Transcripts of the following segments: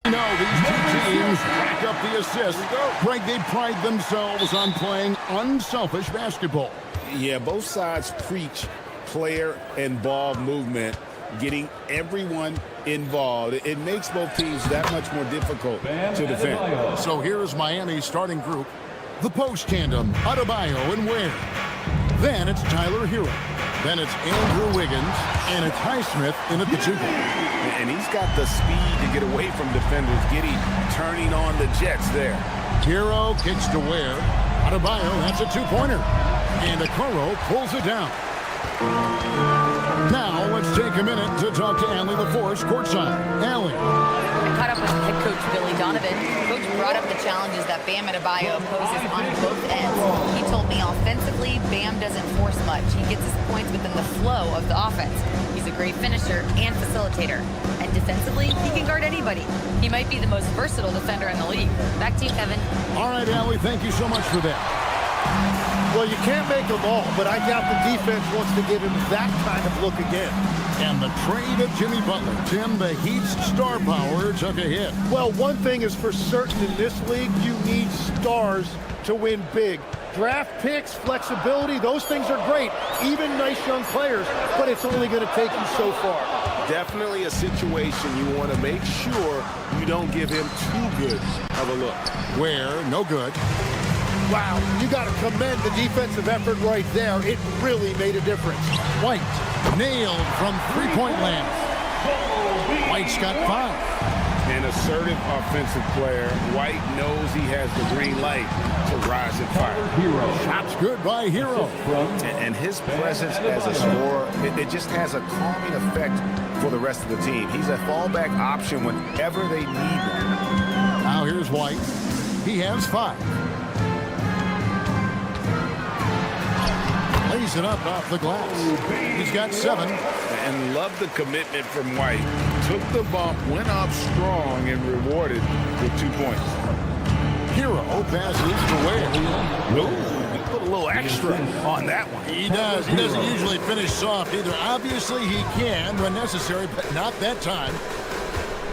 No, these two teams rack up the assists. Greg, they pride themselves on playing unselfish basketball. Yeah, both sides preach player and ball movement, getting everyone involved. It makes both teams that much more difficult to defend. So here's Miami's starting group. The post tandem, Adebayo and Ware. Then it's Tyler Hero. Then it's Andrew Wiggins. And it's Highsmith in at the 2. And he's got the speed to get away from defenders. Giddy turning on the Jets there. Hero kicks to Ware. Adebayo, that's a 2-pointer. And Okoro pulls it down. Now let's take a minute to talk to Allie LaForce courtside. Allie. I caught up with head coach Billy Donovan. Coach brought up the challenges that Bam Adebayo poses on both ends. He told me offensively, Bam doesn't force much. He gets his points within the flow of the offense. He's a great finisher and facilitator. And defensively, he can guard anybody. He might be the most versatile defender in the league. Back to you, Kevin. All right, Allie, thank you so much for that. Well, you can't make them all, but I doubt the defense wants to give him that kind of look again. And the trade of Jimmy Butler. Tim, the Heat's star power took a hit. Well, one thing is for certain in this league, you need stars to win big. Draft picks, flexibility, those things are great. Even nice young players, but it's only going to take you so far. Definitely a situation you want to make sure you don't give him too good of a look. Where, no good. Wow, you got to commend the defensive effort right there. It really made a difference. White nailed from three-point land. White's got 5. An assertive offensive player. White knows he has the green light to rise and fire. Shots good by Hero. And his presence as a scorer, it just has a calming effect for the rest of the team. He's a fallback option whenever they need one. Now here's White. He has 5. Lays it up off the glass. He's got 7. And love the commitment from White. Took the bump, went up strong, and rewarded with 2 points. Hero passes to Ware. Ooh, he put a little extra on that one. He does. He doesn't usually finish soft either. Obviously, he can when necessary, but not that time.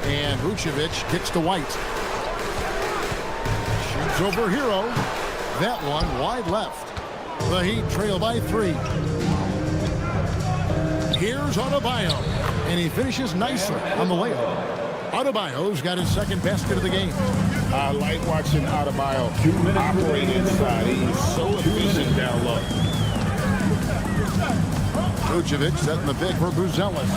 And Vucevic kicks to White. Shoots over Hero. That one wide left. The Heat trail by 3. Here's Adebayo, and he finishes nicely on the layup. Adebayo's got his second basket of the game. I like watching Adebayo operate inside. He's so efficient down low. Vucevic setting the pick for Buzelis.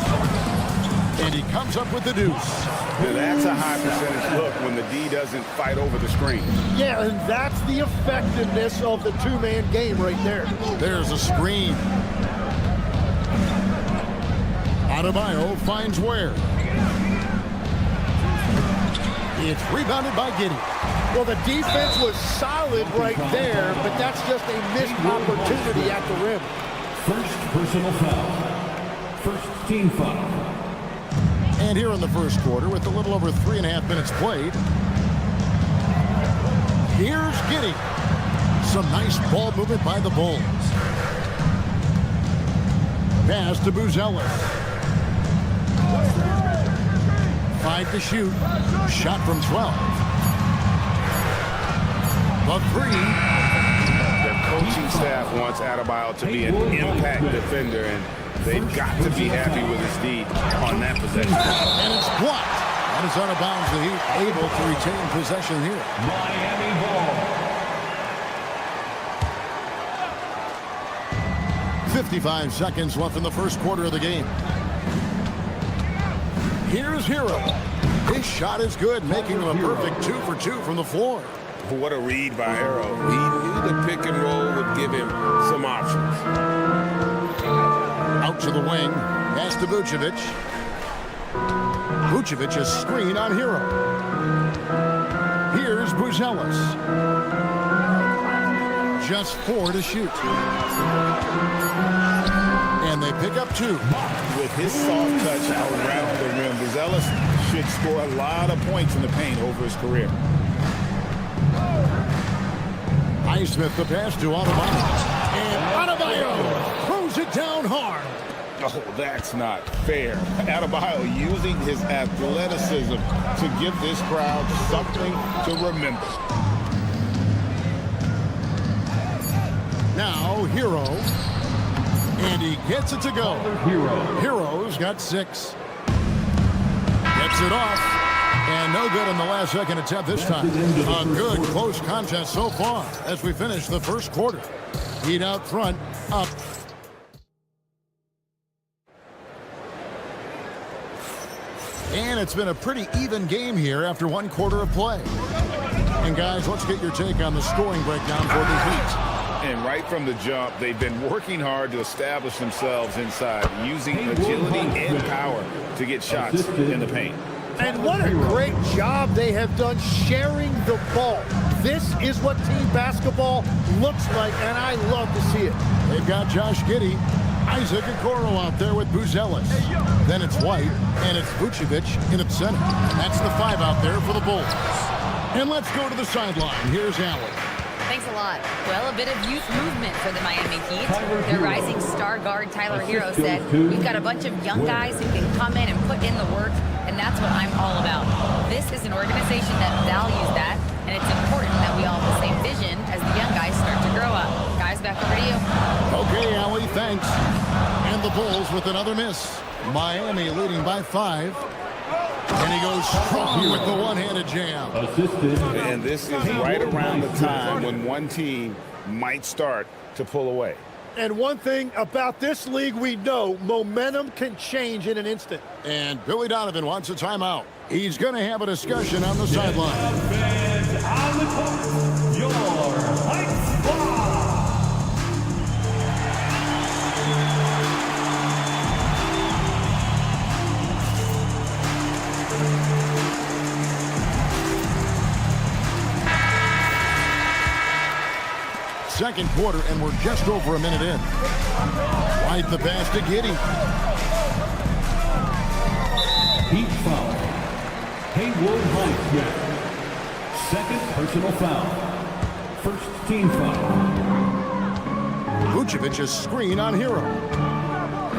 And he comes up with the deuce. Now that's a high percentage look when the D doesn't fight over the screen. Yeah, and that's the effectiveness of the two-man game right there. There's a screen. Adebayo finds Ware. It's rebounded by Giddy. Well, the defense was solid right there, but that's just a missed opportunity at the rim. First personal foul. First team foul. And here in the first quarter, with a little over 3.5 minutes played, here's Giddy. Some nice ball movement by the Bulls. Pass to Buzelis. 5 to shoot. Shot from 12. The 3. Their coaching staff wants Adebayo to be an impact defender, and they've got to be happy with his D on that possession. And it's blocked. That is out of bounds. The Heat able to retain possession here. Miami ball. 55 seconds left in the first quarter of the game. Here's Hero. His shot is good, making him a perfect 2 for 2 from the floor. What a read by Hero. He knew the pick and roll would give him some options. Out to the wing. Pass to Vucevic. Vucevic is screen on Hero. Here's Buzelis. Just 4 to shoot. And they pick up 2. With his soft touch around the rim, Buzelis should score a lot of points in the paint over his career. Highsmith the pass to Adebayo. And Adebayo throws it down hard. Oh, that's not fair. Adebayo using his athleticism to give this crowd something to remember. Now Hero. And he gets it to go. Hero's got 6. Gets it off. And no good in the last second attempt this time. A good close contest so far as we finish the first quarter. Heat out front, up. And it's been a pretty even game here after 1 quarter of play. And guys, let's get your take on the scoring breakdown for the Heat. And right from the jump, they've been working hard to establish themselves inside, using agility and power to get shots in the paint. And what a great job they have done sharing the ball. This is what team basketball looks like, and I love to see it. They've got Josh Giddey, Isaac Okoro out there with Buzelis. Then it's White, and it's Vucevic in the center. That's the 5 out there for the Bulls. And let's go to the sideline. Here's Allen. Thanks a lot. Well, a bit of youth movement for the Miami Heat. Their rising star guard, Tyler Hero, said, we've got a bunch of young guys who can come in and put in the work, and that's what I'm all about. This is an organization that values that, and it's important that we all have the same vision as the young guys start to grow up. Guys, back over to you. Okay, Allie, thanks. And the Bulls with another miss. Miami leading by 5. And he goes strong with the one-handed jam. And this is right around the time when one team might start to pull away. And one thing about this league we know, momentum can change in an instant. And Billy Donovan wants a timeout. He's going to have a discussion on the sideline. Fans on the court, your Heights Second quarter, and we're just over a minute in. White the pass to Giddey. Heat foul. Haywood Highsmith. Second personal foul. First team foul. Vucevic's screen on Hero.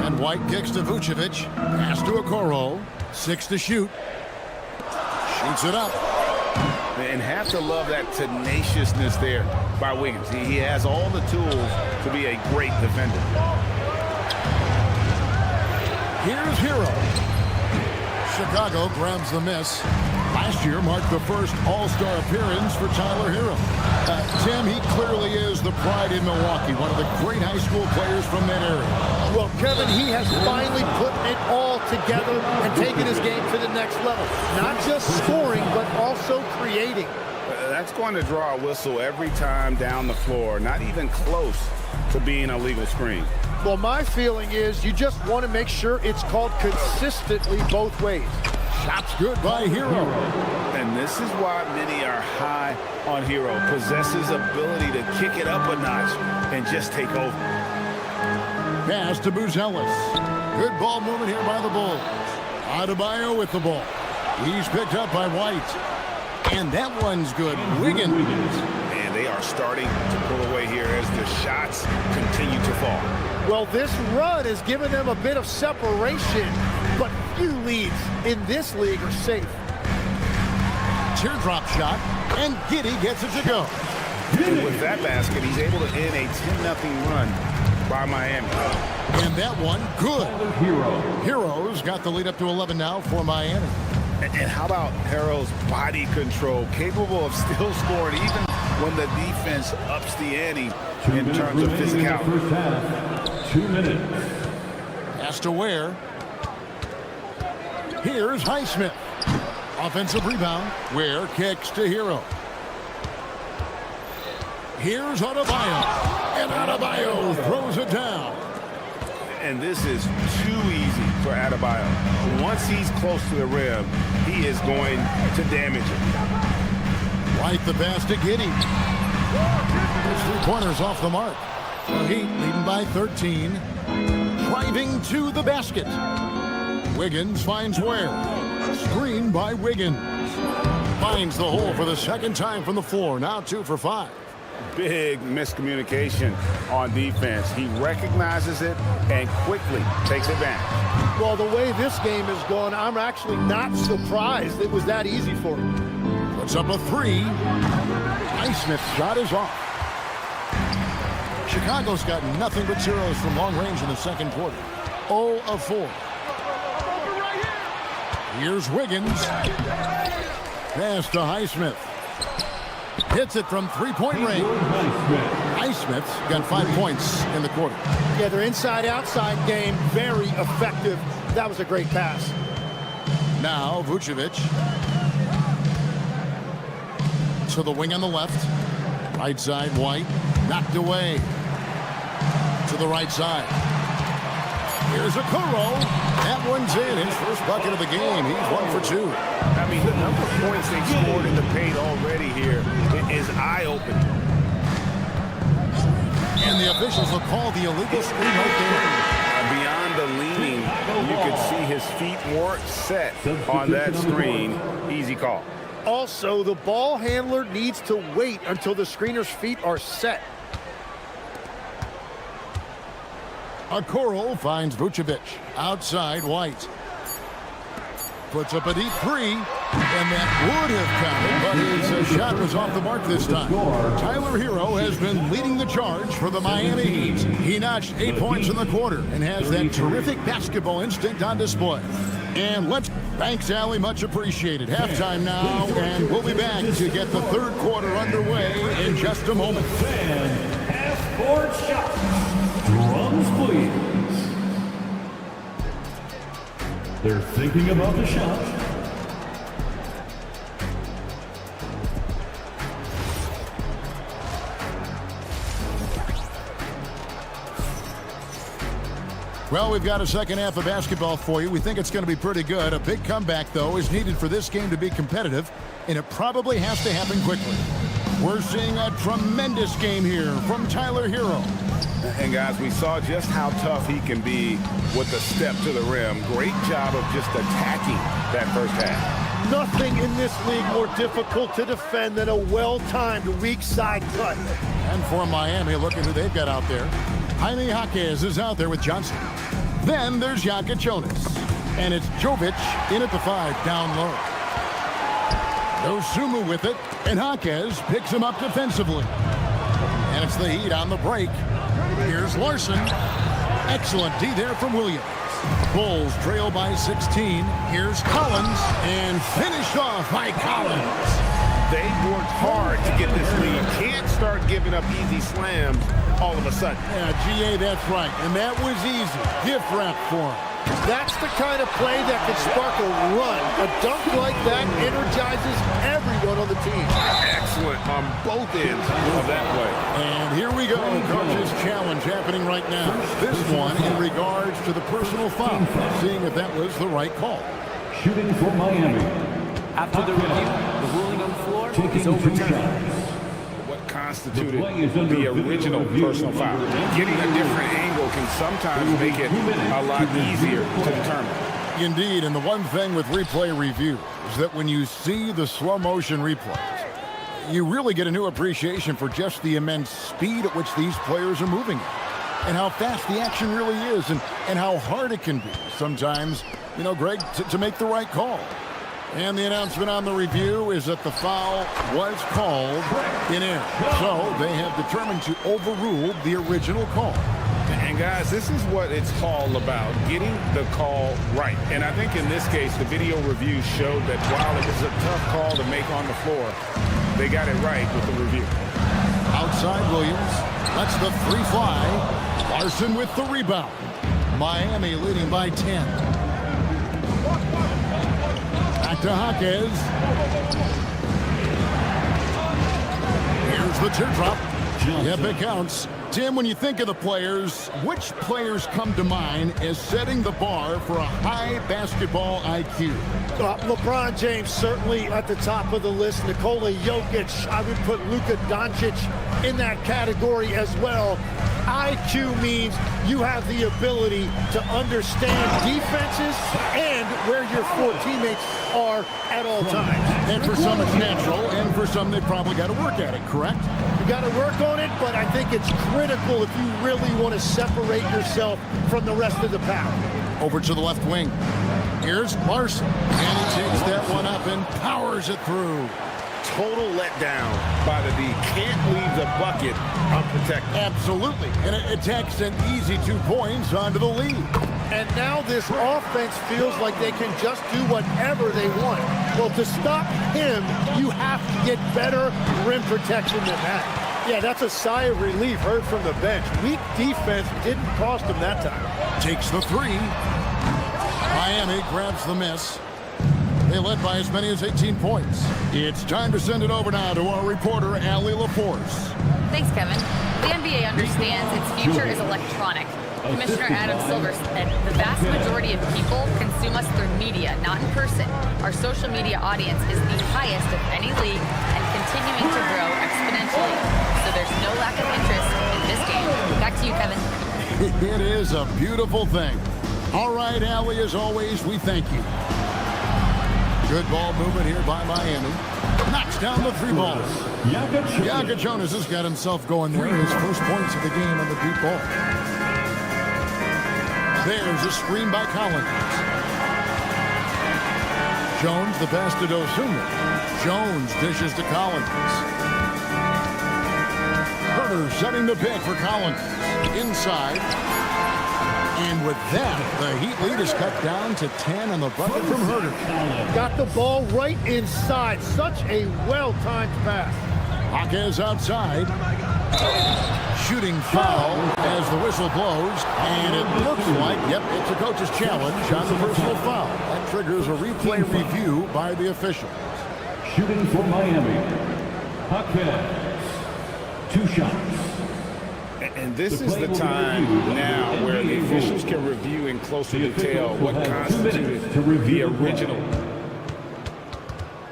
And White kicks to Vucevic. Pass to Okoro. 6 to shoot. Shoots it up. And have to love that tenaciousness there by Wiggins. He has all the tools to be a great defender. Here's Hero. Chicago grabs the miss. Last year marked the first All-Star appearance for Tyler Hero. Tim, he clearly is the pride in Milwaukee, one of the great high school players from that area. Well, Kevin, he has finally put it all together and taken his game to the next level. Not just scoring, but also creating. That's going to draw a whistle every time down the floor, not even close to being a legal screen. Well, my feeling is you just want to make sure it's called consistently both ways. Shots good by Hero. And this is why many are high on Hero. Possesses ability to kick it up a notch and just take over. Pass to Buzelis. Good ball movement here by the Bulls. Adebayo with the ball. He's picked up by White. And that one's good. Wiggins. And they are starting to pull away here as the shots continue to fall. Well, this run has given them a bit of separation, but few leads in this league are safe. Teardrop shot, and Giddey gets it to go. With that basket, he's able to end a 10-0 run by Miami. And that one, good. Hero. Heroes got the lead up to 11 now for Miami. And how about Harrell's body control, capable of still scoring even when the defense ups the ante in terms of physicality. First half. 2 minutes. Has to Ware. Here's Highsmith. Offensive rebound. Ware kicks to Hero. Here's Adebayo. And Adebayo throws it down. And this is too easy for Adebayo. Once he's close to the rim, he is going to damage it. Right the pass to Giddey. His 3 pointers off the mark. The Heat leading by 13. Driving to the basket. Wiggins finds Ware. Screen by Wiggins. Finds the hole for the second time from the floor. Now 2 for 5. Big miscommunication on defense. He recognizes it and quickly takes advantage. Well, the way this game is going, I'm actually not surprised it was that easy for him. Puts up a 3. Highsmith's shot is off. Chicago's got nothing but zeros from long range in the second quarter. 0 of 4. Here's Wiggins. Pass to Highsmith. Hits it from 3-point range. Highsmith's got 5 points in the quarter. Yeah, their inside-outside game, very effective. That was a great pass. Now Vucevic. To the wing on the left. Right side, White. Knocked away. To the right side. Here's Okoro. That one's in. His first bucket of the game. He's 1 for 2. I mean, the number of points they've scored in the paint already here is eye-opening. And the officials will call the illegal screen right there. Beyond the leaning, you could see his feet more set on that screen. Easy call. Also, the ball handler needs to wait until the screener's feet are set. Okoro finds Vucevic. Outside, White. Puts up a deep 3. And that would have counted, but his shot was off the mark this time. Tyler Hero has been leading the charge for the Miami Heat. He notched 8 points in the quarter and has that terrific basketball instinct on display. And thanks, Allie, much appreciated. Halftime now, and we'll be back to get the third quarter underway in just a moment. And half-court shot. Drums, please. They're thinking about the shot. Well, we've got a second half of basketball for you. We think it's going to be pretty good. A big comeback, though, is needed for this game to be competitive, and it probably has to happen quickly. We're seeing a tremendous game here from Tyler Hero. And, guys, we saw just how tough he can be with the step to the rim. Great job of just attacking that first half. Nothing in this league more difficult to defend than a well-timed weak side cut. And for Miami, look at who they've got out there. Jaime Jaquez is out there with Johnson. Then there's Jakic Jonas. And it's Jovic in at the 5 down low. Dosunmu with it, and Jaquez picks him up defensively. And it's the Heat on the break. Here's Larson. Excellent D there from Williams. Bulls trail by 16. Here's Collins, and finished off by Collins. They worked hard to get this lead. Can't start giving up easy slams all of a sudden. Yeah, GA, that's right. And that was easy. Gift wrap for him. That's the kind of play that can spark a run. A dunk like that energizes everyone on the team. Excellent on both ends of that play. And here we go. Coach's challenge happening right now. This one in regards to the personal foul. Seeing if that was the right call. Shooting for Miami. After the review, the ruling on the floor is overturned. What constituted the original personal foul? Getting a different angle can sometimes make it a lot easier to determine. Indeed, and the one thing with replay review is that when you see the slow motion replays, you really get a new appreciation for just the immense speed at which these players are moving. and how fast the action really is and how hard it can be sometimes, you know, Greg, to make the right call. And the announcement on the review is that the foul was called in air. So they have determined to overrule the original call. And guys, this is what it's all about, getting the call right. And I think in this case, the video review showed that while it was a tough call to make on the floor, they got it right with the review. Outside Williams, that's the free fly. Larson with the rebound. Miami leading by 10. Back to Jaquez. Here's the teardrop. Yep, it counts. Tim, when you think of the players, which players come to mind as setting the bar for a high basketball IQ? LeBron James certainly at the top of the list. Nikola Jokic, I would put Luka Doncic in that category as well. IQ means you have the ability to understand defenses and where your four teammates are at all times. And for some it's natural, and for some they probably got to work at it, correct? You got to work on it, but I think it's critical if you really want to separate yourself from the rest of the pack. Over to the left wing. Here's Larson, and he takes that one up and powers it through. Total letdown by the D. Can't leave the bucket unprotected. Absolutely. And it takes an easy 2 points onto the lead. And now this offense feels like they can just do whatever they want. Well, to stop him, you have to get better rim protection than that. Yeah, that's a sigh of relief heard from the bench. Weak defense didn't cost them that time. Takes the three. Miami grabs the miss. They led by as many as 18 points. It's time to send it over now to our reporter, Allie LaForce. Thanks, Kevin. The NBA understands its future is electronic. Commissioner Adam Silver said the vast majority of people consume us through media, not in person. Our social media audience is the highest of any league and continuing to grow exponentially. So there's no lack of interest in this game. Back to you, Kevin. It is a beautiful thing. All right, Allie, as always, we thank you. Good ball movement here by Miami. Knocks down the three ball. Jonas has got himself going there. His first points of the game on the deep ball. There's a screen by Collins. Jones the pass to Dosunmu. Jones dishes to Collins. Herter setting the pick for Collins. Inside. And with that, the Heat lead is cut down to 10 on the bucket from Herter. Got the ball right inside. Such a well-timed pass. Jaquez outside. Shooting foul as the whistle blows. And it looks like, yep, it's a coach's challenge on the personal foul. That triggers a replay review by the official. Shooting for Miami. Jaquez. 2 shots. And this is the time now where the officials can review in closer detail what constituted the original.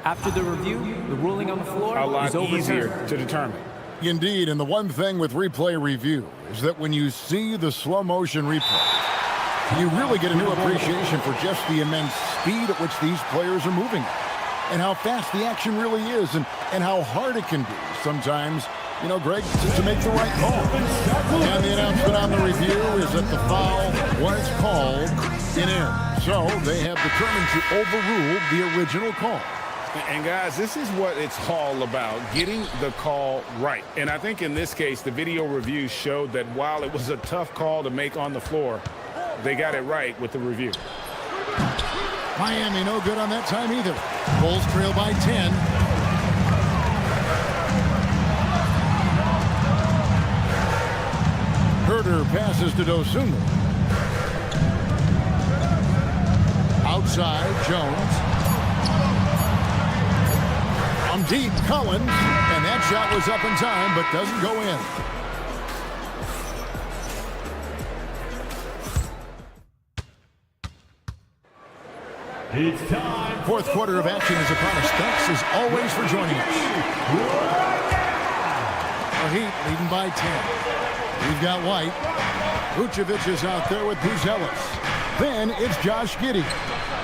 After the review, the ruling on the floor A lot is overturned. easier to determine. Indeed, and the one thing with replay review is that when you see the slow motion replay, you really get a new appreciation for just the immense speed at which these players are moving and how fast the action really is and how hard it can be sometimes, you know, Greg, to make the right call. And the announcement on the review is that the foul was called in air. So they have determined to overrule the original call. And guys, this is what it's all about, getting the call right. And I think in this case, the video review showed that while it was a tough call to make on the floor, they got it right with the review. Miami no good on that time either. Bulls trail by 10. Herter passes to Dosunmu. Outside, Jones. From deep, Collins. And that shot was up in time, but doesn't go in. It's time. Fourth quarter of action is upon us. Thanks as always for joining us. The Heat leading by 10. We've got White. Vucevic is out there with Buzelis. Then it's Josh Giddey.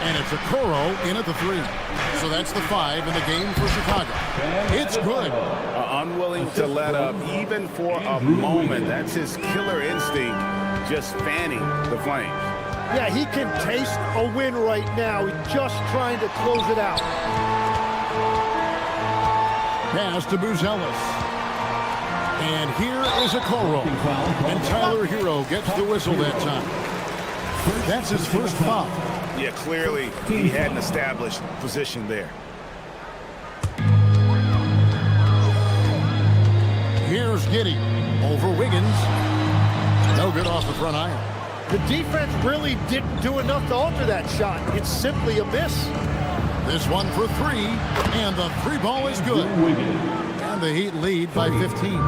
And it's Okoro in at the 3. So that's the 5 in the game for Chicago. It's good. Unwilling to let up even for a moment. That's his killer instinct, just fanning the flames. Yeah, he can taste a win right now. He's just trying to close it out. Pass to Buzelis. And here is Okoro. And Tyler Hero gets the whistle that time. That's his first foul. Yeah, clearly he had an established position there. Here's Giddey over Wiggins. No good off the front iron. The defense really didn't do enough to alter that shot. It's simply a miss. This one for 3, and the 3 ball is good. And the Heat lead by 15.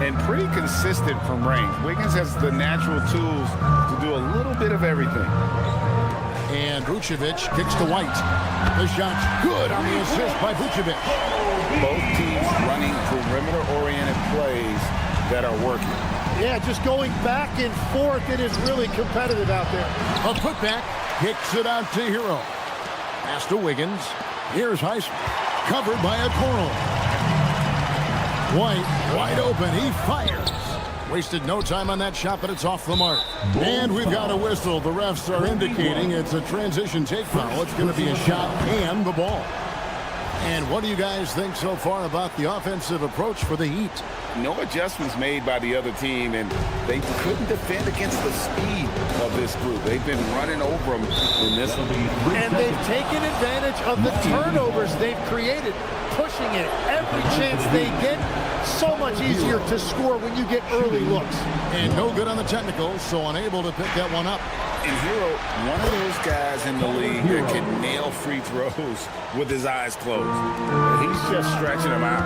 And pretty consistent from range. Wiggins has the natural tools to do a little bit of everything. And Vucevic kicks to White. The shot's good on the assist by Vucevic. Both teams running perimeter-oriented plays that are working. Yeah, just going back and forth, it is really competitive out there. A putback, kicks it out to Hero. Pass to Wiggins. Here's Heisman. Covered by Okoro. White, wide open, he fires. Wasted no time on that shot, but it's off the mark. And we've got a whistle. The refs are indicating it's a transition take foul. It's going to be a shot and the ball. And what do you guys think so far about the offensive approach for the Heat? No adjustments made by the other team, and they couldn't defend against the speed of this group. They've been running over them in this one. And they've taken advantage of the turnovers they've created, pushing it every chance they get. So much easier to score when you get early looks. And no good on the technical, so unable to pick that one up. And Hero, one of those guys in the league that can nail free throws with his eyes closed. He's just stretching them out.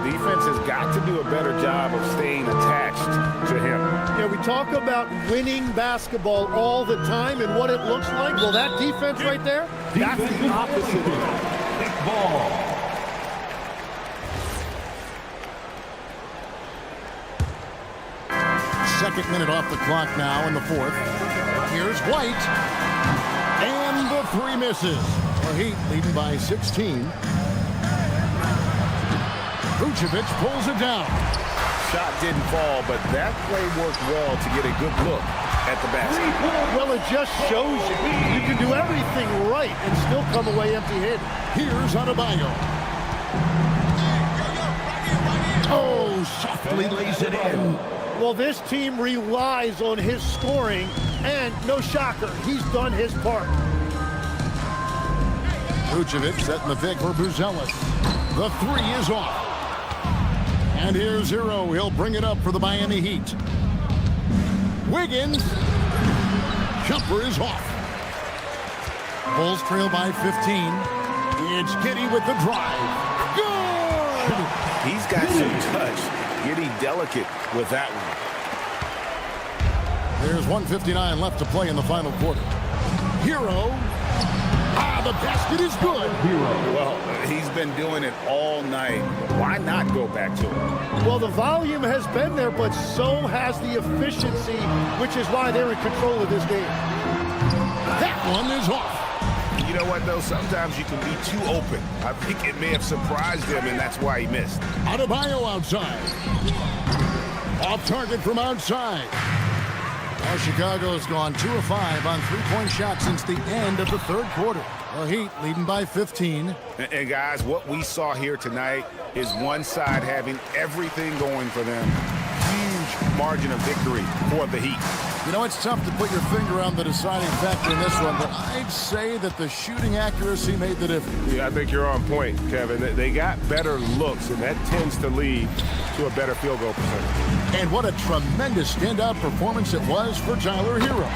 The defense has got to do a better job of staying attached to him. Yeah, we talk about winning basketball all the time and what it looks like. Well, that defense right there, that's the opposite. Ball. Second minute off the clock now in the 4th. Here's White. And the 3 misses. The Heat leading by 16. Vucevic pulls it down. Shot didn't fall, but that play worked well to get a good look at the basket. Well, it just shows you can do everything right and still come away empty-handed. Here's Adebayo. Oh, softly lays it in. Well, this team relies on his scoring, and no shocker, he's done his part. Vucevic setting the pick for Buzelis. The 3 is off. And here's Hero. He'll bring it up for the Miami Heat. Wiggins. Jumper is off. Bulls trail by 15. It's Giddey with the drive. Good! He's got some touch. Giddey delicate with that one. There's 1:59 left to play in the final quarter. Hero. The basket is good. Well, he's been doing it all night. Why not go back to it? Well, the volume has been there, but so has the efficiency, which is why they're in control of this game. That one is off. You know what, though? Sometimes you can be too open. I think it may have surprised him, and that's why he missed. Adebayo outside. Off target from outside. Now Chicago's gone 2 of 5 on 3-point shots since the end of the 3rd quarter. The Heat leading by 15. And guys, what we saw here tonight is one side having everything going for them. Huge margin of victory for the Heat. You know, it's tough to put your finger on the deciding factor in this one, but I'd say that the shooting accuracy made the difference. Yeah, I think you're on point, Kevin. They got better looks, and that tends to lead to a better field goal percentage. And what a tremendous standout performance it was for Tyler Hero.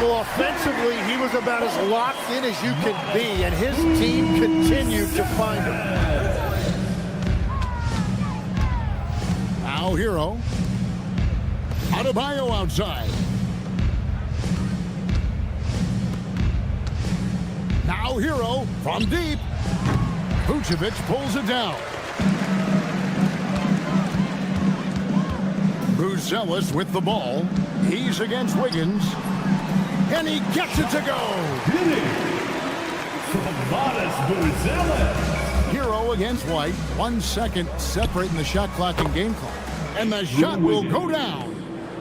Well, offensively, he was about as locked in as you can be, and his team continued to find him. Now Hero. Adebayo outside. Now Hero from deep. Vucevic pulls it down. Buzelis with the ball. He's against Wiggins. And he gets it to go. Hitting from Modest Buzelis. Hero against White. 1 second separating the shot clock and game clock. And the shot will go down.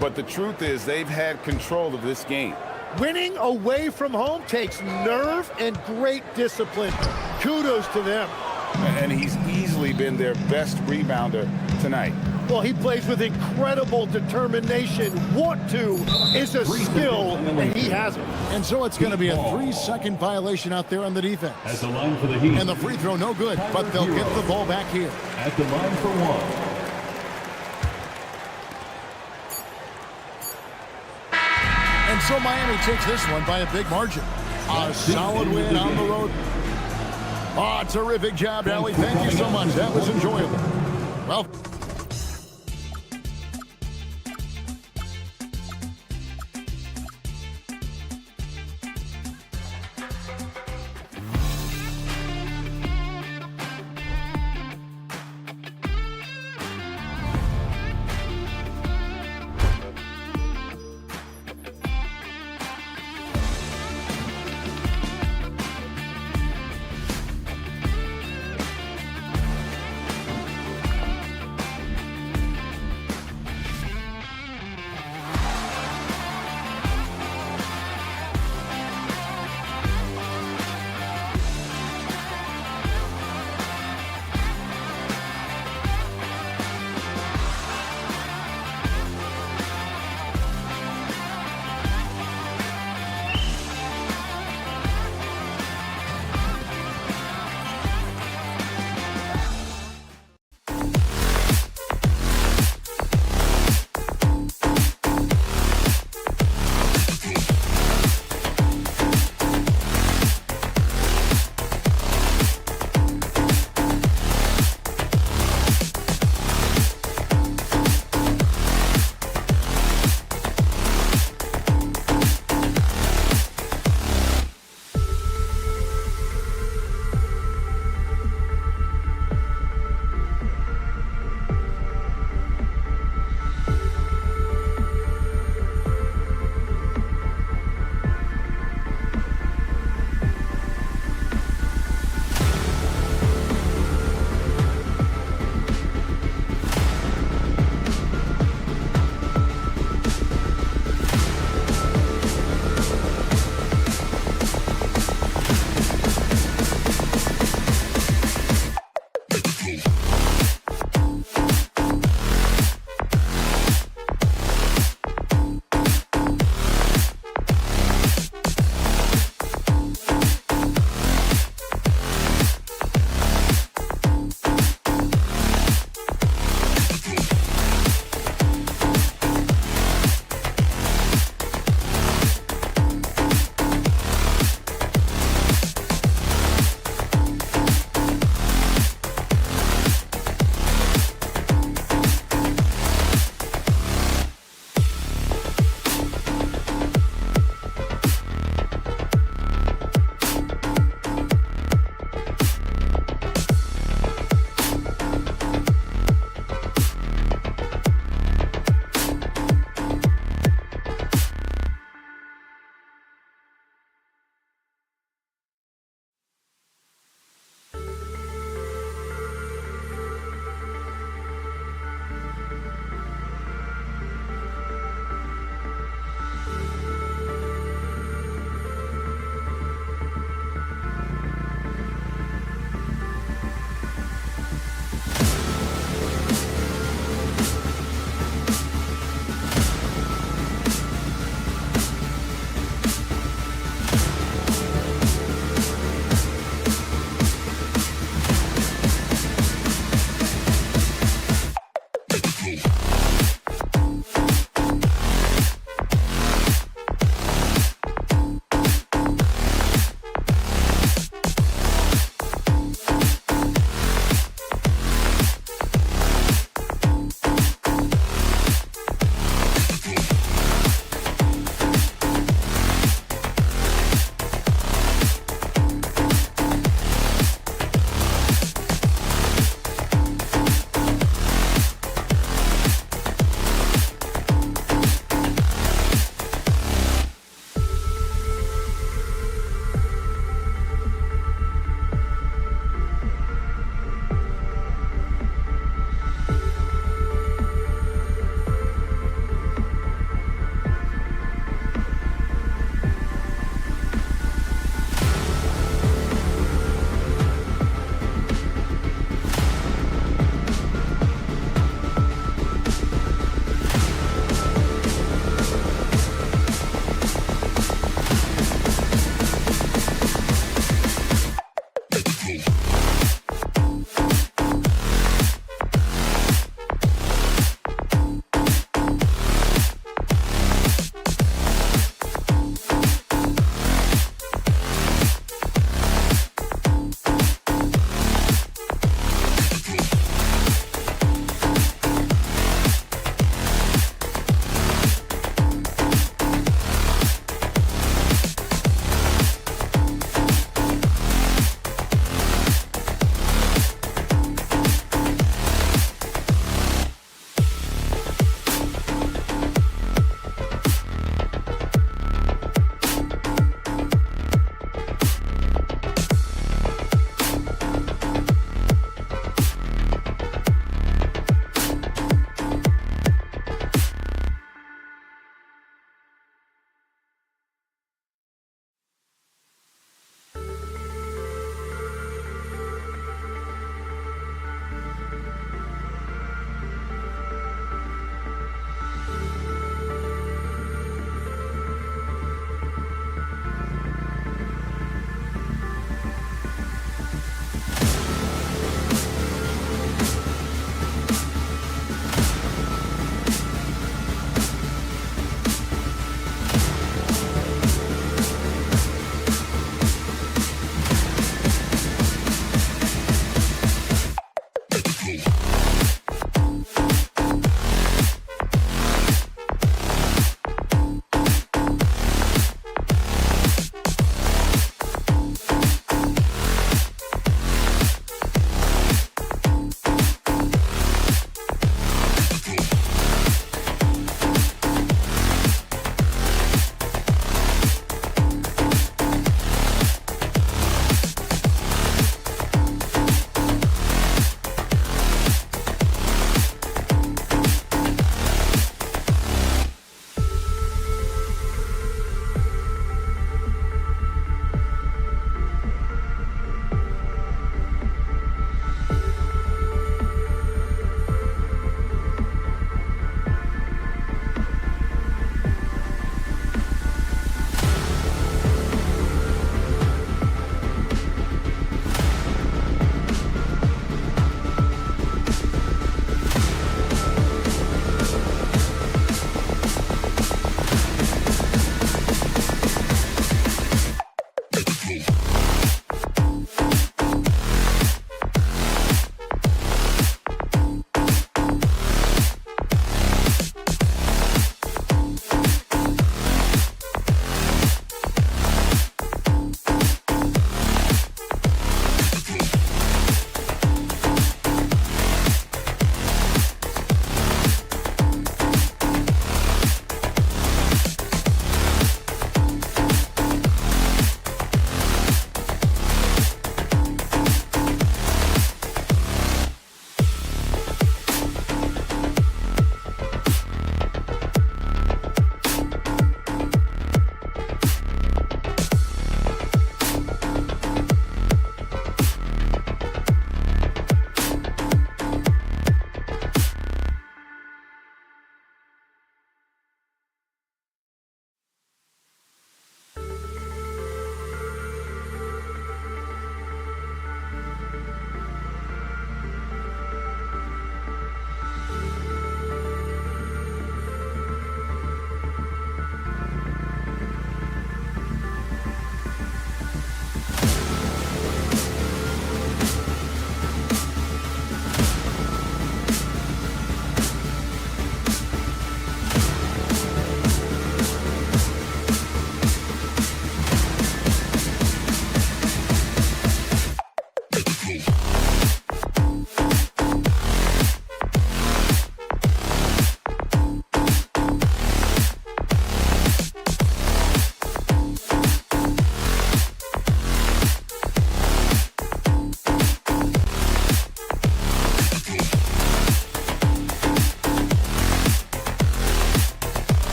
But the truth is they've had control of this game. Winning away from home takes nerve and great discipline. Kudos to them. And he's easily been their best rebounder tonight. Well, he plays with incredible determination. Want to is a skill, and he has it. And so it's going to be a 3-second violation out there on the defense. At the line for the Heat. And the free throw no good, but they'll get the ball back here. At the line for one. And so Miami takes this one by a big margin. A solid win on the road. Oh, terrific job, Ellie. Thank you so much. That was enjoyable. Well,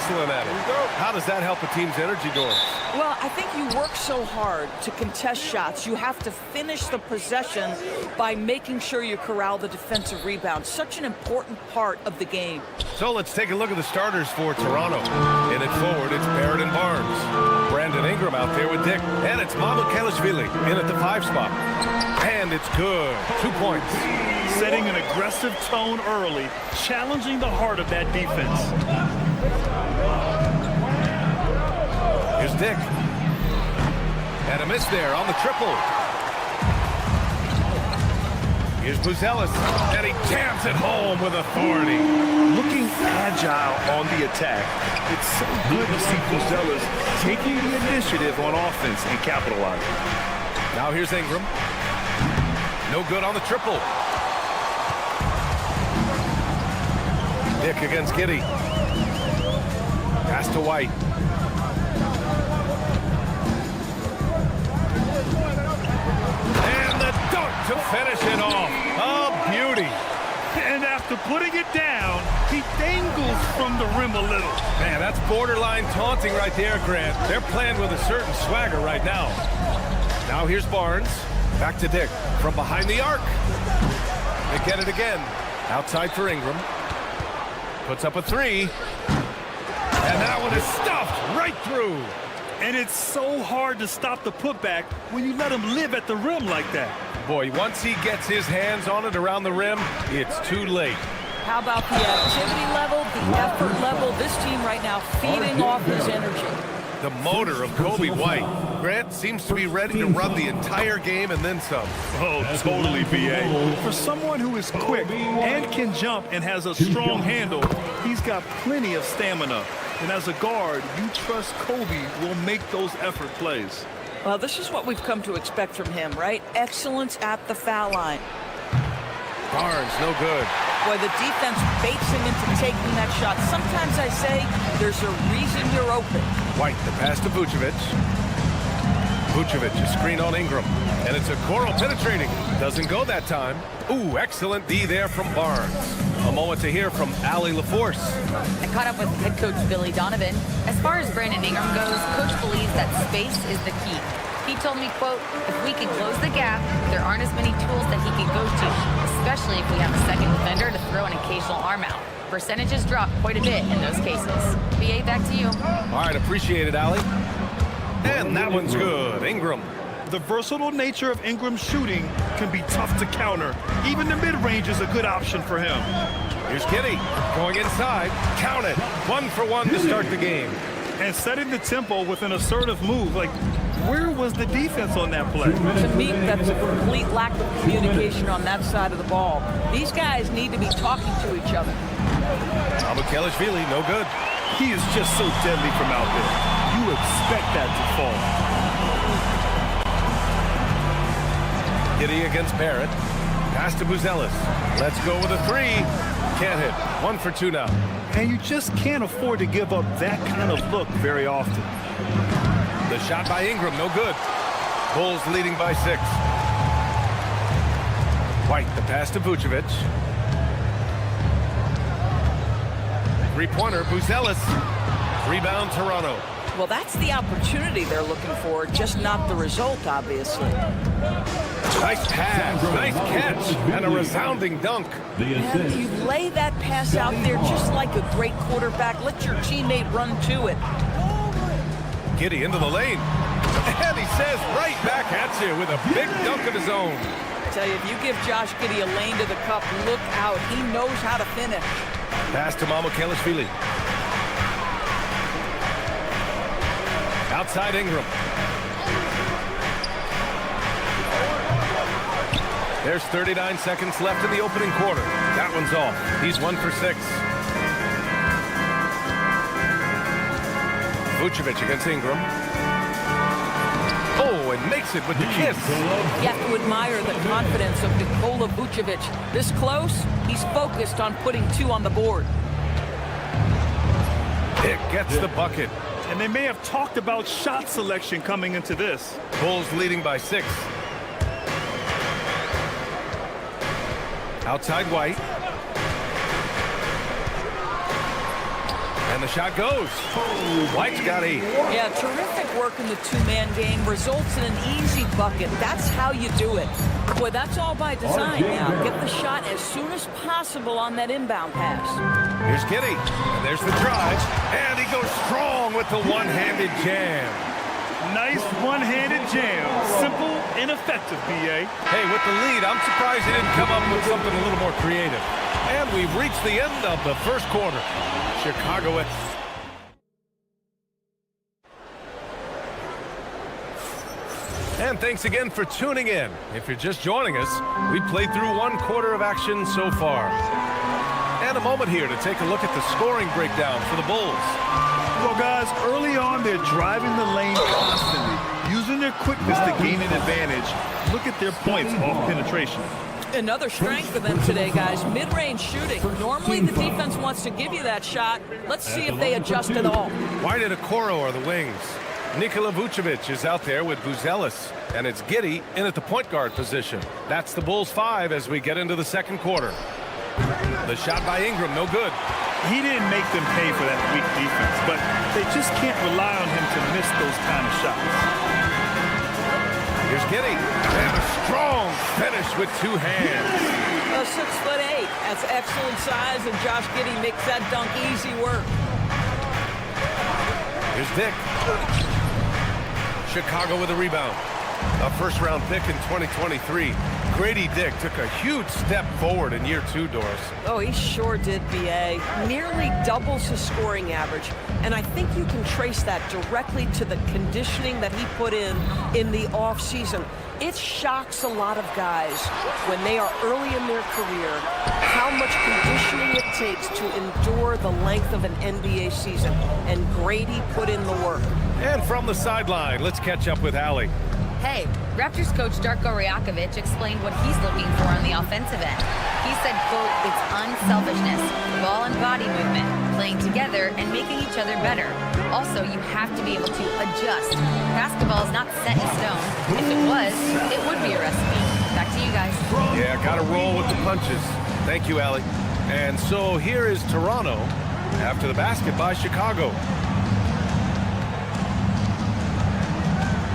excellent at it. How does that help a team's energy, Doris? Well, I think you work so hard to contest shots. You have to finish the possession by making sure you corral the defensive rebound. Such an important part of the game. So let's take a look at the starters for Toronto. In it forward, it's Barrett and Barnes. Brandon Ingram out there with Dick. And it's Mamukelashvili in at the 5 spot. And it's good. 2 points. Setting an aggressive tone early, challenging the heart of that defense. Here's Dick. And a miss there on the triple. Here's Buzelis. And he jams it home with authority. Looking agile on the attack. It's so good to see Buzelis taking the initiative on offense and capitalizing. Now here's Ingram. No good on the triple. Dick against Giddey. Pass to White. And the dunk to finish it off. A beauty. And after putting it down, he dangles from the rim a little. Man, that's borderline taunting right there, Grant. They're playing with a certain swagger right now. Now here's Barnes. Back to Dick. From behind the arc. They get it again. Outside for Ingram. Puts up a 3. And that one is stuffed right through. And it's so hard to stop the putback when you let him live at the rim like that. Boy, once he gets his hands on it around the rim, it's too late. How about the activity level, the effort level? This team right now feeding off his energy. The motor of Kobe White. Grant seems to be ready to run the entire game and then some. Oh, totally, B.A. For someone who is quick and can jump and has a strong handle, he's got plenty of stamina. And as a guard, you trust Kobe will make those effort plays. Well, this is what we've come to expect from him, right? Excellence at the foul line. Barnes, no good. Boy, the defense baits him into taking that shot. Sometimes I say there's a reason you're open. White, the pass to Vucevic. Vucevic, a screen on Ingram. And it's a Coral penetrating. Doesn't go that time. Ooh, excellent D there from Barnes. A moment to hear from Allie LaForce. I caught up with head coach Billy Donovan. As far as Brandon Ingram goes, coach believes that space is the key. He told me, quote, if we can close the gap, there aren't as many tools that he can go to, especially if we have a second defender to throw an occasional arm out. Percentages drop quite a bit in those cases. BA, back to you. All right, appreciate it, Allie. And that one's good. Ingram. The versatile nature of Ingram's shooting can be tough to counter. Even the mid-range is a good option for him. Here's Giddey going inside. Count it. 1 for 1 to start the game. And setting the tempo with an assertive move. Like, where was the defense on that play? To me, that's a complete lack of communication on that side of the ball. These guys need to be talking to each other. Mamukelashvili, no good. He is just so deadly from out there. You expect that to fall. Giddey against Barrett. Pass to Buzelis. Let's go with a 3. Can't hit. 1 for 2 now. And you just can't afford to give up that kind of look very often. The shot by Ingram, no good. Bulls leading by 6. White, the pass to Vucevic. 3-pointer, Buzelis. Rebound, Toronto. Well, that's the opportunity they're looking for, just not the result, obviously. Nice pass, nice catch, and a resounding dunk. And you lay that pass out there just like a great quarterback. Let your teammate run to it. Giddey into the lane. And he says right back at you with a big dunk of his own. I tell you, if you give Josh Giddey a lane to the cup, look out. He knows how to finish. Pass to Mamukelashvili. Outside Ingram. There's 39 seconds left in the opening quarter. That one's off. He's 1 for 6. Vucevic against Ingram. Oh, and makes it with the kiss. You have to admire the confidence of Nikola Vucevic. This close, he's focused on putting 2 on the board. It gets the bucket. And they may have talked about shot selection coming into this. Bulls leading by 6. Outside White. And the shot goes. White's got 8. Yeah, terrific work in the two-man game results in an easy bucket. That's how you do it. Boy, that's all by design now. Get the shot as soon as possible on that inbound pass. Here's Giddy. And there's the drive. And he goes strong with the one-handed jam. Nice one-handed jam. Simple and effective, B.A. Hey, with the lead, I'm surprised he didn't come up with something a little more creative. And we've reached the end of the first quarter. Chicago at... And thanks again for tuning in. If you're just joining us, we played through 1 quarter of action so far. And a moment here to take a look at the scoring breakdown for the Bulls. Well, guys, early on, they're driving the lane constantly, using their quickness to gain an advantage. Look at their points off penetration. Another strength for them today, guys. Mid-range shooting. Normally, the defense wants to give you that shot. Let's see if they adjust at all. White and Okoro are the wings. Nikola Vucevic is out there with Buzelis, and it's Giddey in at the point guard position. That's the Bulls 5 as we get into the second quarter. The shot by Ingram, no good. He didn't make them pay for that weak defense, but they just can't rely on him to miss those kind of shots. Here's Giddey, and a strong finish with 2 hands. 6'8". That's excellent size, and Josh Giddey makes that dunk easy work. Here's Dick. Chicago with a rebound. A first-round pick in 2023. Grady Dick took a huge step forward in year 2, Doris. Oh, he sure did, B.A. Nearly doubles his scoring average. And I think you can trace that directly to the conditioning that he put in the offseason. It shocks a lot of guys when they are early in their career how much conditioning it takes to endure the length of an NBA season. And Grady put in the work. And from the sideline, let's catch up with Allie. Hey, Raptors coach Darko Rajakovic explained what he's looking for on the offensive end. He said, quote, it's unselfishness, ball and body movement, playing together and making each other better. Also, you have to be able to adjust. Basketball is not set in stone. If it was, it would be a recipe. Back to you guys. Yeah, gotta roll with the punches. Thank you, Allie. And so here is Toronto after the basket by Chicago.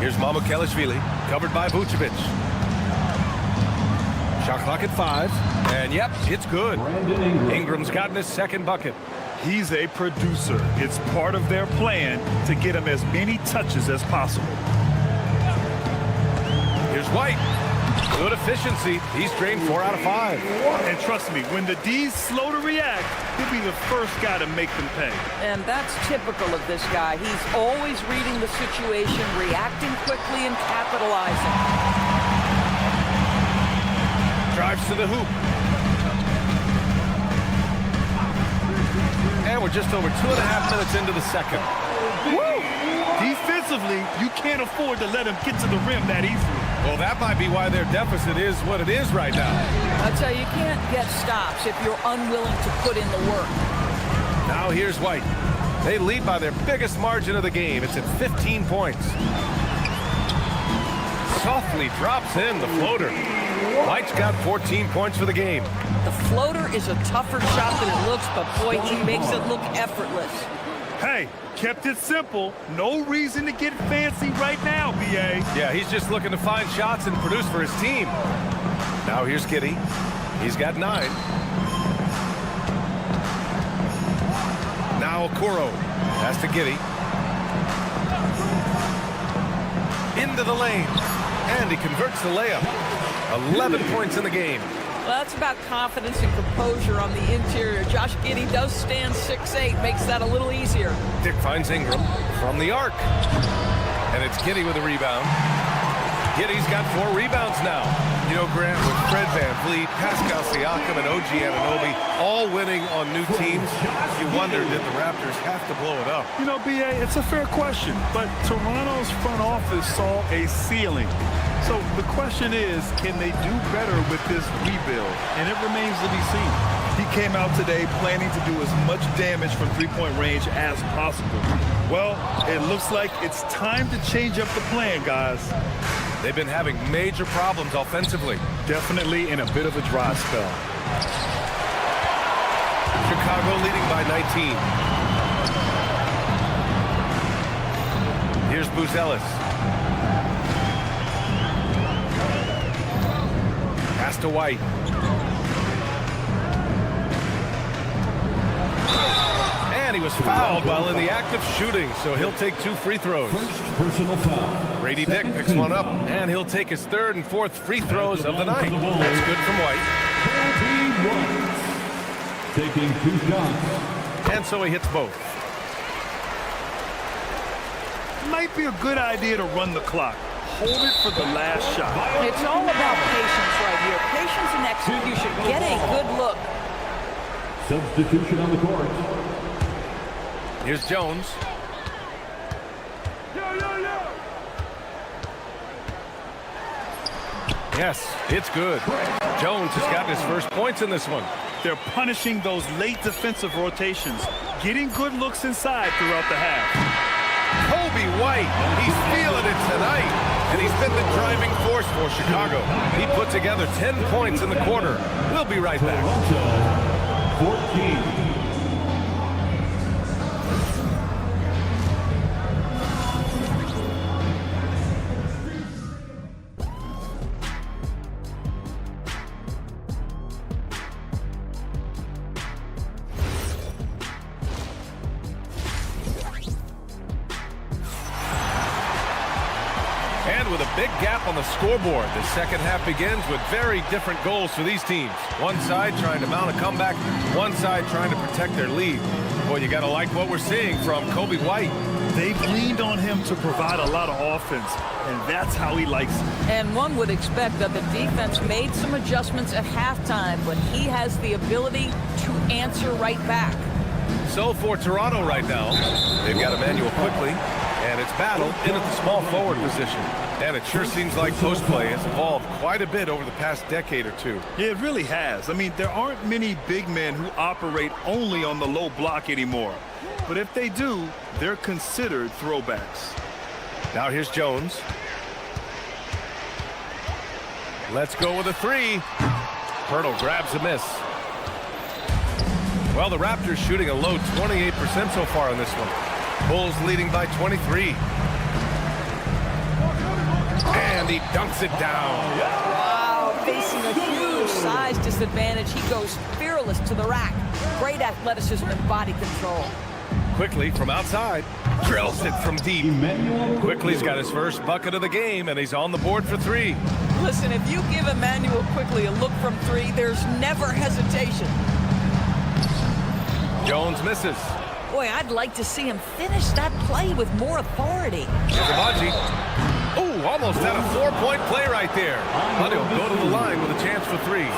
Here's Mamukelashvili, covered by Vucevic. Shot clock at 5, and yep, it's good. Ingram's gotten his second bucket. He's a producer. It's part of their plan to get him as many touches as possible. Here's White. Good efficiency. He's drained 4 out of 5. And trust me, when the D's slow to react, he'll be the first guy to make them pay. And that's typical of this guy. He's always reading the situation, reacting quickly, and capitalizing. Drives to the hoop. And we're just over 2.5 minutes into the second. Woo! Defensively, you can't afford to let him get to the rim that easily. Well, that might be why their deficit is what it is right now. I'll tell you, you can't get stops if you're unwilling to put in the work. Now here's White. They lead by their biggest margin of the game. It's at 15 points. Softly drops in the floater. White's got 14 points for the game. The floater is a tougher shot than it looks, but boy, he makes it look effortless. Hey, kept it simple. No reason to get fancy right now, B.A. Yeah, he's just looking to find shots and produce for his team. Now here's Giddey. He's got 9. Now Okoro. Pass to Giddey. Into the lane. And he converts the layup. 11 points in the game. Well, that's about confidence and composure on the interior. Josh Giddey does stand 6'8", makes that a little easier. Dick finds Ingram from the arc. And it's Giddey with a rebound. Giddey's got 4 rebounds now. You know, Grant, with Fred VanVleet, Pascal Siakam, and OG Anunoby all winning on new teams, you wonder, did the Raptors have to blow it up? You know, B.A., it's a fair question, but Toronto's front office saw a ceiling. So the question is, can they do better with this rebuild? And it remains to be seen. He came out today planning to do as much damage from three-point range as possible. Well, it looks like it's time to change up the plan, guys. They've been having major problems offensively. Definitely in a bit of a dry spell. Chicago leading by 19. Here's Buzelis. Pass to White. And he was fouled while in the act of shooting, so he'll take 2 free throws. First personal foul. Grady Dick picks one up, and he'll take his 3rd and 4th free throws of the night. That's good from White. Taking 2 shots. And so he hits both. Might be a good idea to run the clock. Hold it for the last shot. It's all about patience right here. Patience and execution. Get a good look. Substitution on the court. Here's Jones. Yes, it's good. Jones has got his first points in this one. They're punishing those late defensive rotations, getting good looks inside throughout the half. Kobe White, he's feeling it tonight, and he's been the driving force for Chicago. He put together 10 points in the quarter. We'll be right back. Toronto, 14. With a big gap on the scoreboard, the second half begins with very different goals for these teams. One side trying to mount a comeback, one side trying to protect their lead. Boy, you got to like what we're seeing from Kobe White. They've leaned on him to provide a lot of offense, and that's how he likes it. And one would expect that the defense made some adjustments at halftime, but he has the ability to answer right back. So for Toronto right now, they've got Emmanuel quickly, and it's battle in at the small forward position. And it sure seems like post play has evolved quite a bit over the past decade or two. Yeah, it really has. I mean, there aren't many big men who operate only on the low block anymore. But if they do, they're considered throwbacks. Now here's Jones. Let's go with a 3. Pirtle grabs a miss. Well, the Raptors shooting a low 28% so far in this one. Bulls leading by 23. And he dunks it down. Wow, facing a huge size disadvantage. He goes fearless to the rack. Great athleticism and body control. Quickly from outside. Drills it from deep. Quickly's got his first bucket of the game, and he's on the board for 3. Listen, if you give Emmanuel Quickly a look from 3, there's never hesitation. Jones misses. Boy, I'd like to see him finish that play with more authority. Here's Abaji. Oh, almost had a 4-point play right there. But he'll go to the line with a chance for 3.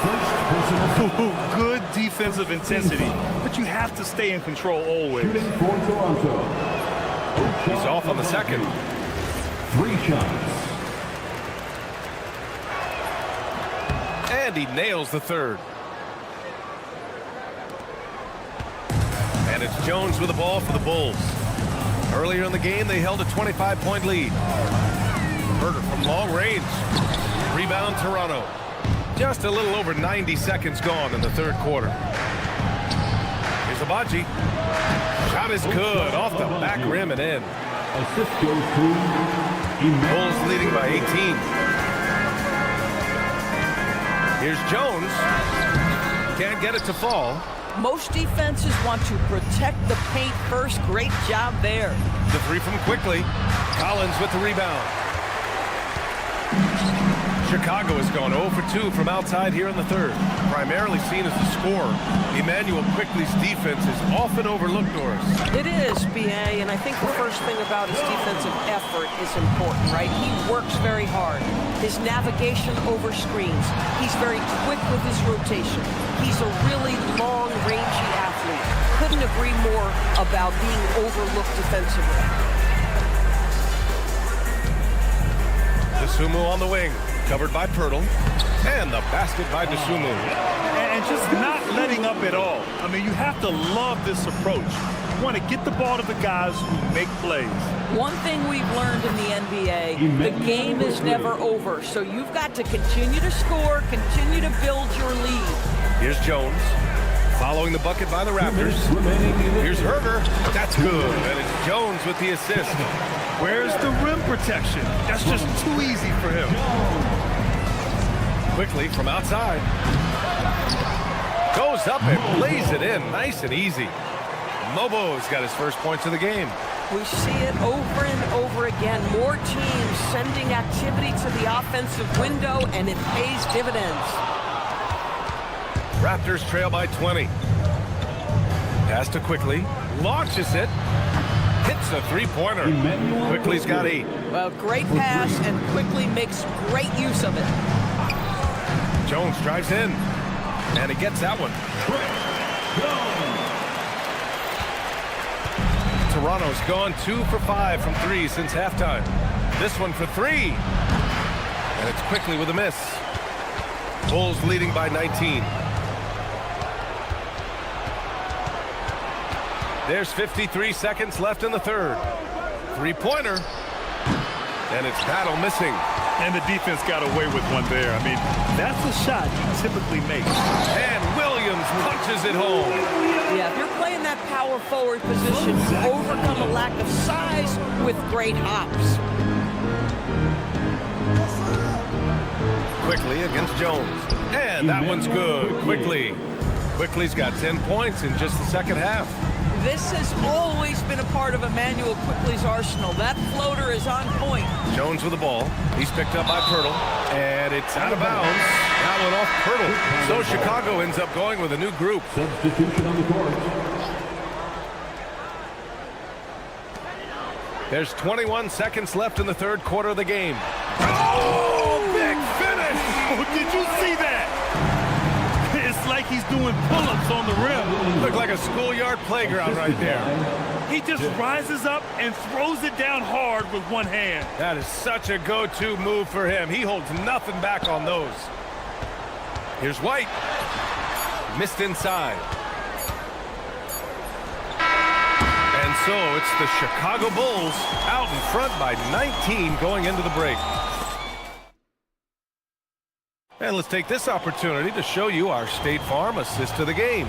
Good defensive intensity, but you have to stay in control always. Shooting for Toronto. He's off on the second. 3 shots. And he nails the 3rd. And it's Jones with the ball for the Bulls. Earlier in the game, they held a 25-point lead. Herter from long range. Rebound Toronto. Just a little over 90 seconds gone in the 3rd quarter. Here's Abaji. Shot is good. Off the back rim and in. Assist goes to Bulls leading by 18. Here's Jones. Can't get it to fall. Most defenses want to protect the paint first. Great job there. The 3 from Quickly. Collins with the rebound. Chicago has gone 0 for 2 from outside here in the 3rd. Primarily seen as the scorer, Emmanuel Quickly's defense is often overlooked, Doris. It is, B.A., and I think the first thing about his defensive effort is important, right? He works very hard. His navigation over screens. He's very quick with his rotation. He's a really long, rangy athlete. Couldn't agree more about being overlooked defensively. Dosunmu on the wing, covered by Pirtle, and the basket by Dosunmu. And just not letting up at all. I mean, you have to love this approach. You want to get the ball to the guys who make plays. One thing we've learned in the NBA, the game is never over. So you've got to continue to score, continue to build your lead. Here's Jones, following the bucket by the Raptors. Here's Herter. That's good. And it's Jones with the assist. Where's the rim protection? That's just too easy for him. Quickly from outside. Goes up and lays it in. Nice and easy. Mobo's got his first points of the game. We see it over and over again. More teams sending activity to the offensive window, and it pays dividends. Raptors trail by 20. Pass to Quickly. Launches it. Hits a three-pointer. Quickly's got 8. Well, great pass, and Quickly makes great use of it. Jones drives in. And he gets that one. Toronto's gone 2 for 5 from 3 since halftime. This one for 3. And it's Quickly with a miss. Bulls leading by 19. There's 53 seconds left in the third. Three-pointer. And it's Battle missing. And the defense got away with one there. I mean, that's a shot he typically makes. And Williams punches it home. Yeah, if you're playing that power forward position, you overcome a lack of size with great hops. Quickly against Jones. And that one's good. Quickly's got 10 points in just the second half. This has always been a part of Emmanuel Quickly's arsenal. That floater is on point. Jones with the ball. He's picked up by Pirtle. And it's out of bounds. That one off Pirtle. So Chicago ends up going with a new group. Substitution on the court. There's 21 seconds left in the third quarter of the game. Oh, big finish! Oh, did you see that? It's like he's doing pull-ups on the rim. Looked like a schoolyard playground right there. He just rises up and throws it down hard with one hand. That is such a go-to move for him. He holds nothing back on those. Here's White. Missed inside. And so it's the Chicago Bulls out in front by 19 going into the break. And let's take this opportunity to show you our State Farm assist to the game.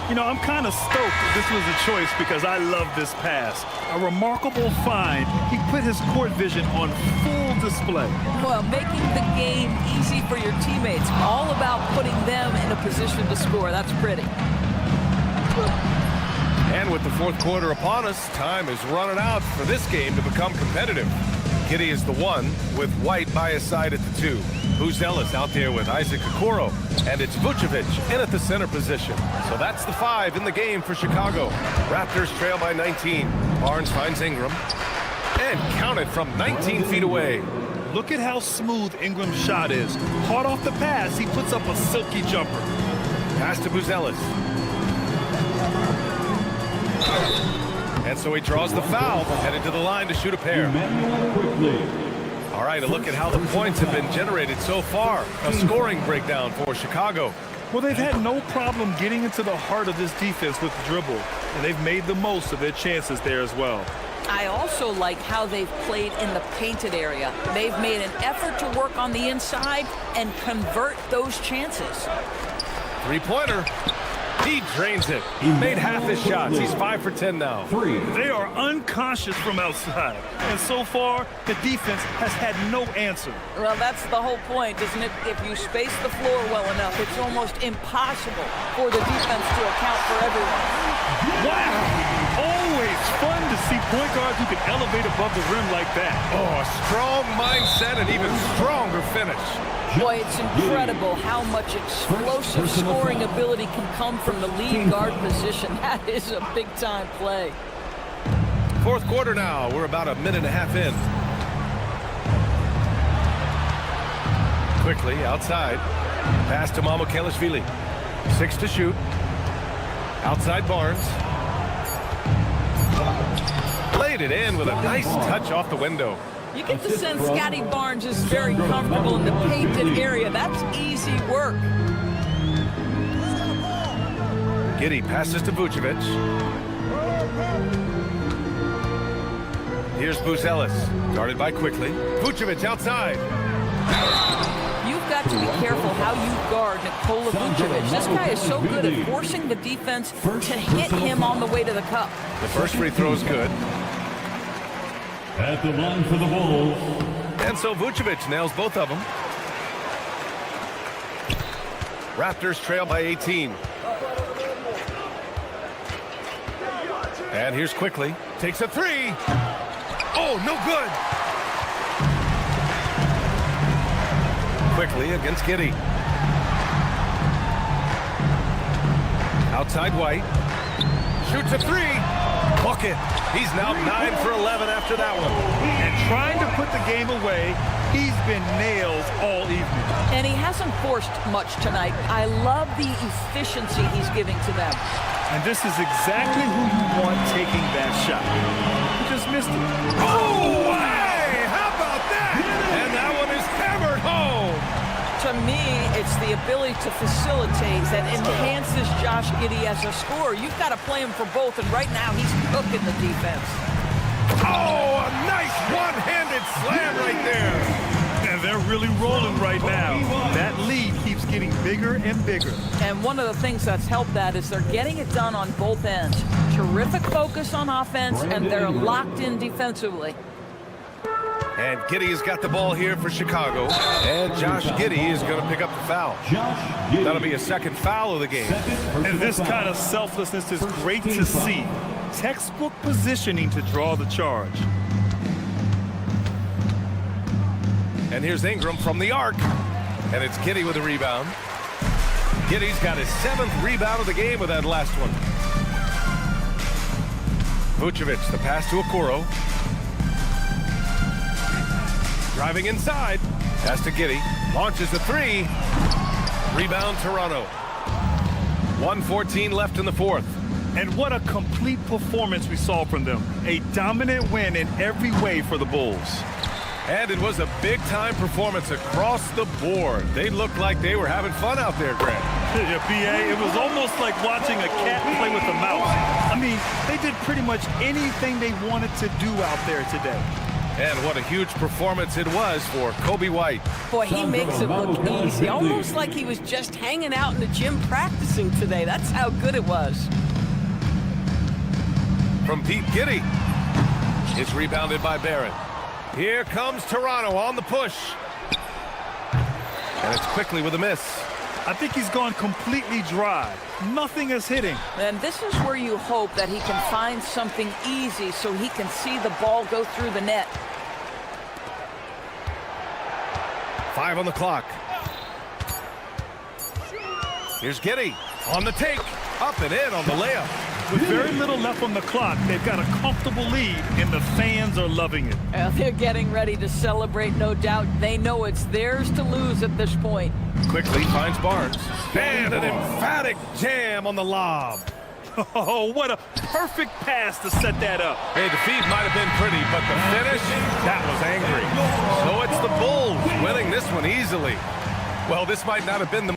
You know, I'm kind of stoked that this was a choice because I love this pass. A remarkable find. He put his court vision on full display. Well, making the game easy for your teammates. All about putting them in a position to score. That's pretty. And with the fourth quarter upon us, time is running out for this game to become competitive. Giddey is the 1 with White by his side at the 2. Buzelis out there with Isaac Okoro. And it's Vucevic in at the center position. So that's the 5 in the game for Chicago. Raptors trail by 19. Barnes finds Ingram. And counted from 19 feet away. Look at how smooth Ingram's shot is. Hard off the pass, he puts up a silky jumper. Pass to Buzelis. And so he draws the foul, headed to the line to shoot a pair. All right, a look at how the points have been generated so far. A scoring breakdown for Chicago. Well, they've had no problem getting into the heart of this defense with the dribble, and they've made the most of their chances there as well. I also like how they've played in the painted area. They've made an effort to work on the inside and convert those chances. Three-pointer. He drains it. He made half his shots. He's 5 for 10 now. They are unconscious from outside. And so far, the defense has had no answer. Well, that's the whole point, isn't it? If you space the floor well enough, it's almost impossible for the defense to account for everyone. Wow! Always fun to see point guards who can elevate above the rim like that. Oh, a strong mindset and even stronger finish. Boy, it's incredible how much explosive scoring ability can come from the lead guard position. That is a big-time play. Fourth quarter now. We're about a minute and a half in. Quickly, outside. Pass to Mamukelashvili. 6 to shoot. Outside Barnes. Laid it in with a nice touch off the window. You get the sense Scotty Barnes is very comfortable in the painted area. That's easy work. Giddey passes to Vucevic. Here's Buzelis, guarded by Quickly. Vucevic outside. You've got to be careful how you guard Nikola Vucevic. This guy is so good at forcing the defense to hit him on the way to the cup. The first free throw is good. At the line for the Bulls. And so Vucevic nails both of them. Raptors trail by 18. And here's Quickly. Takes a three. Oh, no good. Quickly against Giddey. Outside White. Shoots a three. Bucket. He's now 9 for 11 after that one. And trying to put the game away, he's been nails all evening. And he hasn't forced much tonight. I love the efficiency he's giving to them. And this is exactly who you want taking that shot. He just missed it. Oh, hey! How about that? And that one is hammered home. To me, it's the ability to facilitate that enhances Josh Giddey as a scorer. You've got to play him for both, and right now he's cooking the defense. Oh, a nice one-handed slam right there. And they're really rolling right now. That lead keeps getting bigger and bigger. And one of the things that's helped that is they're getting it done on both ends. Terrific focus on offense, and they're locked in defensively. And Giddey has got the ball here for Chicago. And Josh Giddey is going to pick up the foul. That'll be a second foul of the game. And this kind of selflessness is great to see. Textbook positioning to draw the charge. And here's Ingram from the arc. And it's Giddey with a rebound. Giddey's got his 7th rebound of the game with that last one. Vucevic, the pass to Okoro. Driving inside. Pass to Giddey. Launches the three. Rebound Toronto. 1:14 left in the fourth. And what a complete performance we saw from them. A dominant win in every way for the Bulls. And it was a big-time performance across the board. They looked like they were having fun out there, Grant. Yeah, B.A., it was almost like watching a cat play with a mouse. I mean, they did pretty much anything they wanted to do out there today. And what a huge performance it was for Coby White. Boy, he makes it look easy, almost like he was just hanging out in the gym practicing today. That's how good it was. From Pete Giddey. It's rebounded by Barrett. Here comes Toronto on the push. And it's Quickly with a miss. I think he's gone completely dry. Nothing is hitting. And this is where you hope that he can find something easy so he can see the ball go through the net. 5 on the clock. Here's Giddey on the take. Up and in on the layup. With very little left on the clock, they've got a comfortable lead, and the fans are loving it. They're getting ready to celebrate, no doubt. They know it's theirs to lose at this point. Quickly finds Barnes. And an emphatic jam on the lob. Oh, what a perfect pass to set that up. Hey, the feed might have been pretty, but the finish, that was angry. So it's the Bulls winning this one easily. Well, this might not have been the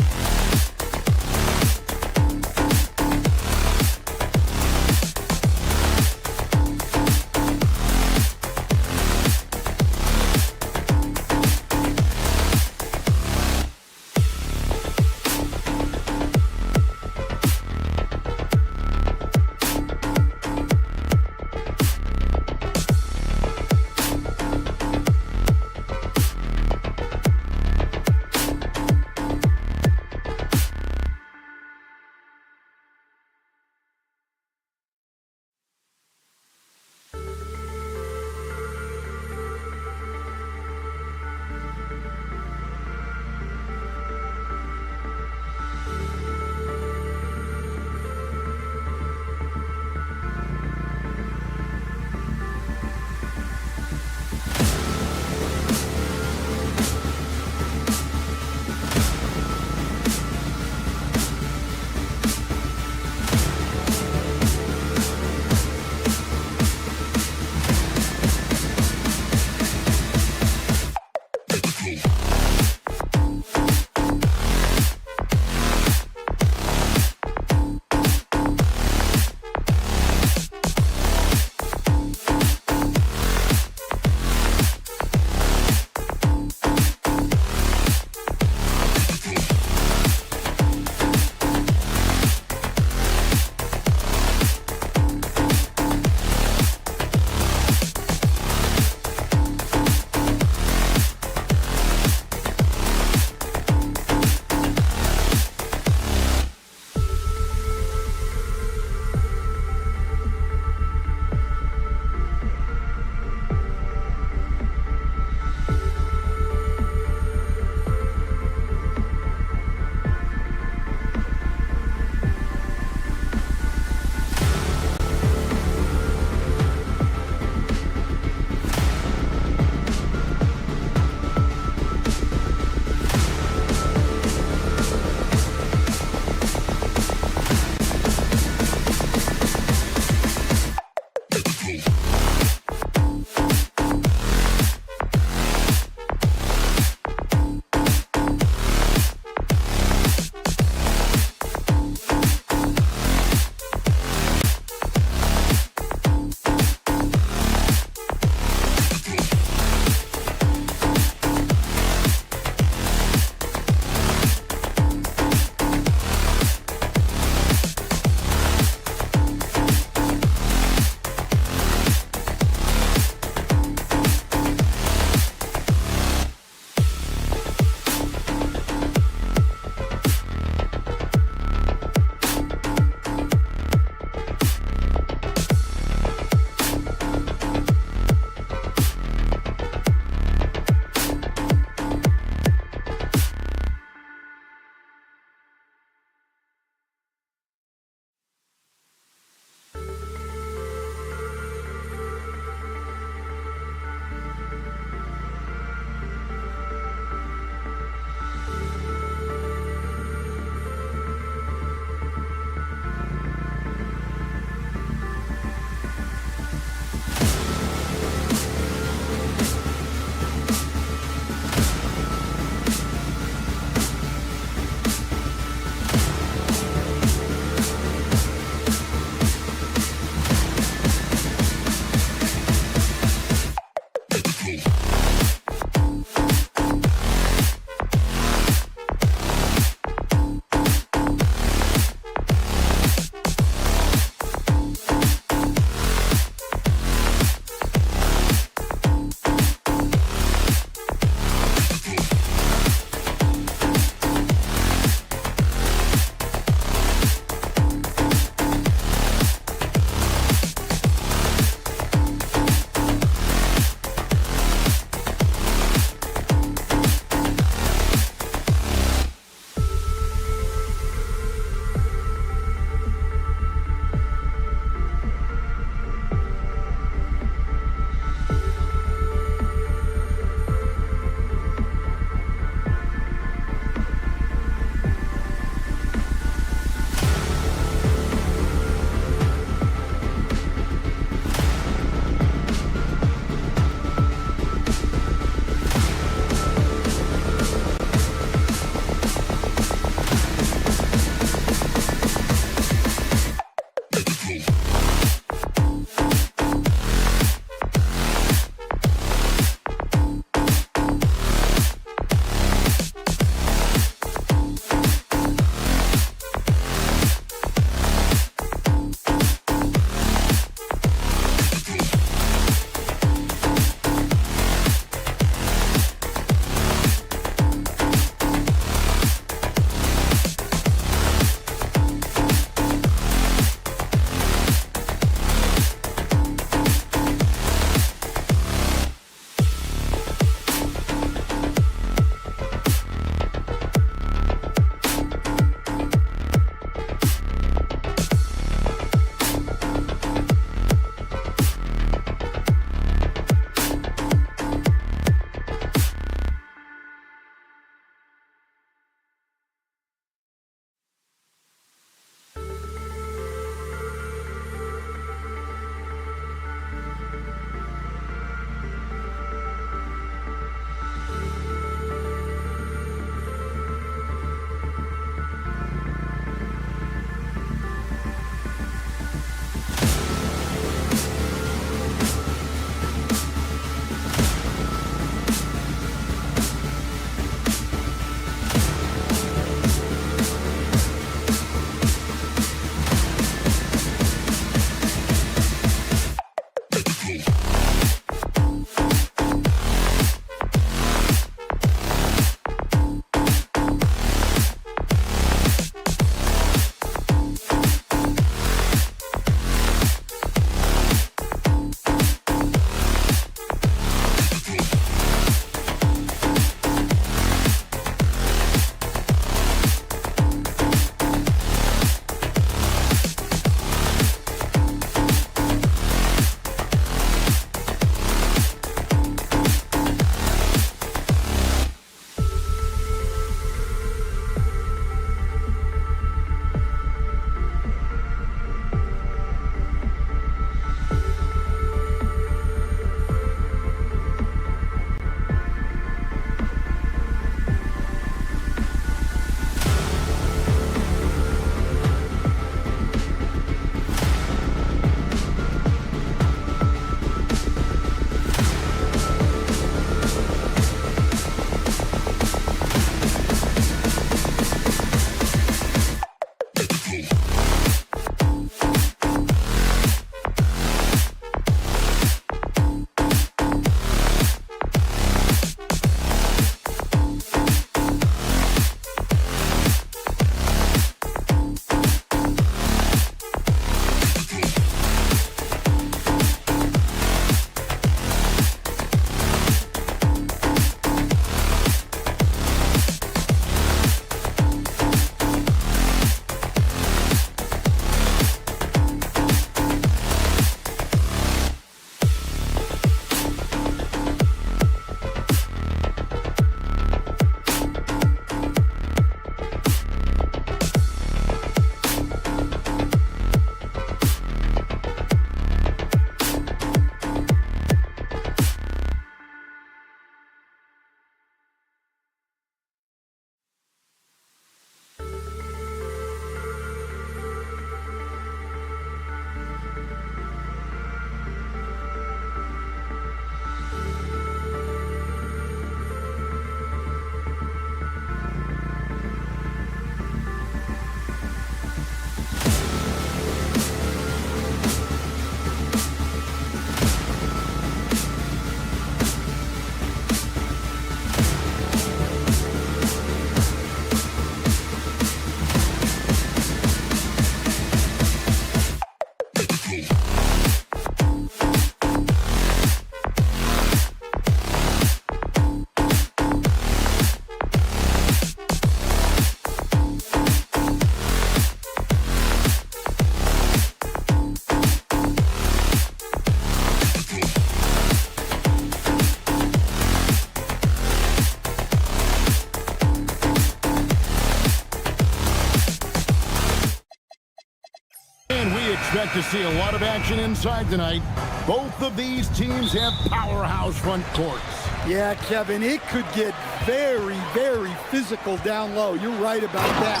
expect to see a lot of action inside tonight. Both of these teams have powerhouse front courts. Yeah, Kevin, it could get very, very physical down low. You're right about that.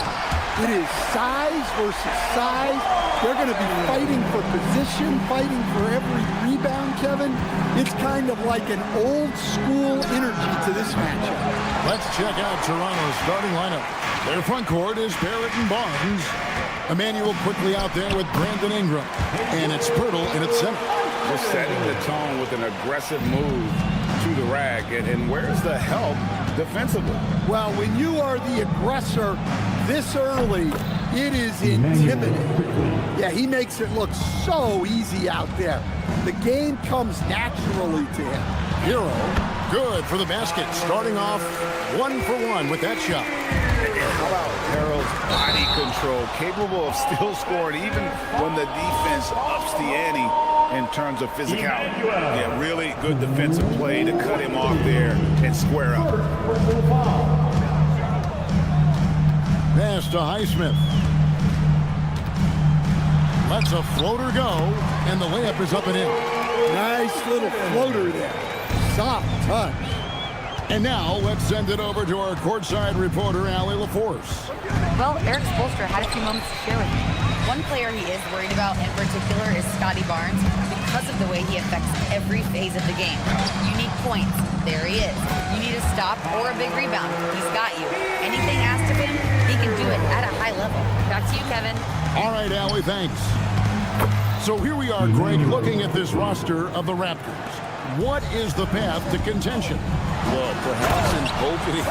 It is size versus size. They're going to be fighting for position, fighting for every rebound, Kevin. It's kind of like an old school energy to this matchup. Let's check out Toronto's starting lineup. Their front court is Barrett and Barnes. Emmanuel quickly out there with Brandon Ingram. And it's Pirtle in its center. Just setting the tone with an aggressive move to the rack. And where's the help defensively? Well, when you are the aggressor this early, it is intimidating. Yeah, he makes it look so easy out there. The game comes naturally to him. Yoru, good for the basket. Starting off 1 for 1 with that shot. How about Harold's body control, capable of still scoring even when the defense ups the ante in terms of physicality. Yeah, really good defensive play to cut him off there and square up. Pass to Highsmith. Lets a floater go, and the layup is up and in. Nice little floater there. Soft touch. And now let's send it over to our courtside reporter, Allie LaForce. Well, Eric Spoelstra had a few moments to share with me. One player he is worried about in particular is Scotty Barnes because of the way he affects every phase of the game. You need points. There he is. You need a stop or a big rebound. He's got you. Anything asked of him, he can do it at a high level. Back to you, Kevin. All right, Allie, thanks. So here we are, Greg, looking at this roster of the Raptors. What is the path to contention? Well, perhaps an opening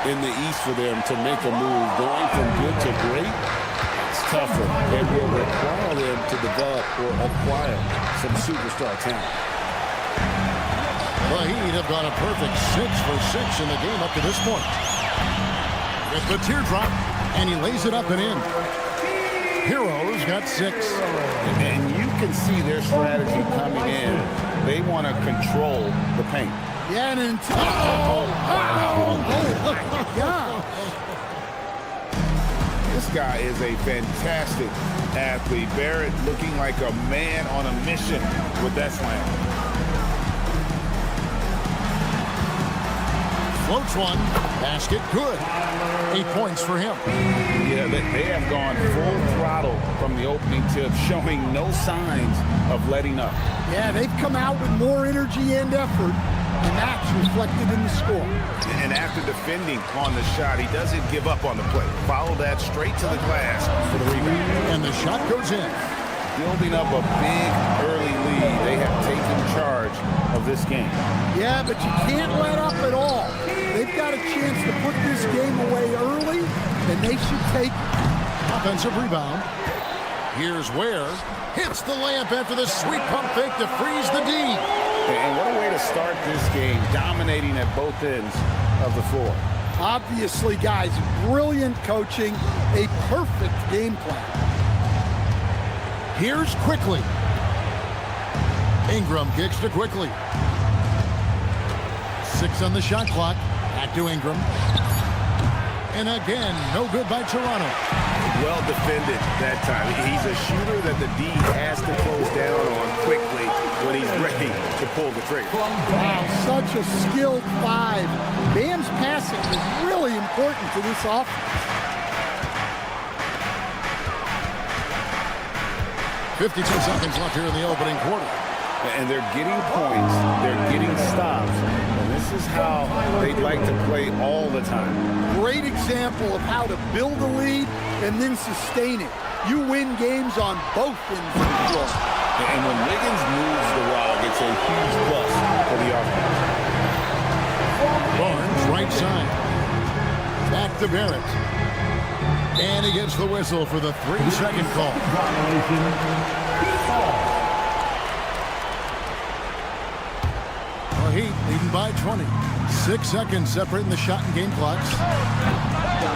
in the East for them to make a move. Going from good to great, it's tougher. It will require them to develop or acquire some superstar talent. The Heat have got a perfect 6 for 6 in the game up to this point. With the teardrop, and he lays it up and in. Heroes got 6. And you can see their strategy coming in. They want to control the paint. Yeah, and until... Oh, my gosh. This guy is a fantastic athlete. Barrett looking like a man on a mission with that slam. Floats one. Basket good. 8 points for him. Yeah, they have gone full throttle from the opening tip, showing no signs of letting up. Yeah, they've come out with more energy and effort, and that's reflected in the score. And after defending on the shot, he doesn't give up on the play. Follow that straight to the glass for the rebound. And the shot goes in. Building up a big early lead. They have taken charge of this game. Yeah, but you can't let up at all. They've got a chance to put this game away early, and they should take offensive rebound. Here's Ware. Hits the layup after the sweet pump fake to freeze the D. And what a way to start this game, dominating at both ends of the floor. Obviously, guys, brilliant coaching, a perfect game plan. Here's Quickly. Ingram kicks to Quickly. 6 on the shot clock. Back to Ingram. And again, no good by Toronto. Well defended that time. He's a shooter that the D has to close down on quickly when he's ready to pull the trigger. Wow, such a skilled 5. Bam's passing is really important to this offense. 52 seconds left here in the opening quarter. And they're getting points, they're getting stops, and this is how they'd like to play all the time. Great example of how to build a lead and then sustain it. You win games on both ends of the floor. And when Wiggins moves the rock, it's a huge plus for the offense. Barnes, right side. Back to Barrett. And he gets the whistle for the 3-second call. The Heat leading by 20. 6 seconds separating the shot and game clocks.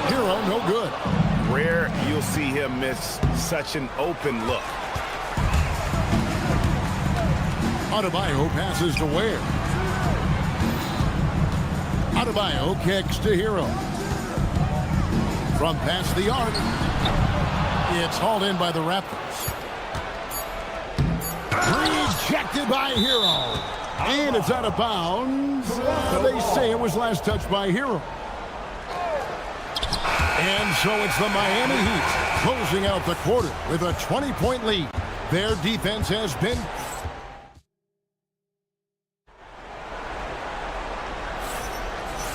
Hero, no good. Rare you'll see him miss such an open look. Adebayo passes to Ware. Adebayo kicks to Hero. From past the arc, it's hauled in by the Raptors. Rejected by Hero. And it's out of bounds. They say it was last touched by Hero. And so it's the Miami Heat closing out the quarter with a 20-point lead. Their defense has been...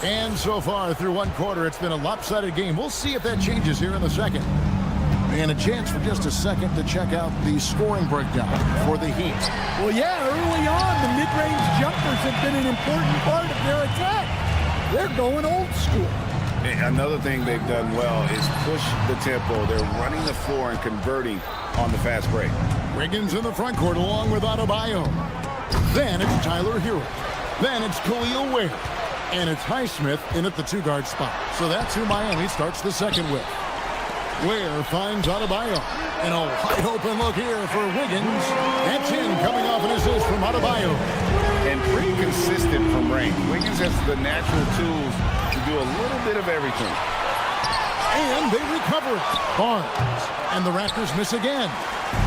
And so far through one quarter, it's been a lopsided game. We'll see if that changes here in the second. And a chance for just a second to check out the scoring breakdown for the Heat. Well, yeah, early on, the mid-range jumpers have been an important part of their attack. They're going old school. Another thing they've done well is push the tempo. They're running the floor and converting on the fast break. Wiggins in the front court along with Adebayo. Then it's Tyler Hero. Then it's Khalil Ware. And it's Highsmith in at the two-guard spot. So that's who Miami starts the second with. Ware finds Adebayo. And a wide-open look here for Wiggins. That's in, coming off an assist from Adebayo. And pretty consistent from range. Wiggins has the natural tools to do a little bit of everything. And they recover it. Barnes. And the Raptors miss again.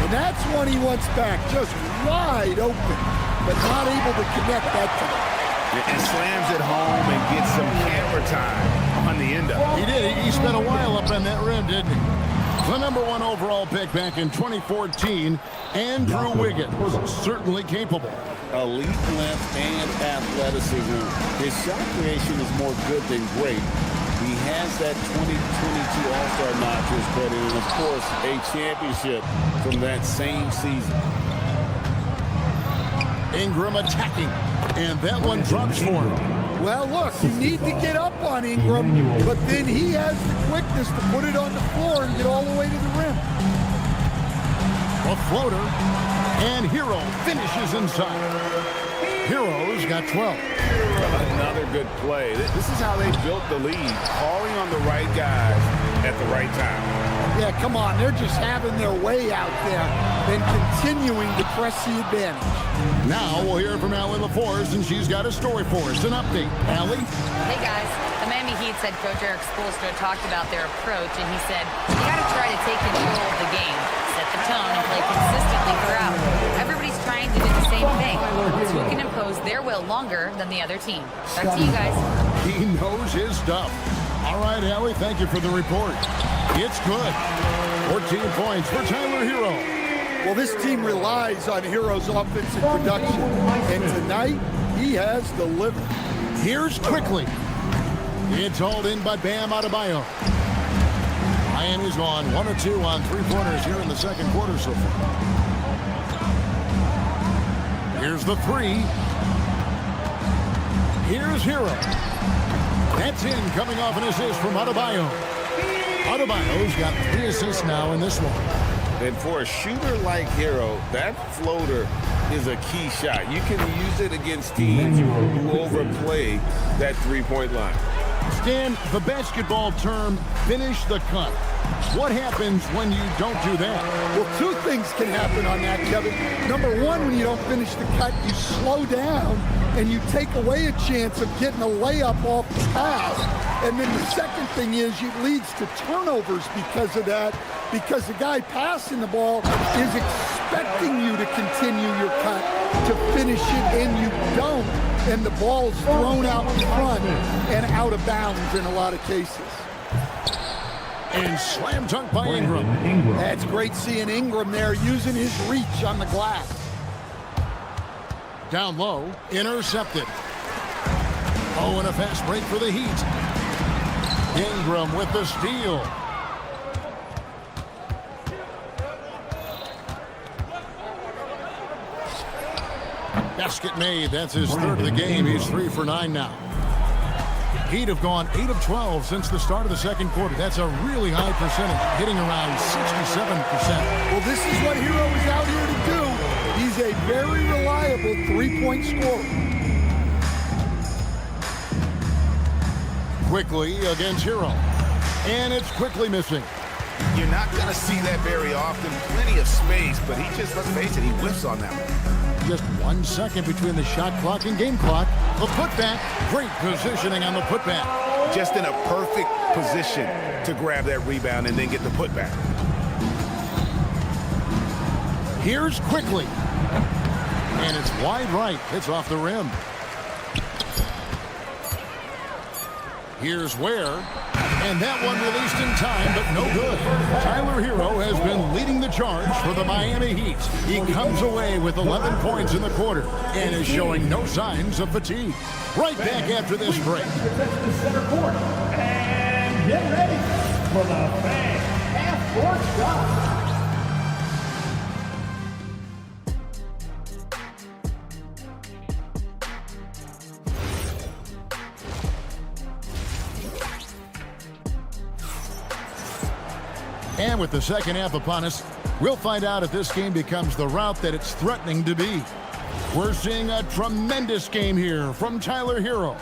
And that's one he wants back. Just wide open. But not able to connect that time. And slams it home and gets some camera time on the end of it. He did. He spent a while up on that rim, didn't he? The #1 overall pick back in 2014, Andrew Wiggins, certainly capable. Elite length and athleticism. His shot creation is more good than great. He has that 2022 All-Star notches, but and of course a championship from that same season. Ingram attacking, and that one drops for him. Well, look, you need to get up on Ingram, but then he has the quickness to put it on the floor and get all the way to the rim. A floater, and Hero finishes inside. Hero's got 12. Another good play. This is how they built the lead, calling on the right guys at the right time. Yeah, come on. They're just having their way out there and continuing to press the advantage. Now we'll hear from Allie LaForce, and she's got a story for us. An update. Allie? Hey, guys. The Miami Heat head coach Eric Spoelstra talked about their approach, and he said, you got to try to take control of the game, set the tone, and play consistently throughout. Everybody's trying to do the same thing. It's who can impose their will longer than the other team. Back to you guys. He knows his stuff. All right, Allie, thank you for the report. It's good. 14 points for Tyler Hero. Well, this team relies on Hero's offensive production, and tonight he has delivered. Here's quickly. It's hauled in by Bam Adebayo. Miami's gone 1 of 2 on three-pointers here in the second quarter so far. Here's the three. Here's Hero. That's in, coming off an assist from Adebayo. Adebayo's got 3 assists now in this one. And for a shooter like Hero, that floater is a key shot. You can use it against teams who overplay that three-point line. Stan, the basketball term, finish the cut. What happens when you don't do that? Well, 2 things can happen on that, Kevin. Number 1, when you don't finish the cut, you slow down and you take away a chance of getting a layup off the pass. And then the second thing is it leads to turnovers because of that, because the guy passing the ball is expecting you to continue your cut, to finish it, and you don't. And the ball's thrown out in front and out of bounds in a lot of cases. And slam dunk by Ingram. That's great seeing Ingram there using his reach on the glass. Down low, intercepted. Oh, and a fast break for the Heat. Ingram with the steal. Basket made. That's his third of the game. He's 3 for 9 now. Heat have gone 8 of 12 since the start of the second quarter. That's a really high percentage, hitting around 67%. Well, this is what Hero is out here to do. He's a very reliable three-point scorer. Quickly against Hero. And it's quickly missing. You're not going to see that very often. Plenty of space, but he just, let's face it, he whiffs on that one. Just 1 second between the shot clock and game clock. The putback. Great positioning on the putback. Just in a perfect position to grab that rebound and then get the putback. Here's quickly. And it's wide right. It's off the rim. Here's Ware. And that one released in time, but no good. Tyler Hero has been leading the charge for the Miami Heat. He comes away with 11 points in the quarter and is showing no signs of fatigue. Right back after this break. Center court. And get ready for the fan half-court shot. And with the second half upon us, we'll find out if this game becomes the route that it's threatening to be. We're seeing a tremendous game here from Tyler Hero.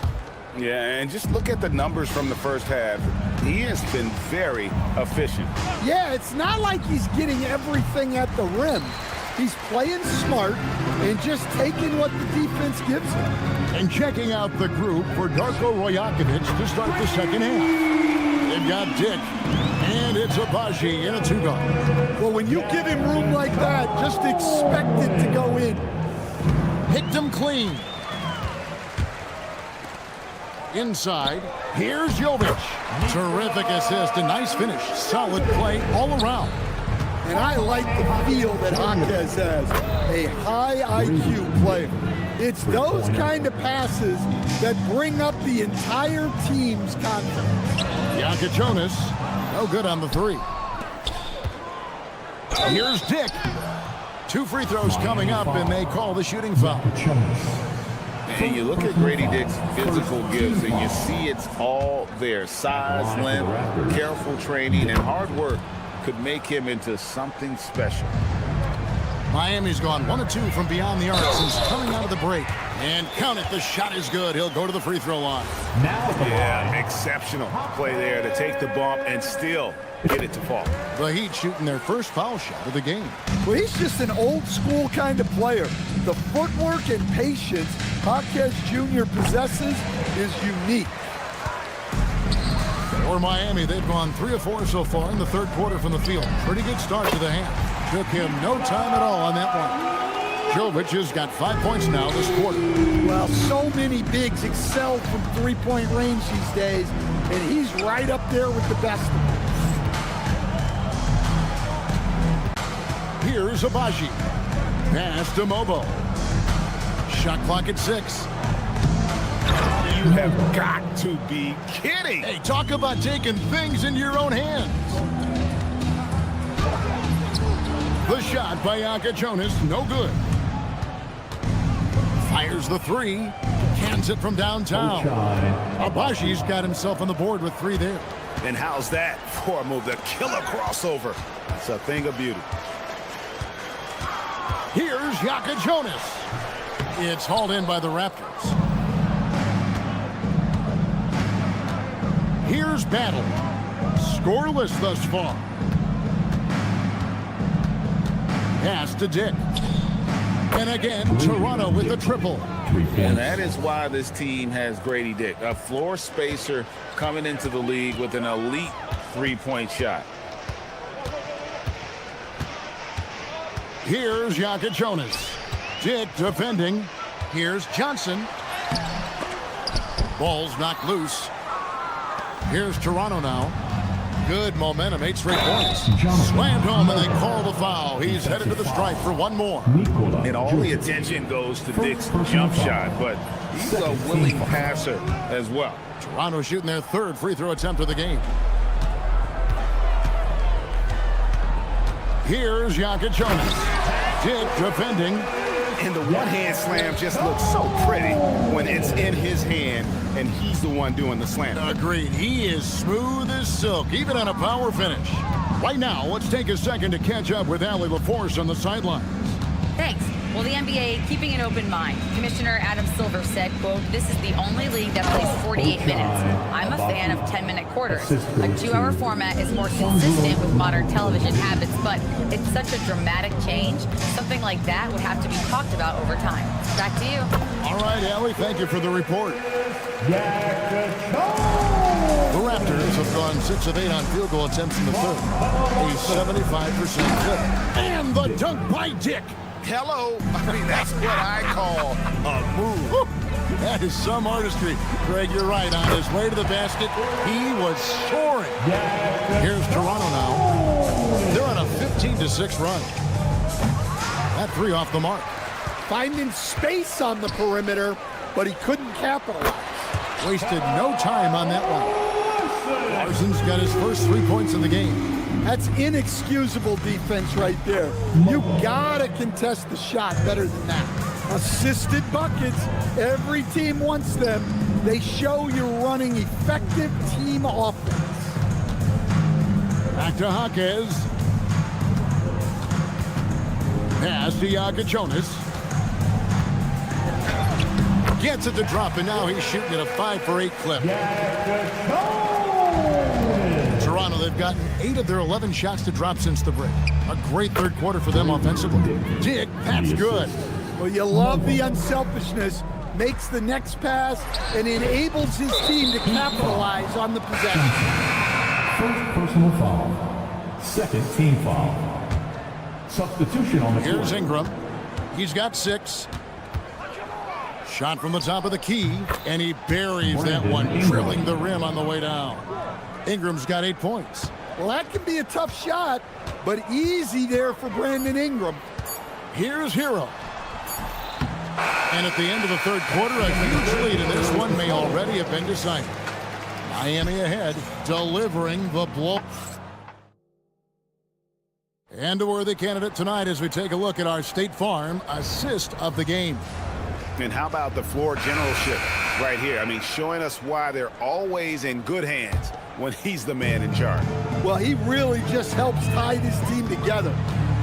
Yeah, and just look at the numbers from the first half. He has been very efficient. Yeah, it's not like he's getting everything at the rim. He's playing smart and just taking what the defense gives him. And checking out the group for Darko Rajakovic to start the second half. They've got Dick. And it's Abaji in a two-guard. Well, when you give him room like that, just expect it to go in. Picked him clean. Inside, here's Jovic. Terrific assist, a nice finish. Solid play all around. And I like the feel that Jaquez has. A high IQ player. It's those kind of passes that bring up the entire team's confidence. Jonas. No good on the three. Here's Dick. 2 free throws coming up, and they call the shooting foul. And you look at Grady Dick's physical gifts, and you see it's all there. Size, length, careful training, and hard work could make him into something special. Miami's gone 1 of 2 from beyond the arc since coming out of the break. And count it, the shot is good. He'll go to the free throw line. Yeah, exceptional play there to take the bump and still get it to fall. The Heat shooting their first foul shot of the game. Well, he's just an old school kind of player. The footwork and patience Jaquez Jr. possesses is unique. For Miami, they've gone 3 of 4 so far in the third quarter from the field. Pretty good start to the half. Took him no time at all on that one. Jovic has got 5 points now this quarter. Well, so many bigs excel from three-point range these days, and he's right up there with the best of them. Here's Abaji. Pass to Mobo. Shot clock at 6. You have got to be kidding. Hey, talk about taking things into your own hands. The shot by Jonas, no good. Fires the 3. Cans it from downtown. Abaji's got himself on the board with 3 there. And how's that for a move? The killer crossover. It's a thing of beauty. Here's Jonas. It's hauled in by the Raptors. Here's Battle. Scoreless thus far. Pass to Dick. And again, Toronto with a triple. And that is why this team has Grady Dick, a floor spacer coming into the league with an elite three-point shot. Here's Jonas. Dick defending. Here's Johnson. Ball's knocked loose. Here's Toronto now. Good momentum, 8 straight points. Slammed home, and they call the foul. He's headed to the stripe for 1 more. And all the attention goes to Dick's jump shot, but he's a willing passer as well. Toronto shooting their 3rd free throw attempt of the game. Here's Jonas. Dick defending. And the one-hand slam just looks so pretty when it's in his hand and he's the one doing the slam. Agreed. He is smooth as silk, even on a power finish. Right now, let's take a second to catch up with Allie LaForce on the sidelines. Thanks. Well, the NBA keeping an open mind. Commissioner Adam Silver said, quote, "This is the only league that plays 48 minutes. I'm a fan of 10-minute quarters. A 2-hour format is more consistent with modern television habits, but it's such a dramatic change. Something like that would have to be talked about over time." Back to you. All right, Allie, thank you for the report. The Raptors have gone 6 of 8 on field goal attempts in the third. A 75% clip. And the dunk by Dick. Hello. I mean, that's what I call a move. Woo. That is some artistry. Greg, you're right. On his way to the basket, he was soaring. Here's Toronto now. They're on a 15-6 run. That three off the mark. Finding space on the perimeter, but he couldn't capitalize. Wasted no time on that one. Larson's got his first 3 points in the game. That's inexcusable defense right there. You gotta contest the shot better than that. Assisted buckets, every team wants them. They show you're running effective team offense. Back to Jaquez. Pass to Jonas. Gets it to drop, and now he's shooting at a 5-for-8 clip. Toronto, they've gotten 8 of their 11 shots to drop since the break. A great third quarter for them offensively. Dick, that's good. Well, you love the unselfishness. Makes the next pass and enables his team to capitalize on the possession. First personal foul. Second team foul. Substitution on the floor. Here's Ingram. He's got 6. Shot from the top of the key, and he buries that one, drilling the rim on the way down. Ingram's got 8 points. Well, that can be a tough shot, but easy there for Brandon Ingram. Here's Hero. And at the end of the third quarter, a huge lead, and this one may already have been decided. Miami ahead, delivering the blow. And a worthy candidate tonight as we take a look at our State Farm assist of the game. And how about the floor generalship right here? I mean, showing us why they're always in good hands when he's the man in charge. Well, he really just helps tie this team together.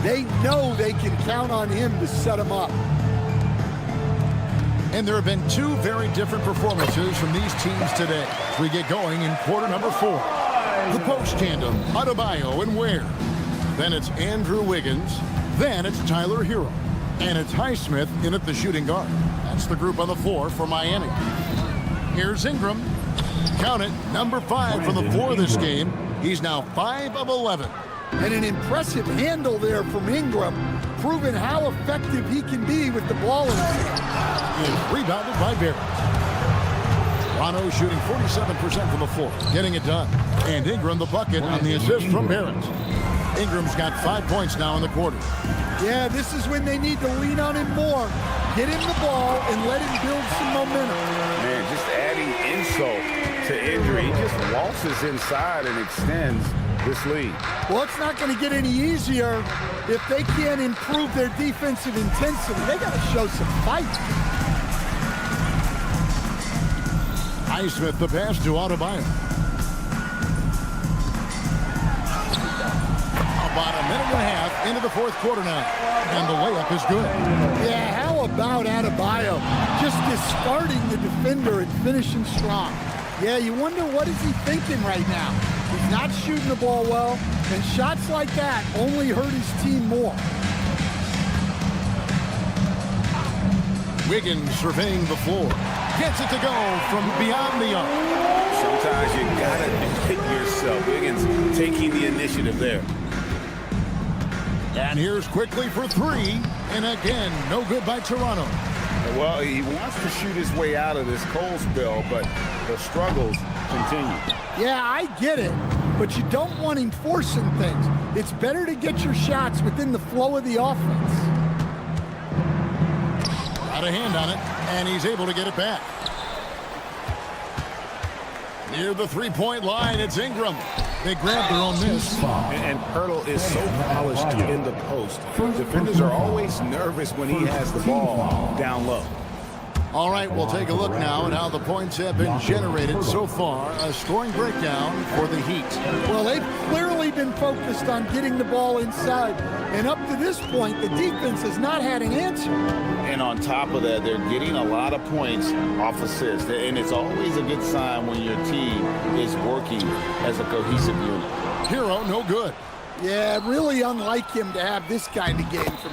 They know they can count on him to set them up. And there have been 2 very different performances from these teams today. We get going in quarter number 4. The post tandem, Adebayo and Ware. Then it's Andrew Wiggins. Then it's Tyler Hero. And it's Highsmith in at the shooting guard. That's the group on the floor for Miami. Here's Ingram. Count it, number 5 from the floor this game. He's now 5 of 11. And an impressive handle there from Ingram, proving how effective he can be with the ball in his hand. Is rebounded by Barrett. Toronto shooting 47% from the floor, getting it done. And Ingram the bucket on the assist from Barrett. Ingram's got 5 points now in the quarter. Yeah, this is when they need to lean on him more. Get him the ball and let him build some momentum. Man, just adding insult to injury. He just waltzes inside and extends this lead. Well, it's not going to get any easier if they can't improve their defensive intensity. They got to show some fight. Highsmith the pass to Adebayo. About a minute and a half into the fourth quarter now. And the layup is good. Yeah, how about Adebayo? Just discarding the defender and finishing strong. Yeah, you wonder what is he thinking right now. He's not shooting the ball well, and shots like that only hurt his team more. Wiggins surveying the floor. Gets it to go from beyond the arc. Sometimes you gotta hit yourself. Wiggins taking the initiative there. And here's quickly for 3. And again, no good by Toronto. Well, he wants to shoot his way out of this cold spell, but the struggles continue. Yeah, I get it, but you don't want him forcing things. It's better to get your shots within the flow of the offense. Got a hand on it, and he's able to get it back. Near the three-point line, it's Ingram. They grab their own miss. And Hurdle is so polished in the post. Defenders are always nervous when he has the ball down low. All right, we'll take a look now at how the points have been generated so far. A scoring breakdown for the Heat. Well, they've clearly been focused on getting the ball inside. And up to this point, the defense has not had an answer. And on top of that, they're getting a lot of points off assists. And it's always a good sign when your team is working as a cohesive unit. Hero, no good. Yeah, really unlike him to have this kind of game from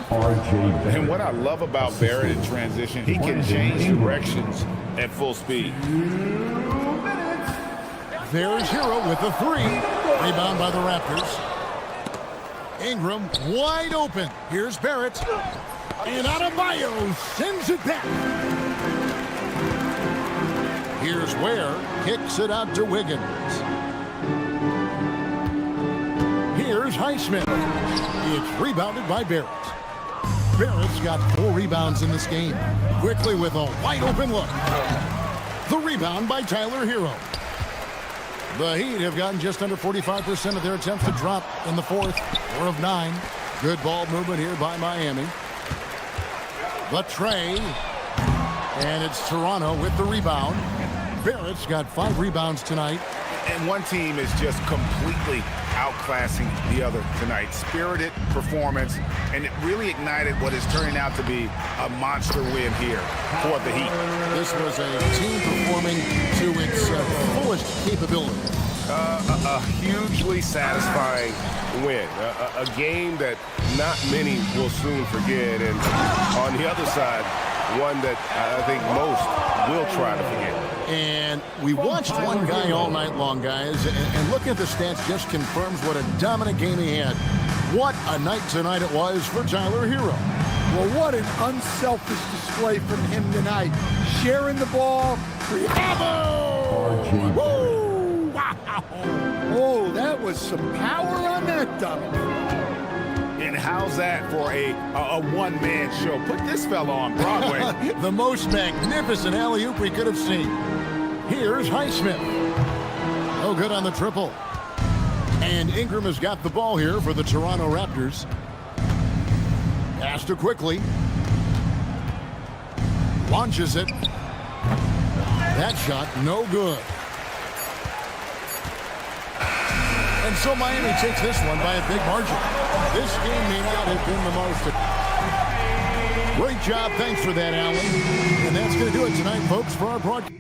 And what I love about Barrett in transition, he can change directions at full speed. There's Hero with the 3. Rebound by the Raptors. Ingram wide open. Here's Barrett. And Adebayo sends it back. Here's Ware, kicks it out to Wiggins. Here's Highsmith. It's rebounded by Barrett. Barrett's got 4 rebounds in this game. Quickly with a wide open look. The rebound by Tyler Hero. The Heat have gotten just under 45% of their attempts to drop in the fourth. 4 of 9. Good ball movement here by Miami. The tray. And it's Toronto with the rebound. Barrett's got 5 rebounds tonight. And one team is just completely outclassing the other tonight. Spirited performance, and it really ignited what is turning out to be a monster win here for the Heat. This was a team performing to its fullest capability. A hugely satisfying win. A game that not many will soon forget. And on the other side, one that I think most will try to forget. And we watched one guy all night long, guys, and looking at the stats just confirms what a dominant game he had. What a night tonight it was for Tyler Hero. Well, what an unselfish display from him tonight. Sharing the ball. Bravo! Woo! Wow! Oh, that was some power on that dunk. And how's that for a one-man show? Put this fella on Broadway. The most magnificent alley-oop we could have seen. Here's Highsmith. Oh, good on the triple. And Ingram has got the ball here for the Toronto Raptors. Pass to quickly. Launches it. That shot, no good. And so Miami takes this one by a big margin. This game may not have been the most. Great job. Thanks for that, Allen. And that's going to do it tonight, folks, for our broadcast.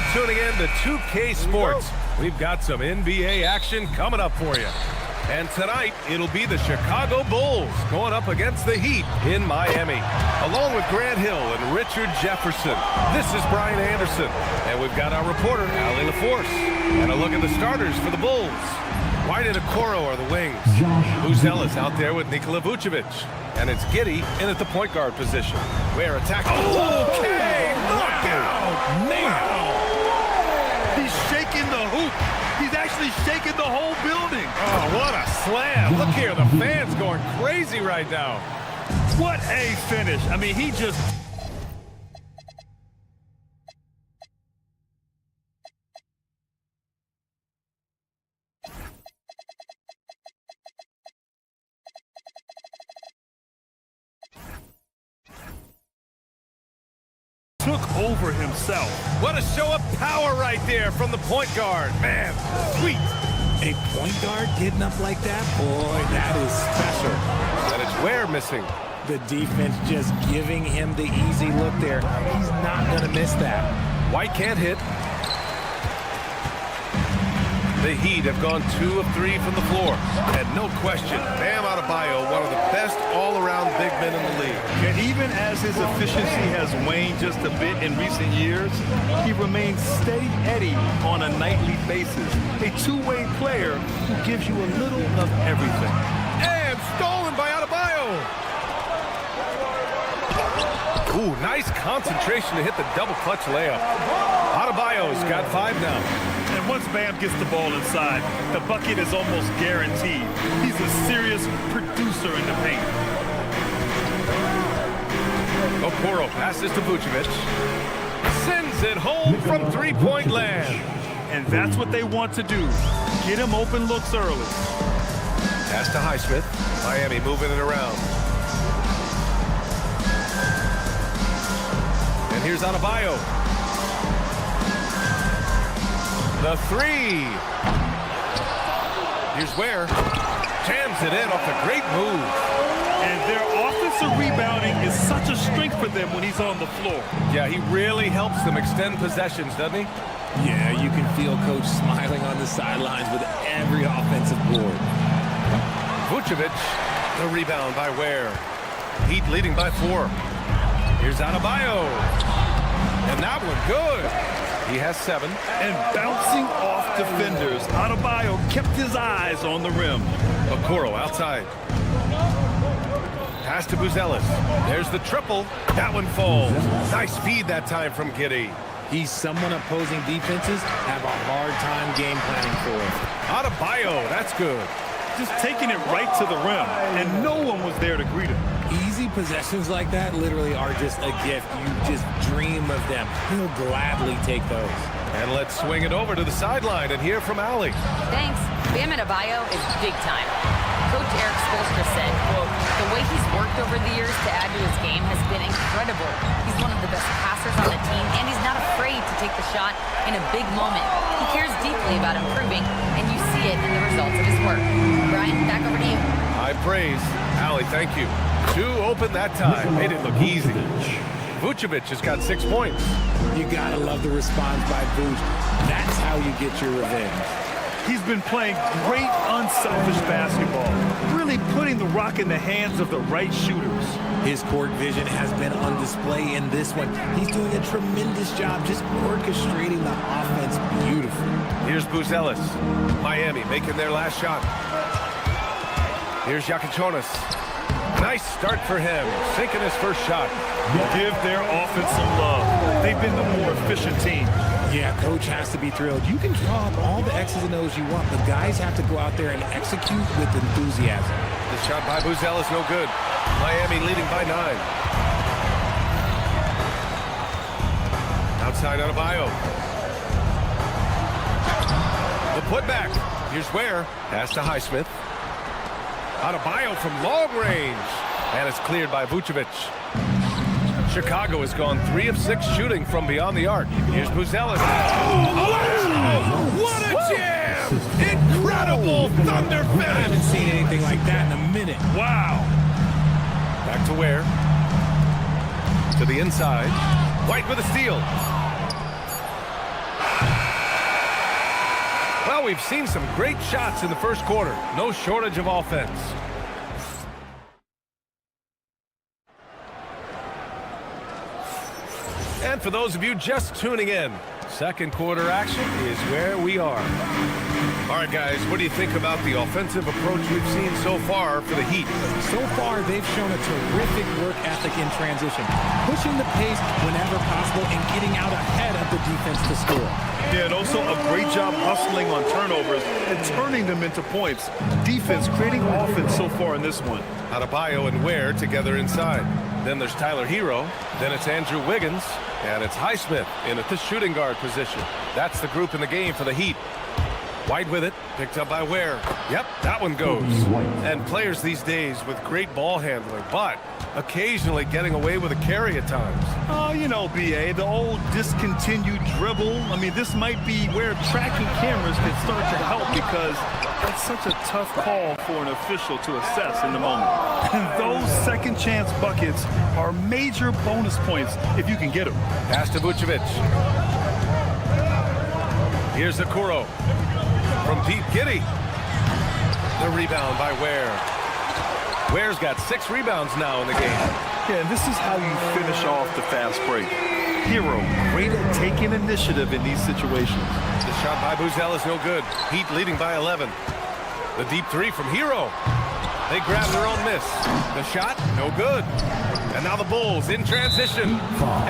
for tuning in to 2K Sports. We've got some NBA action coming up for you. And tonight, it'll be the Chicago Bulls going up against the Heat in Miami. Along with Grant Hill and Richard Jefferson, this is Brian Anderson. And we've got our reporter, Allie LaForce. And a look at the starters for the Bulls. White and Okoro are the wings. Buzelis out there with Nikola Vucevic. And it's Giddey in at the point guard position. We're attacking. Okay, knockout! Man! He's shaking the hoop. He's actually shaking the whole building. Oh, what a slam. Look here, the fans going crazy right now. What a finish. I mean, he just... took over himself. What a show of power right there from the point guard. Man, sweet. A point guard getting up like that? Boy, that is special. And it's Ware missing. The defense just giving him the easy look there. He's not going to miss that. White can't hit. The Heat have gone 2 of 3 from the floor. And no question, Bam Adebayo, one of the best all-around big men in the league. And even as his efficiency has waned just a bit in recent years, he remains steady Eddie on a nightly basis. A two-way player who gives you a little of everything. And stolen by Adebayo. Ooh, nice concentration to hit the double clutch layup. Adebayo's got 5 now. And once Bam gets the ball inside, the bucket is almost guaranteed. He's a serious producer in the paint. Okoro passes to Vucevic. Sends it home from three-point land. And that's what they want to do. Get him open looks early. Pass to Highsmith. Miami moving it around. And here's Adebayo. The 3. Here's Ware. Jams it in off a great move. And their offensive rebounding is such a strength for them when he's on the floor. Yeah, he really helps them extend possessions, doesn't he? Yeah, you can feel Coach smiling on the sidelines with every offensive board. Vucevic, the rebound by Ware. Heat leading by 4. Here's Adebayo. And that one good. He has 7. And bouncing off defenders, Adebayo kept his eyes on the rim. Okoro outside. Pass to Buzelis. There's the triple. That one falls. Nice feed that time from Giddey. He's someone opposing defenses have a hard time game planning for. Adebayo, that's good. Just taking it right to the rim, and no one was there to greet him. Easy possessions like that literally are just a gift. You just dream of them. He'll gladly take those. And let's swing it over to the sideline and hear from Allie. Thanks. Bam Adebayo is big time. Coach Eric Spoelstra said, quote, the way he's worked over the years to add to his game has been incredible. He's one of the best passers on the team, and he's not afraid to take the shot in a big moment. He cares deeply about improving, and you see it in the results of his work. Brian, back over to you. High praise. Allie, thank you. 2 open that time. Made it look easy. Vucevic has got 6 points. You gotta love the response by Vuce. That's how you get your revenge. He's been playing great, unselfish basketball, really putting the rock in the hands of the right shooters. His court vision has been on display in this one. He's doing a tremendous job just orchestrating the offense beautifully. Here's Buzelis. Miami making their last shot. Here's Yakichonis. Nice start for him, sinking his first shot. Give their offense some love. They've been the more efficient team. Yeah, coach has to be thrilled. You can draw up all the X's and O's you want, but guys have to go out there and execute with enthusiasm. The shot by Buzelis, no good. Miami leading by 9. Outside Adebayo. The putback. Here's Ware. Pass to Highsmith. Adebayo from long range. And it's cleared by Vucevic. Chicago has gone 3 of 6 shooting from beyond the arc. Here's Buzelis. What a jam! Incredible thunder finish! I haven't seen anything like that in a minute. Wow! Back to Ware. To the inside. White with a steal. we've seen some great shots in the first quarter. No shortage of offense. And for those of you just tuning in, second quarter action is where we are. All right, guys, what do you think about the offensive approach we've seen so far for the Heat? So far, they've shown a terrific work ethic in transition, pushing the pace whenever possible and getting out ahead of the defense to score. Yeah, and also a great job hustling on turnovers and turning them into points. Defense creating offense so far in this one. Adebayo and Ware together inside. Then there's Tyler Hero. Then it's Andrew Wiggins. And it's Highsmith in at the shooting guard position. That's the group in the game for the Heat. White with it, picked up by Ware. Yep, that one goes. And players these days with great ball handling, but occasionally getting away with a carry at times. Oh, you know, BA, the old discontinued dribble. I mean, this might be where tracking cameras can start to help because that's such a tough call for an official to assess in the moment. And those second chance buckets are major bonus points if you can get them. Pass to Vucevic. Here's Okoro. From deep, Giddey. The rebound by Ware. Ware's got 6 rebounds now in the game. Yeah, and this is how you finish off the fast break. Hero, great at taking initiative in these situations. The shot by Buzel is no good. Heat leading by 11. The deep 3 from Hero. They grab their own miss. The shot, no good. And now the Bulls in transition.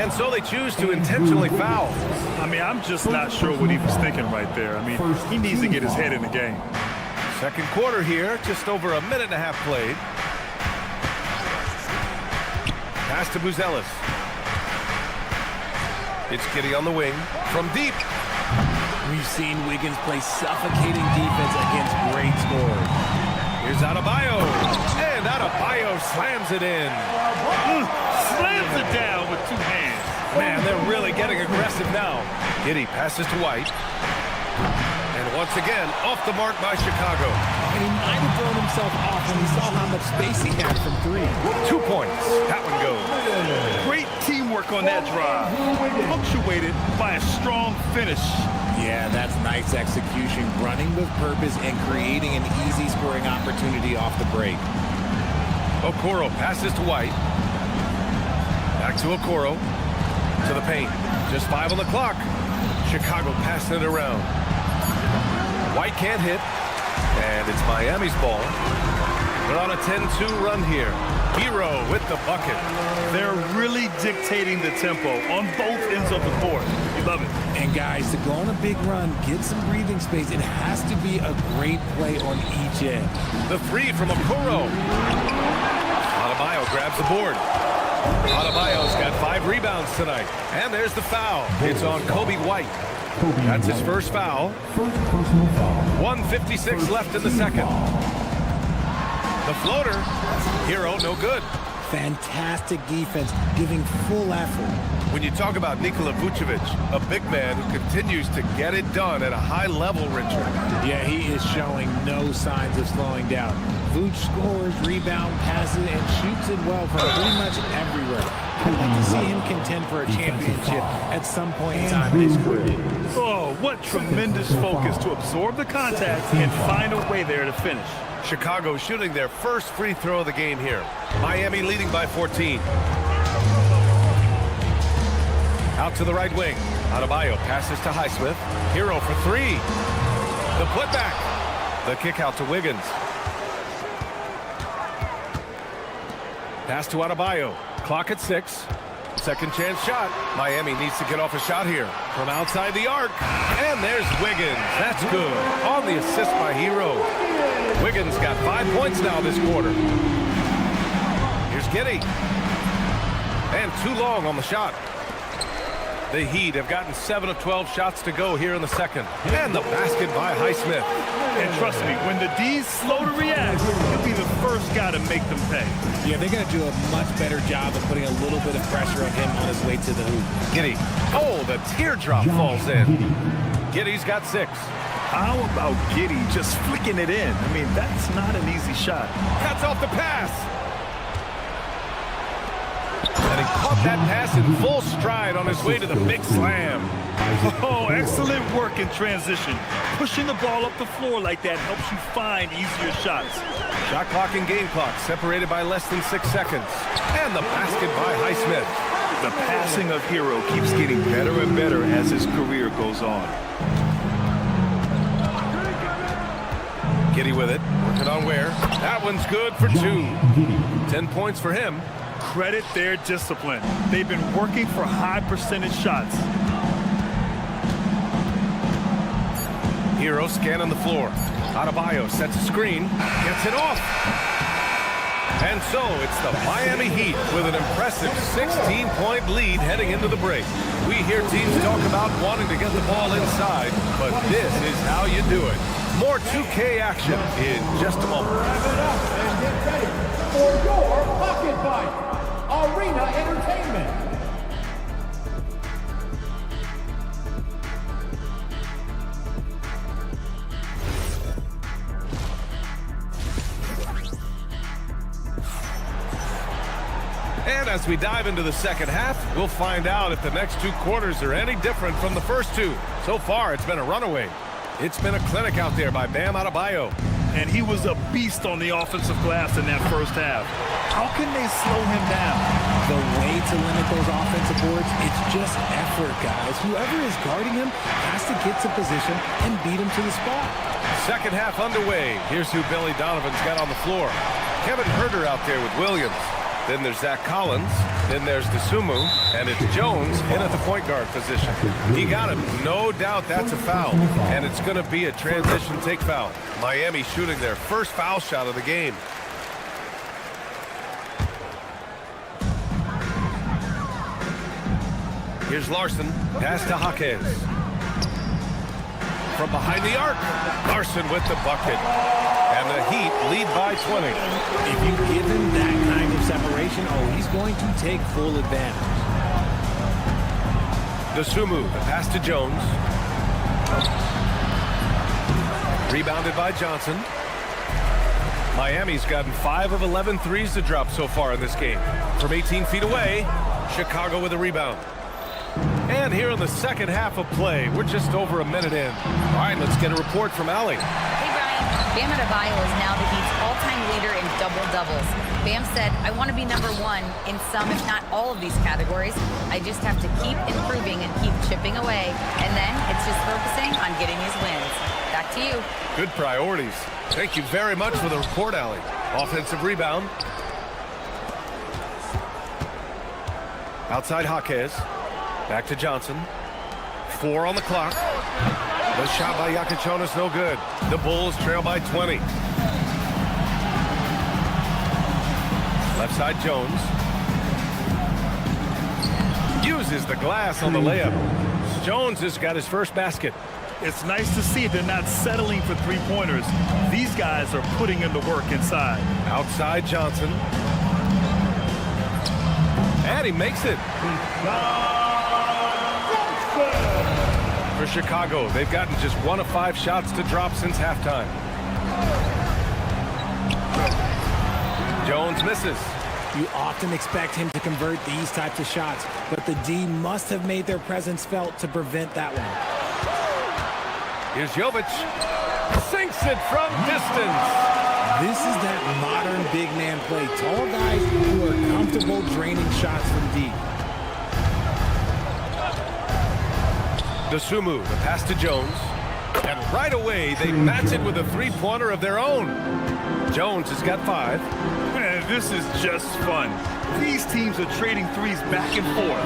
And so they choose to intentionally foul. I mean, I'm just not sure what he was thinking right there. I mean, he needs to get his head in the game. Second quarter here, just over a minute and a half played. Pass to Buzelis. It's Giddey on the wing from deep. We've seen Wiggins play suffocating defense against great scorers. Here's Adebayo. And Adebayo slams it in. Slams it down with 2 hands. Man, they're really getting aggressive now. Giddey passes to White. And once again, off the mark by Chicago. And he might have thrown himself off when he saw how much space he had from 3. 2 points. That one goes. Great teamwork on that drive. Punctuated by a strong finish. Yeah, that's nice execution, running with purpose and creating an easy scoring opportunity off the break. Okoro passes to White. Back to Okoro. To the paint. Just 5 on the clock. Chicago passing it around. White can't hit. And it's Miami's ball. They're on a 10-2 run here. Hero with the bucket. They're really dictating the tempo on both ends of the court. You love it. And guys, to go on a big run, get some breathing space, it has to be a great play on each end. The 3 from Okoro. Adebayo grabs the board. Adebayo's got 5 rebounds tonight. And there's the foul. It's on Kobe White. That's his first foul. 1:56 left in the second. The floater. Hero, no good. Fantastic defense, giving full effort. When you talk about Nikola Vucevic, a big man who continues to get it done at a high level, Richard. Yeah, he is showing no signs of slowing down. Vuce scores, rebound, passes, and shoots it well from pretty much everywhere. I'd like to see him contend for a championship at some point in time in his career. Oh, what tremendous focus to absorb the contact and find a way there to finish. Chicago shooting their first free throw of the game here. Miami leading by 14. Out to the right wing. Adebayo passes to Highsmith. Hero for 3. The putback. The kick out to Wiggins. Pass to Adebayo. Clock at 6. Second chance shot. Miami needs to get off a shot here. From outside the arc. And there's Wiggins. That's good. On the assist by Hero. Wiggins got 5 points now this quarter. Here's Giddey. And too long on the shot. The Heat have gotten 7 of 12 shots to go here in the second. And the basket by Highsmith. And trust me, when the D's slow to react, you'll be the first guy to make them pay. Yeah, they're going to do a much better job of putting a little bit of pressure on him on his way to the hoop. Giddey. Oh, the teardrop falls in. Giddey's got 6. How about Giddey just flicking it in? I mean, that's not an easy shot. Cuts off the pass. And he caught that pass in full stride on his way to the big slam. Oh, excellent work in transition. Pushing the ball up the floor like that helps you find easier shots. Shot clock and game clock separated by less than 6 seconds. And the basket by Highsmith. The passing of Hero keeps getting better and better as his career goes on. Giddy with it, working on Ware. That one's good for 2. 10 points for him. Credit their discipline. They've been working for high percentage shots. Hero scanning the floor. Adebayo sets a screen, gets it off. And so it's the Miami Heat with an impressive 16-point lead heading into the break. We hear teams talk about wanting to get the ball inside, but this is how you do it. More 2K action in just a moment. Wrap it up and get ready for your Pocket Fight Arena Entertainment. And as we dive into the second half, we'll find out if the next 2 quarters are any different from the first 2. So far, it's been a runaway. It's been a clinic out there by Bam Adebayo. And he was a beast on the offensive glass in that first half. How can they slow him down? The way to limit those offensive boards, it's just effort, guys. Whoever is guarding him has to get to position and beat him to the spot. Second half underway. Here's who Billy Donovan's got on the floor. Kevin Huerter out there with Williams. Then there's Zach Collins. Then there's DeSumo. And it's Jones in at the point guard position. He got him. No doubt that's a foul. And it's going to be a transition take foul. Miami shooting their first foul shot of the game. Here's Larson. Pass to Jaquez. From behind the arc. Larson with the bucket. And the Heat lead by 20. If you give him that kind of separation, he's going to take full advantage. DeSumo, the pass to Jones. Rebounded by Johnson. Miami's gotten 5 of 11 threes to drop so far in this game. From 18 feet away, Chicago with a rebound. And here in the second half of play, we're just over a minute in. All right, let's get a report from Allie. Bam Adebayo is now the Heat's all-time leader in double-doubles. Bam said, I want to be number 1 in some, if not all of these categories. I just have to keep improving and keep chipping away. And then it's just focusing on getting these wins. Back to you. Good priorities. Thank you very much for the report, Allie. Offensive rebound. Outside Jaquez. Back to Johnson. 4 on the clock. The shot by Yakichonis, no good. The Bulls trail by 20. Left side, Jones. Uses the glass on the layup. Jones has got his first basket. It's nice to see they're not settling for three-pointers. These guys are putting in the work inside. Outside, Johnson. And he makes it. For Chicago, they've gotten just 1 of 5 shots to drop since halftime. Jones misses. You often expect him to convert these types of shots, but the D must have made their presence felt to prevent that one. Here's Jovic. Sinks it from distance. This is that modern big man play. Tall guys who are comfortable draining shots from deep. DeSumo, the pass to Jones. And right away, they match it with a three-pointer of their own. Jones has got 5. Man, this is just fun. These teams are trading threes back and forth.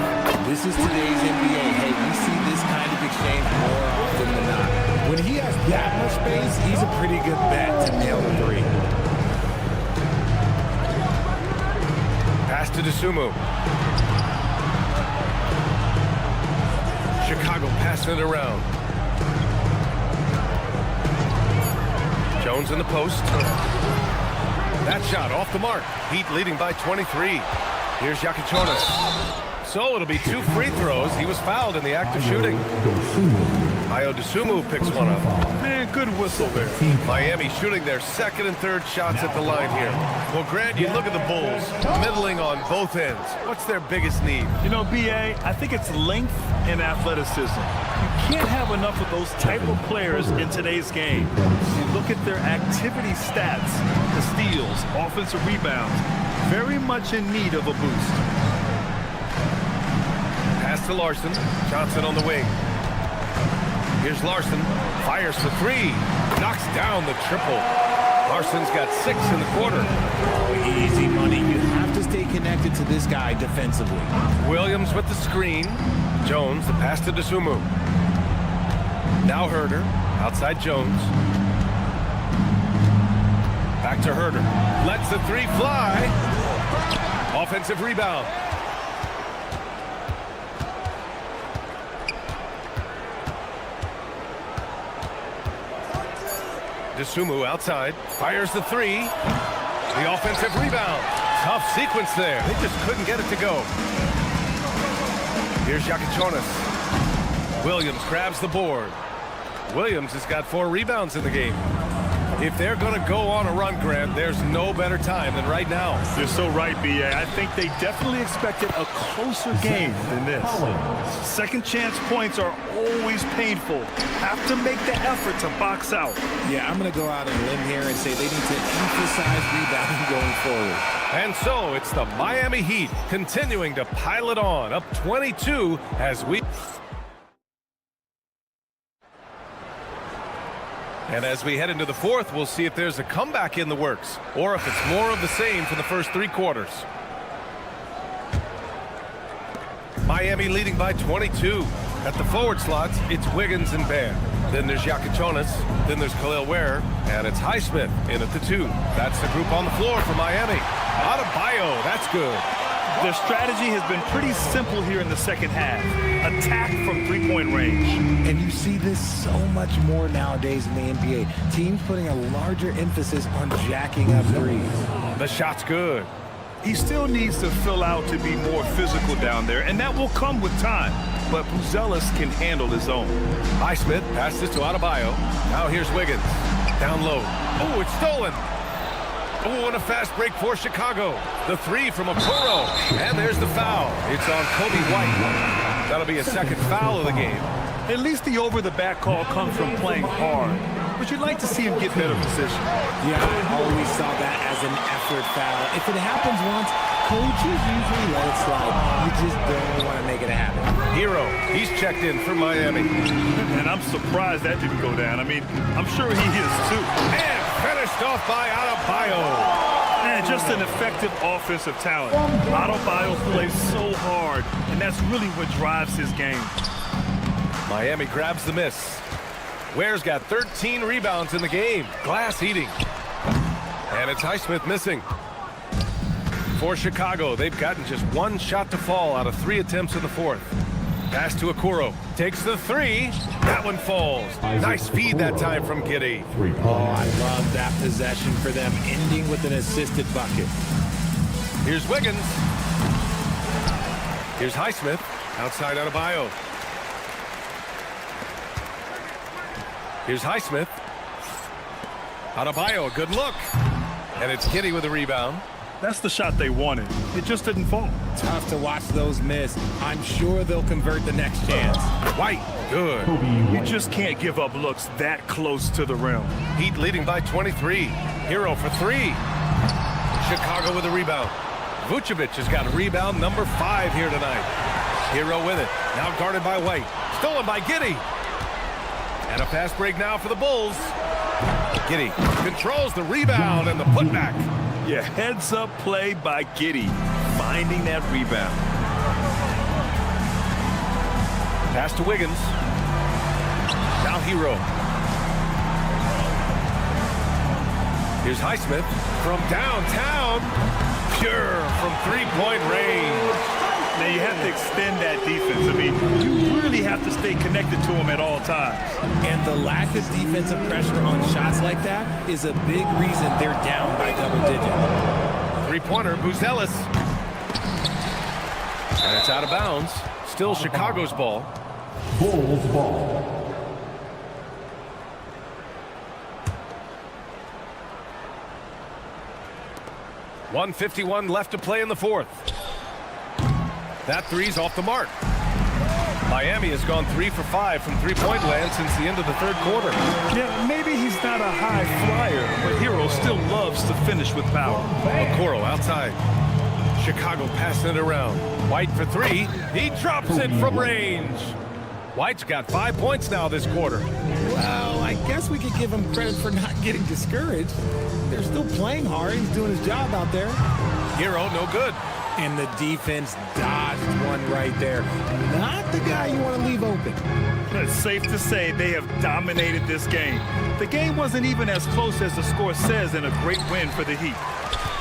This is today's NBA. Hey, we see this kind of exchange more often than not. When he has that much space, he's a pretty good bet to nail the 3. Pass to DeSumo. Chicago passing it around. Jones in the post. That shot off the mark. Heat leading by 23. Here's Yakichonis. So it'll be 2 free throws. He was fouled in the act of shooting. Dosunmu picks one up. Man, good whistle there. Miami shooting their second and third shots at the line here. Well, Grant, you look at the Bulls, middling on both ends. What's their biggest need? You know, B.A., I think it's length and athleticism. You can't have enough of those type of players in today's game. You look at their activity stats, the steals, offensive rebounds, very much in need of a boost. Pass to Larson. Johnson on the wing. Here's Larson. Fires for three. Knocks down the triple. Larson's got 6 in the quarter. Oh, easy money. You have to stay connected to this guy defensively. Williams with the screen. Jones, the pass to Dosunmu. Now Herder. Outside Jones. Back to Herder. Lets the three fly. Offensive rebound. Dosunmu outside, fires the three. The offensive rebound. Tough sequence there. They just couldn't get it to go. Here's Yakichonis. Williams grabs the board. Williams has got 4 rebounds in the game. If they're going to go on a run, Grant, there's no better time than right now. You're so right, B.A. I think they definitely expected a closer game than this. Second chance points are always painful. Have to make the effort to box out. Yeah, I'm going to go out on a limb here and say they need to emphasize rebounding going forward. And so it's the Miami Heat continuing to pile it on, up 22 as we... And as we head into the fourth, we'll see if there's a comeback in the works or if it's more of the same for the first 3 quarters. Miami leading by 22. At the forward slots, it's Wiggins and Bam. Then there's Yakichonis. Then there's Khalil Ware. And it's Highsmith in at the 2. That's the group on the floor for Miami. Adebayo, that's good. Their strategy has been pretty simple here in the second half. Attack from three-point range. And you see this so much more nowadays in the NBA. Teams putting a larger emphasis on jacking up threes. The shot's good. He still needs to fill out to be more physical down there, and that will come with time. But Buzelis can handle his own. Highsmith passes to Adebayo. Now here's Wiggins. Down low. Oh, it's stolen. Oh, and a fast break for Chicago. The 3 from Okoro. And there's the foul. It's on Kobe White. That'll be a second foul of the game. At least the over-the-back call comes from playing hard. But you'd like to see him get better position. Yeah, I always saw that as an effort foul. If it happens once, coaches usually let it slide. You just don't want to make it happen. Hero, he's checked in for Miami. And I'm surprised that didn't go down. I mean, I'm sure he is too. And finished off by Adebayo. And just an effective offensive talent. Adebayo plays so hard, and that's really what drives his game. Miami grabs the miss. Ware's got 13 rebounds in the game. Glass eating. And it's Highsmith missing. For Chicago, they've gotten just 1 shot to fall out of 3 attempts in the fourth. Pass to Okoro. Takes the 3. That one falls. Nice feed that time from Giddey. Oh, I love that possession for them, ending with an assisted bucket. Here's Wiggins. Here's Highsmith. Outside Adebayo. Here's Highsmith. Adebayo, a good look. And it's Giddey with a rebound. That's the shot they wanted. It just didn't fall. Tough to watch those miss. I'm sure they'll convert the next chance. White, good. You just can't give up looks that close to the rim. Heat leading by 23. Hero for 3. Chicago with a rebound. Vucevic has got rebound number 5 here tonight. Hero with it. Now guarded by White. Stolen by Giddey. And a fast break now for the Bulls. Giddey controls the rebound and the putback. Yeah, heads-up play by Giddey, finding that rebound. Pass to Wiggins. Now Hero. Here's Highsmith from downtown. Pure from 3-point range. Now you have to extend that defense. I mean, you really have to stay connected to him at all times. And the lack of defensive pressure on shots like that is a big reason they're down by double digits. 3-pointer, Buzelis. And it's out of bounds. Still Chicago's ball. Bulls ball. 1:51 left to play in the fourth. That three's off the mark. Miami has gone 3 for 5 from three-point land since the end of the third quarter. Yeah, maybe he's not a high flyer, but Hero still loves to finish with power. Okoro outside. Chicago passing it around. White for three. He drops it from range. White's got 5 points now this quarter. Well, I guess we could give him credit for not getting discouraged. They're still playing hard. He's doing his job out there. Hero, no good. And the defense dodged one right there. Not the guy you want to leave open. It's safe to say they have dominated this game. The game wasn't even as close as the score says in a great win for the Heat.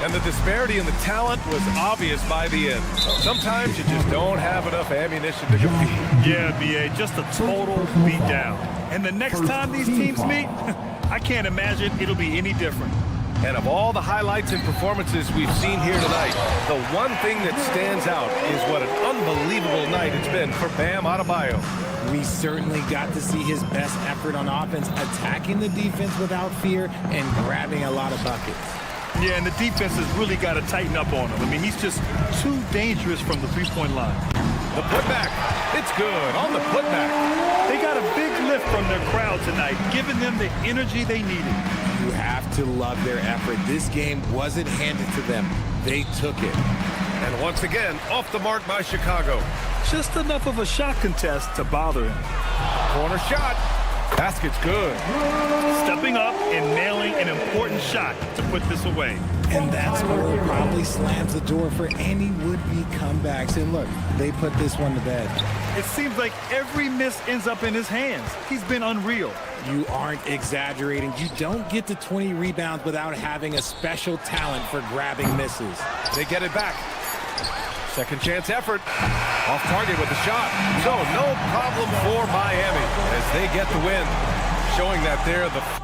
And the disparity in the talent was obvious by the end. Sometimes you just don't have enough ammunition to compete. Yeah, B.A., just a total beatdown. And the next time these teams meet, I can't imagine it'll be any different. And of all the highlights and performances we've seen here tonight, the one thing that stands out is what an unbelievable night it's been for Bam Adebayo. We certainly got to see his best effort on offense, attacking the defense without fear and grabbing a lot of buckets. Yeah, and the defense has really got to tighten up on him. I mean, he's just too dangerous from the three-point line. The putback, it's good on the putback. They got a big lift from their crowd tonight, giving them the energy they needed. You have to love their effort. This game wasn't handed to them. They took it. And once again, off the mark by Chicago. Just enough of a shot contest to bother him. Corner shot. Basket's good. Stepping up and nailing an important shot to put this away. And that's where it probably slams the door for any would-be comebacks. And look, they put this one to bed. It seems like every miss ends up in his hands. He's been unreal. You aren't exaggerating. You don't get to 20 rebounds without having a special talent for grabbing misses. They get it back. Second chance effort. Off target with the shot. So no problem for Miami as they get the win. Showing that they're the...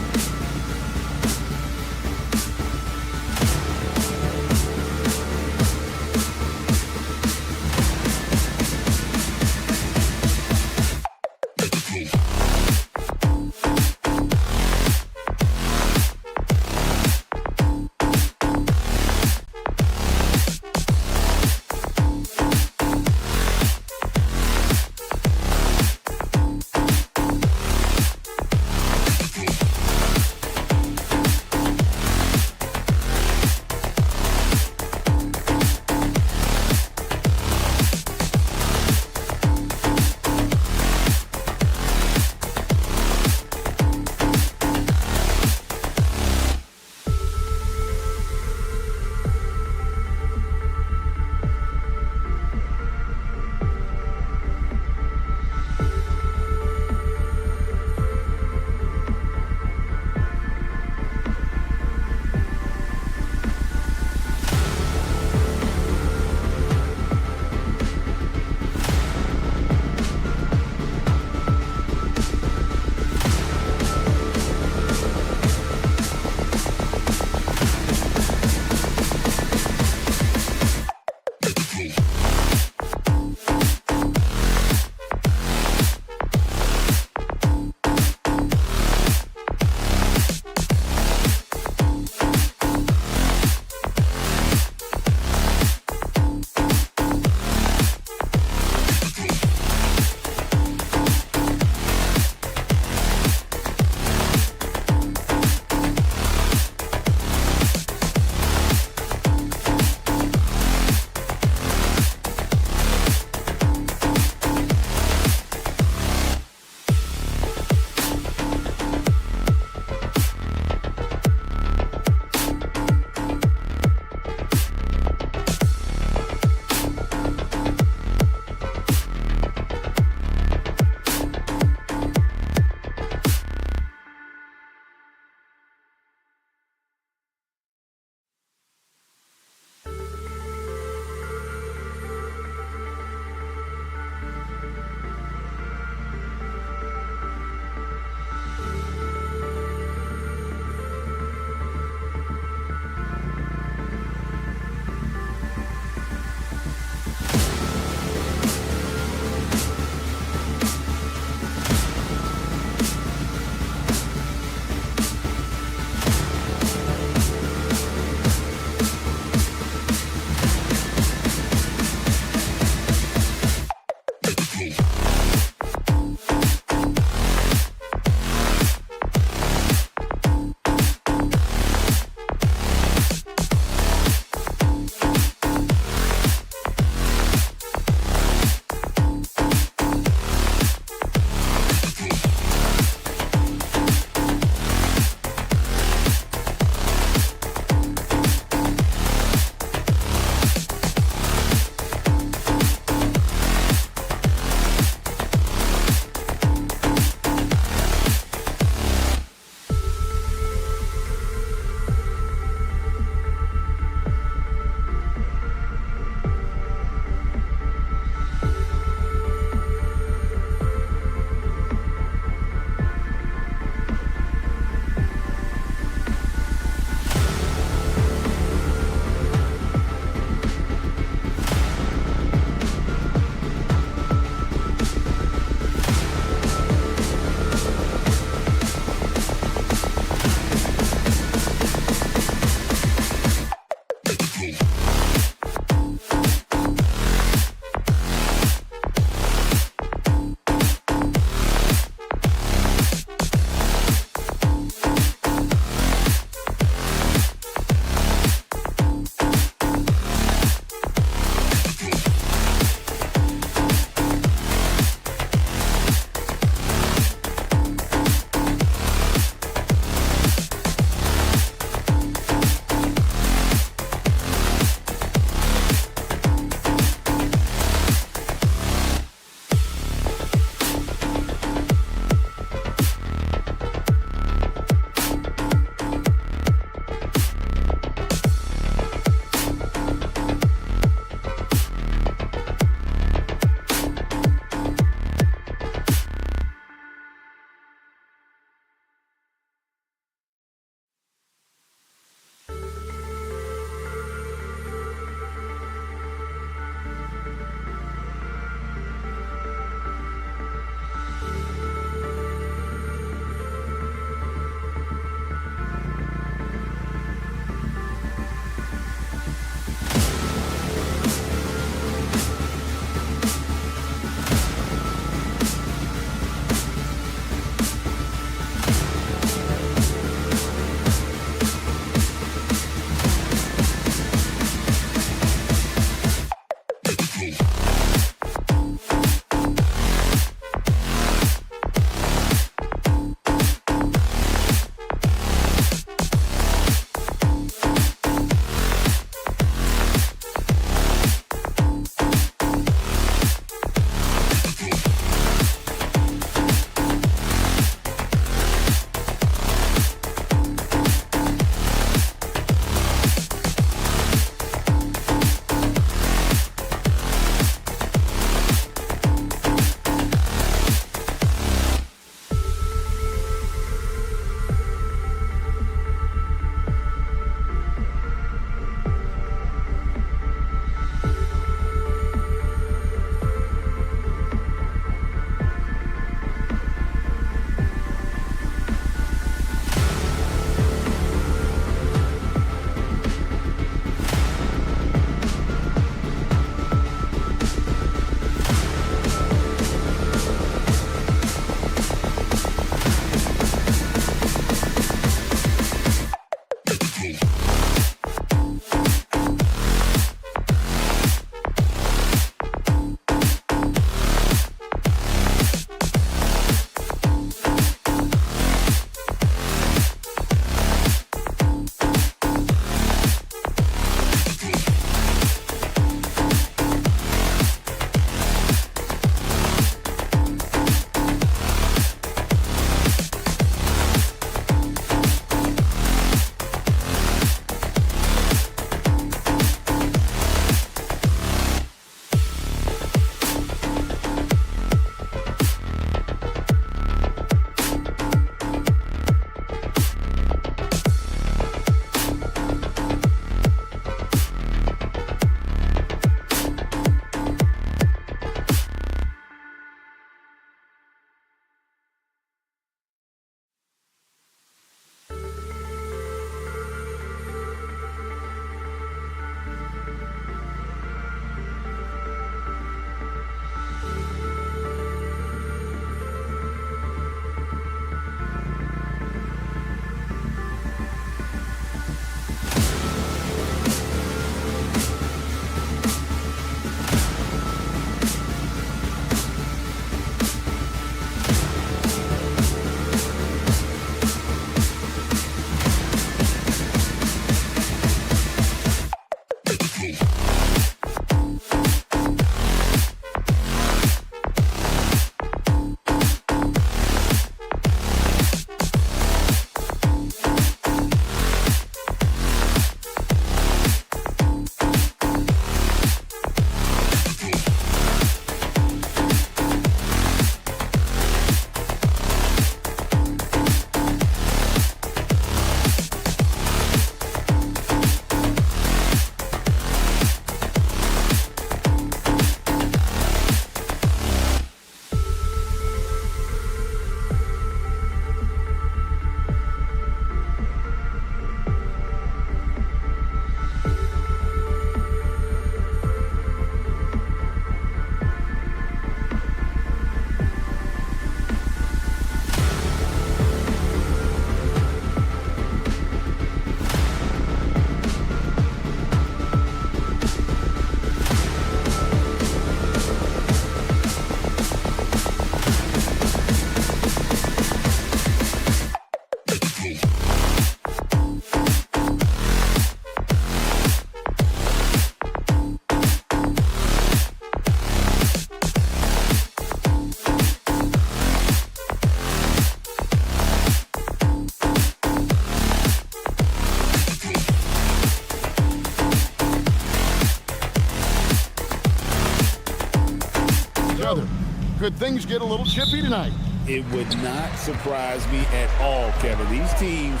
could things get a little chippy tonight? It would not surprise me at all, Kevin. These teams,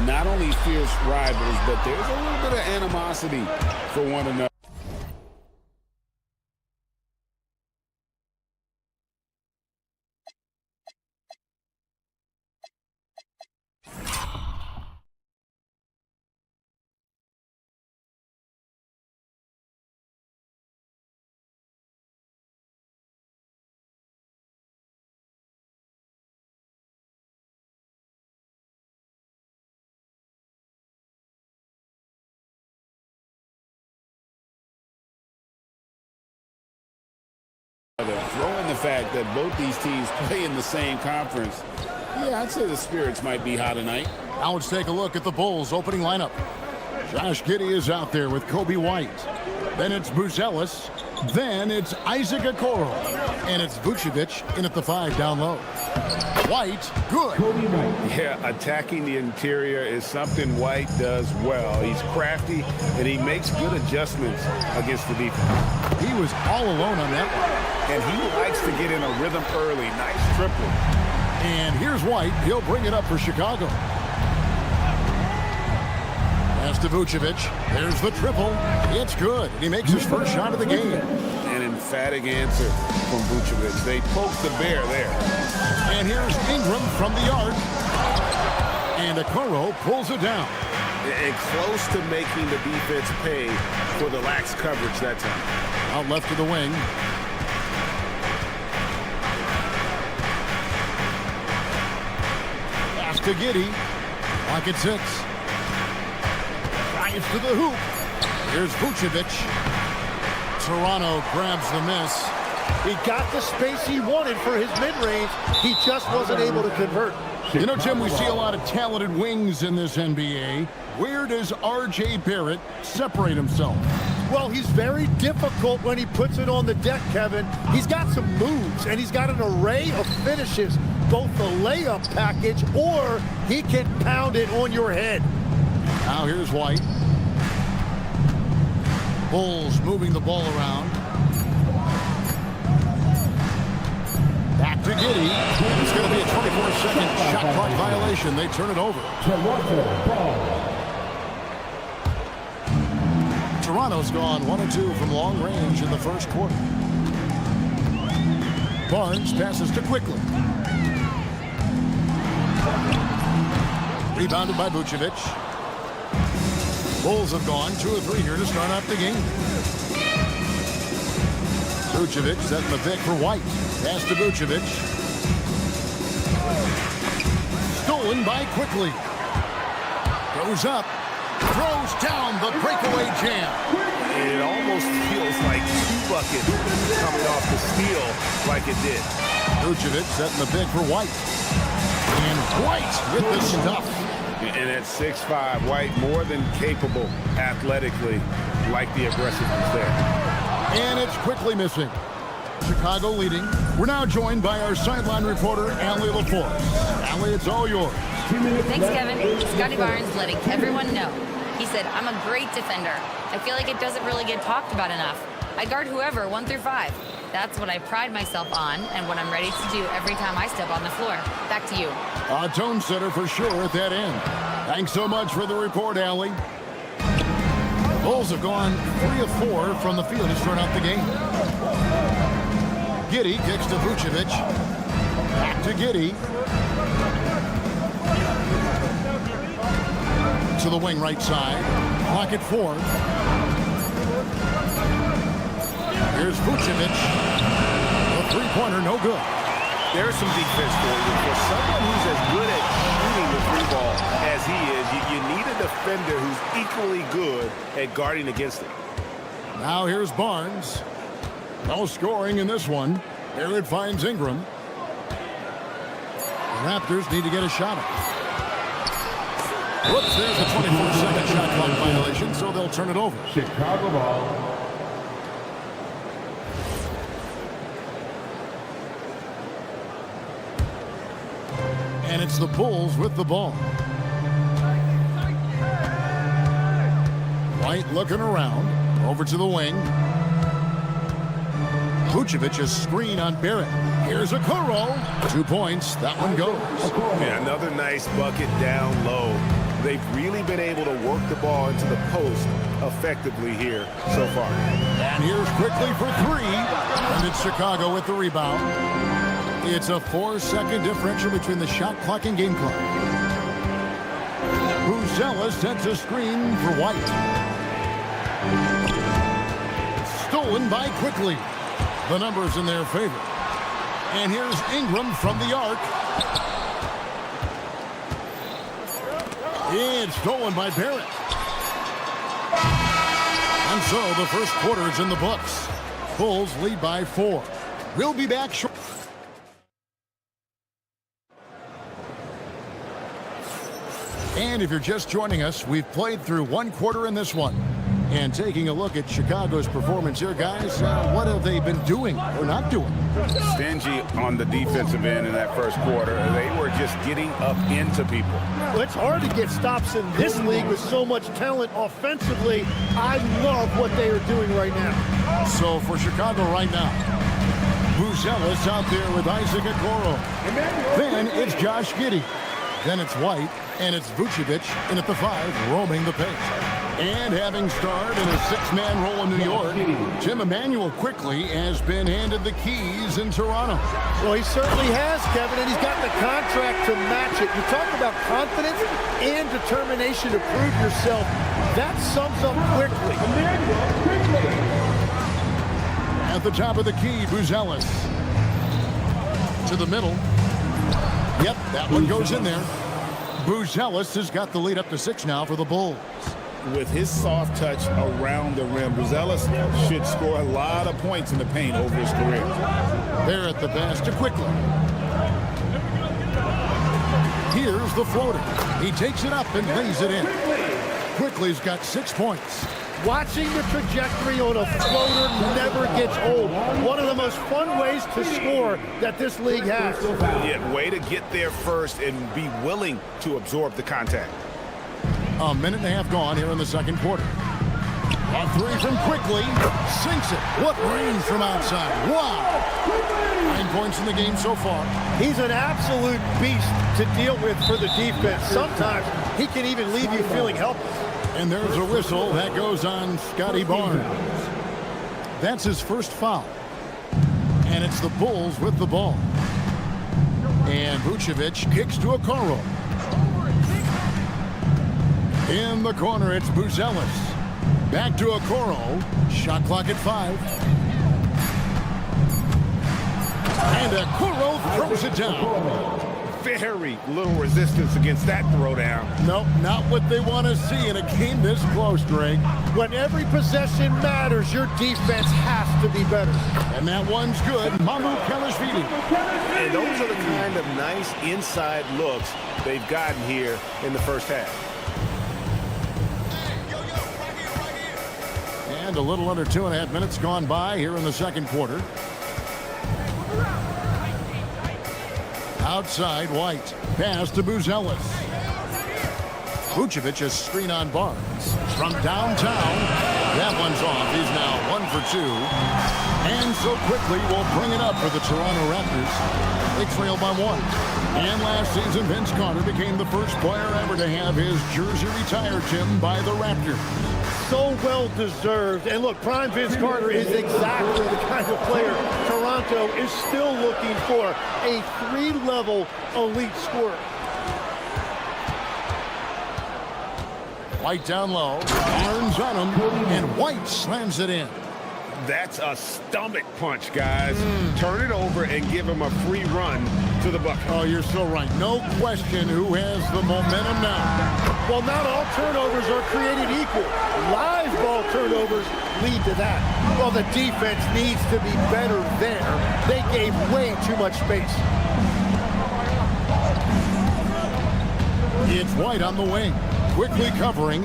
not only fierce rivals, but there's a little bit of animosity for one another. Throwing the fact that both these teams play in the same conference, yeah, I'd say the spirits might be high tonight. Now let's take a look at the Bulls' opening lineup. Josh Giddey is out there with Kobe White. Then it's Buzelis. Then it's Isaac Okoro. And it's Vucevic in at the 5 down low. White, good. Yeah, attacking the interior is something White does well. He's crafty, and he makes good adjustments against the defense. He was all alone on that one. And he likes to get in a rhythm early. Nice triple. And here's White. He'll bring it up for Chicago. Pass to Vucevic. There's the triple. It's good. He makes his first shot of the game. An emphatic answer from Vucevic. They poked the bear there. And here's Ingram from the arc. And Okoro pulls it down. And close to making the defense pay for the lax coverage that time. Out left to the wing. Pass to Giddey. Pocket 6. Drives to the hoop. Here's Vucevic. Toronto grabs the miss. He got the space he wanted for his mid-range. He just wasn't able to convert. You know, Tim, we see a lot of talented wings in this NBA. Where does R.J. Barrett separate himself? Well, he's very difficult when he puts it on the deck, Kevin. He's got some moves, and he's got an array of finishes, both the layup package or he can pound it on your head. Now here's White. Bulls moving the ball around. Back to Giddey. It's going to be a 24-second shot clock violation. They turn it over. Toronto's gone 1-2 from long range in the first quarter. Barnes passes to Quickly. Rebounded by Vucevic. Bulls have gone 2 of 3 here to start off the game. Vucevic setting the pick for White. Pass to Vucevic. Stolen by Quickly. Goes up. Throws down the breakaway jam. It almost feels like 2 buckets coming off the steal like it did. Vucevic setting the pick for White. And White with the stuff. And at 6'5", White more than capable athletically, like the aggressiveness there. And it's Quickly missing. Chicago leading. We're now joined by our sideline reporter, Allie LaForce. Allie, it's all yours. Thanks, Kevin. Scotty Barnes letting everyone know. He said, I'm a great defender. I feel like it doesn't really get talked about enough. I guard whoever, 1 through 5. That's what I pride myself on and what I'm ready to do every time I step on the floor. Back to you. A tone setter for sure at that end. Thanks so much for the report, Allie. Bulls have gone 3 of 4 from the field to start out the game. Giddey kicks to Vucevic. Back to Giddey. To the wing right side. Pocket 4. Here's Vucevic. The three-pointer, no good. There's some defense for you. For someone who's as good at shooting the 3-ball as he is, you need a defender who's equally good at guarding against it. Now here's Barnes. No scoring in this one. There it finds Ingram. The Raptors need to get a shot at it. Whoops, there's a 24-second shot clock violation, so they'll turn it over. Chicago ball. And it's the Bulls with the ball. White looking around. Over to the wing. Vucevic's screen on Barrett. Here's a Okoro. 2 points. That one goes. Yeah, another nice bucket down low. They've really been able to work the ball into the post effectively here so far. And here's quickly for 3. And it's Chicago with the rebound. It's a 4-second differential between the shot clock and game clock. Buzella sets a screen for White. Stolen by Quickly. The numbers in their favor. And here's Ingram from the arc. It's stolen by Barrett. And so the first quarter is in the books. Bulls lead by 4. We'll be back shortly. And if you're just joining us, we've played through 1 quarter in this one. And taking a look at Chicago's performance here, guys, what have they been doing or not doing? Stingy on the defensive end in that first quarter. They were just getting up into people. Well, it's hard to get stops in this league with so much talent offensively. I love what they are doing right now. So for Chicago right now, Buzella's out there with Isaac Okoro. Then it's Josh Giddey. Then it's White, and it's Vucevic in at the 5, roaming the pace. And having starred in a 6-man role in New York, Tim Emmanuel quickly has been handed the keys in Toronto. Well, he certainly has, Kevin, and he's got the contract to match it. You talk about confidence and determination to prove yourself. That sums up quickly. At the top of the key, Buzelis. To the middle. Yep, that one goes in there. Buzelis has got the lead up to 6 now for the Bulls. With his soft touch around the rim, Buzelis should score a lot of points in the paint over his career. Barrett the pass to Quickly. Here's the floater. He takes it up and lays it in. Quickly's got 6 points. Watching the trajectory on a floater never gets old. One of the most fun ways to score that this league has. Yeah, way to get there first and be willing to absorb the contact. A minute and a half gone here in the second quarter. A 3 from Quickly. Sinks it. What range from outside. Wow. 9 points in the game so far. He's an absolute beast to deal with for the defense. Sometimes he can even leave you feeling helpless. And there's a whistle that goes on Scotty Barnes. That's his first foul. And it's the Bulls with the ball. And Vucevic kicks to Okoro. In the corner, it's Buzelis. Back to Okoro. Shot clock at 5. And Okoro throws it down. Very little resistance against that throwdown. Nope, not what they want to see in a game this close, Greg. When every possession matters, your defense has to be better. And that one's good. Mamu Kelishvili. And those are the kind of nice inside looks they've gotten here in the first half. And a little under 2.5 minutes gone by here in the second quarter. Outside, White. Pass to Buzelis. Vucevic's screen on Barnes. From downtown. That one's off. He's now 1 for 2. And so Quickly will bring it up for the Toronto Raptors. They trail by 1. And last season, Vince Carter became the first player ever to have his jersey retired, Tim, by the Raptors. So well deserved. And look, prime Vince Carter is exactly the kind of player Toronto is still looking for. A 3-level elite scorer. White down low. Barnes on him. And White slams it in. That's a stomach punch, guys. Turn it over and give him a free run to the bucket. Oh, you're so right. No question who has the momentum now. Well, not all turnovers are created equal. Live ball turnovers lead to that. Well, the defense needs to be better there. They gave way too much space. It's White on the wing. Quickly covering.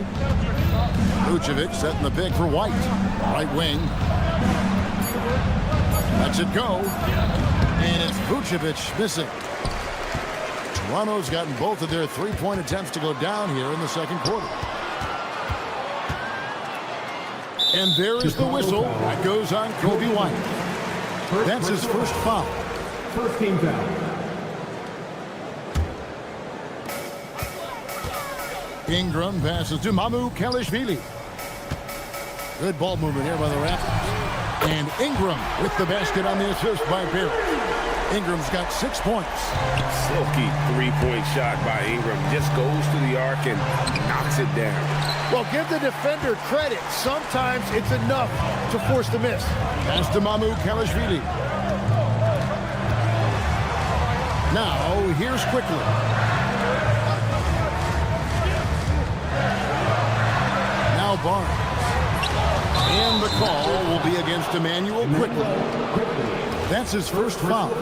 Vucevic setting the pick for White. Right wing. Lets it go. And it's Vucevic missing. Toronto's gotten both of their 3-point attempts to go down here in the second quarter. And there is the whistle that goes on Kobe White. That's his first foul. First team foul. Ingram passes to Mamu Kelishvili. Good ball movement here by the Raptors. And Ingram with the basket on the assist by Barrett. Ingram's got 6 points. Silky three-point shot by Ingram. Just goes to the arc and knocks it down. Well, give the defender credit. Sometimes it's enough to force the miss. Pass to Mamu Kelishvili. Now, here's Quickly. Now Barnes. And the call will be against Emmanuel Quickly. That's his first foul.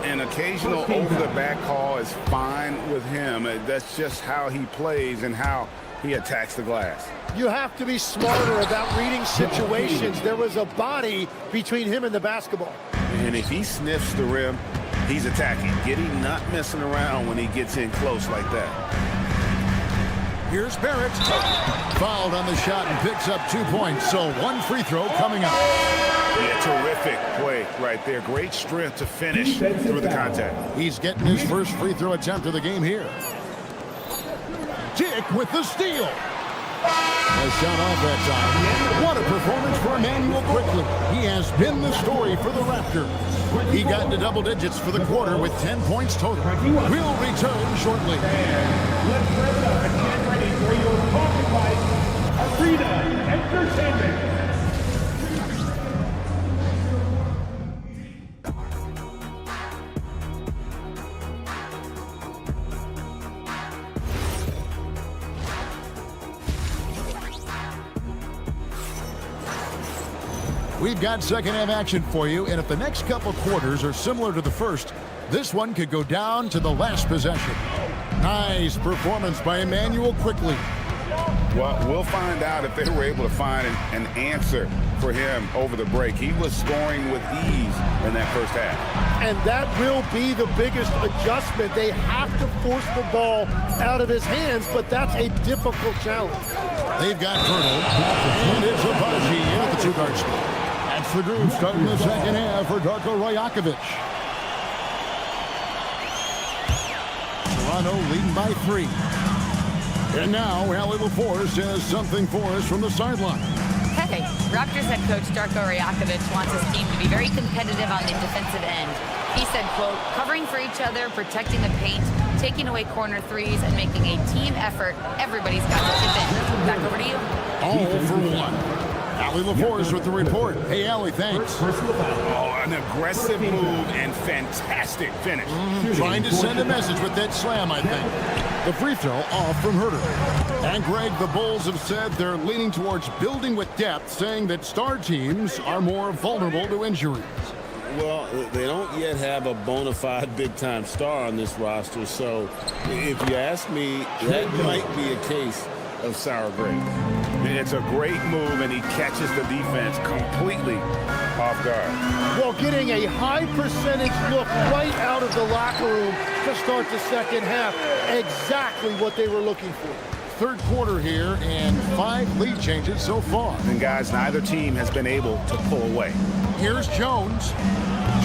An occasional over-the-back call is fine with him. That's just how he plays and how he attacks the glass. You have to be smarter about reading situations. There was a body between him and the basketball. And if he sniffs the rim, he's attacking. Getting not messing around when he gets in close like that. Here's Barrett. Fouled on the shot and picks up 2 points. So 1 free throw coming up. Yeah, terrific play right there. Great strength to finish through the contact. He's getting his first free throw attempt of the game here. Dick with the steal. A shot off that time. What a performance for Emmanuel Quickly. He has been the story for the Raptors. He got into double digits for the quarter with 10 points total. We'll return shortly. Let's wrap up and get ready for your talking life arena entertainment. We've got second half action for you, and if the next couple quarters are similar to the first, this one could go down to the last possession. Nice performance by Emmanuel Quickly. Well, we'll find out if they were able to find an answer for him over the break. He was scoring with ease in that first half. And that will be the biggest adjustment. They have to force the ball out of his hands, but that's a difficult challenge. They've got Turtle, and it's Abaji at the two-guard spot. That's the group starting the second half for Darko Rajakovic. Toronto leading by 3. And now, Allie LaForce has something for us from the sideline. Hey, Raptors head coach Darko Rajakovic wants his team to be very competitive on the defensive end. He said, quote, covering for each other, protecting the paint, taking away corner threes, and making a team effort. Everybody's got to chip in. Back over to you. All for one. Allie LaForce with the report. Hey, Allie, thanks. Oh, an aggressive move and fantastic finish. Trying to send a message with that slam, I think. The free throw off from Herter. And Greg, the Bulls have said they're leaning towards building with depth, saying that star teams are more vulnerable to injuries. Well, they don't yet have a bona fide big-time star on this roster, so if you ask me, that might be a case of sour grapes. It's a great move, and he catches the defense completely off guard. Well, getting a high percentage look right out of the locker room to start the second half. Exactly what they were looking for. Third quarter here, and 5 lead changes so far. And guys, neither team has been able to pull away. Here's Jones.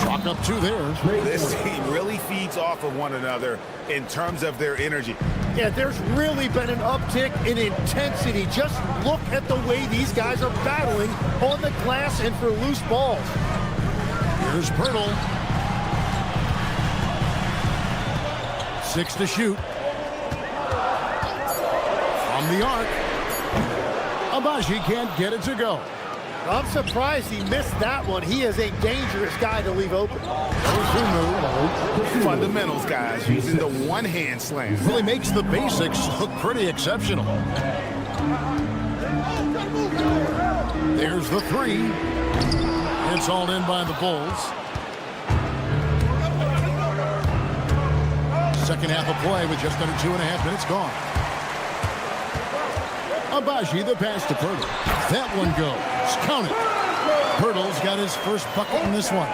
Chalk up 2 there. This team really feeds off of one another in terms of their energy. Yeah, there's really been an uptick in intensity. Just look at the way these guys are battling on the glass and for loose balls. Here's Pirtle. 6 to shoot. From the arc. Abaji can't get it to go. I'm surprised he missed that one. He is a dangerous guy to leave open. Fundamentals, guys, using the one-hand slam. Really makes the basics look pretty exceptional. There's the 3. It's all in by the Bulls. Second half of play with just under 2.5 minutes gone. Abaji, the pass to Pirtle. That one goes. Count it. Pirtle's got his first bucket in this one.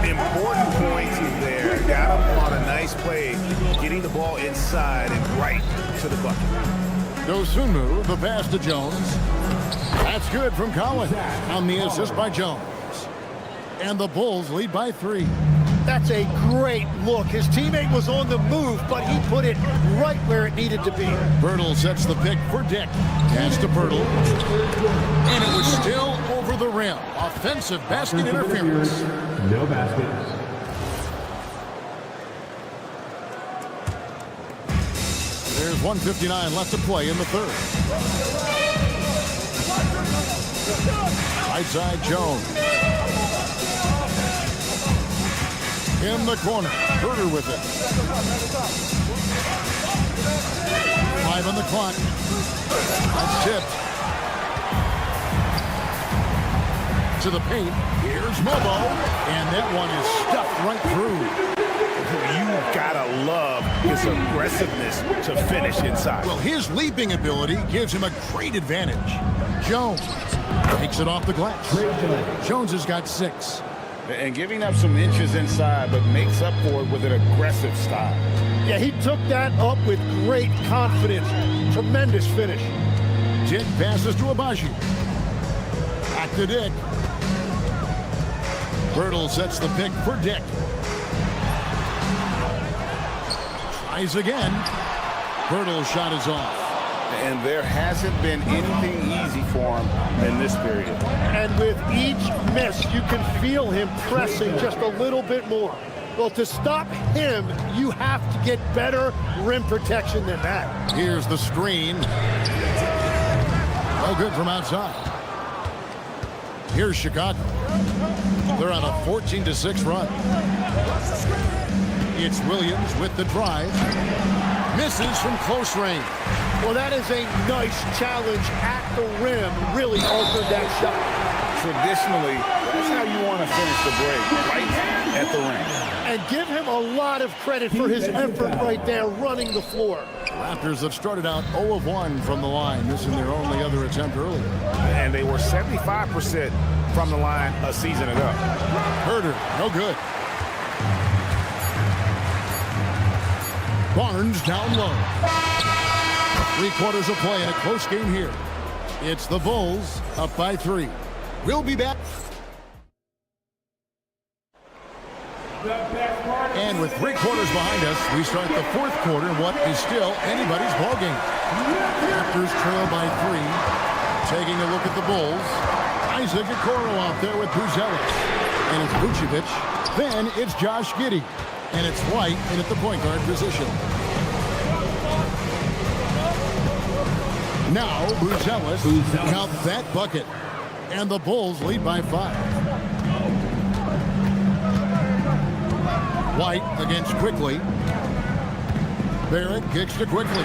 Important points there. Got him on a nice play, getting the ball inside and right to the bucket. Dosunmu, the pass to Jones. That's good from Collins on the assist by Jones. And the Bulls lead by 3. That's a great look. His teammate was on the move, but he put it right where it needed to be. Birtle sets the pick for Dick. Pass to Birtle. And it was still over the rim. Offensive basket interference. No baskets. There's 1:59 left to play in the third. Right side, Jones. In the corner, Herder with it. 5 on the clock. That's tipped. To the paint. Here's Mobo. And that one is stuffed right through. You gotta love his aggressiveness to finish inside. Well, his leaping ability gives him a great advantage. Jones takes it off the glass. Jones has got 6. And giving up some inches inside, but makes up for it with an aggressive style. Yeah, he took that up with great confidence. Tremendous finish. Dick passes to Abaji. Back to Dick. Birtle sets the pick for Dick. Tries again. Birtle's shot is off. And there hasn't been anything easy for him in this period. And with each miss, you can feel him pressing just a little bit more. Well, to stop him, you have to get better rim protection than that. Here's the screen. No good from outside. Here's Chicago. They're on a 14-6 run. It's Williams with the drive. Misses from close range. Well, that is a nice challenge at the rim. Really altered that shot. Traditionally, that's how you want to finish the break, right at the rim. And give him a lot of credit for his effort right there running the floor. Raptors have started out 0 of 1 from the line, missing their only other attempt earlier. And they were 75% from the line a season ago. Herder, no good. Barnes down low. 3 quarters of play in a close game here. It's the Bulls up by 3. We'll be back. And with 3 quarters behind us, we start the 4th quarter in what is still anybody's ballgame. Raptors trail by 3. Taking a look at the Bulls. Isaac Okoro out there with Buzelis. And it's Vucevic. Then it's Josh Giddey. And it's White in at the point guard position. Now Buzelis. Count that bucket. And the Bulls lead by 5. White against Quickly. Barrett kicks to Quickly.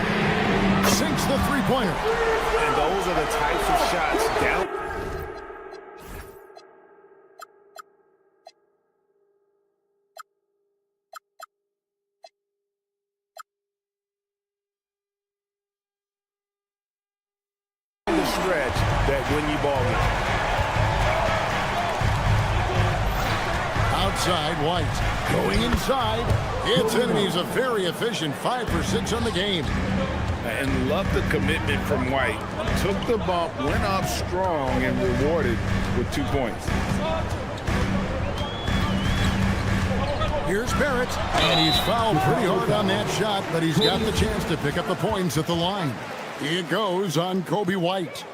Sinks the three-pointer. And those are the types of shots down. The stretch that win you ball games. Outside, White. Going inside. It's in, and he's a very efficient 5 for 6 on the game. And love the commitment from White. Took the bump, went up strong, and rewarded with 2 points. Here's Barrett. And he's fouled pretty hard on that shot, but he's got the chance to pick up the points at the line. It goes on Kobe White.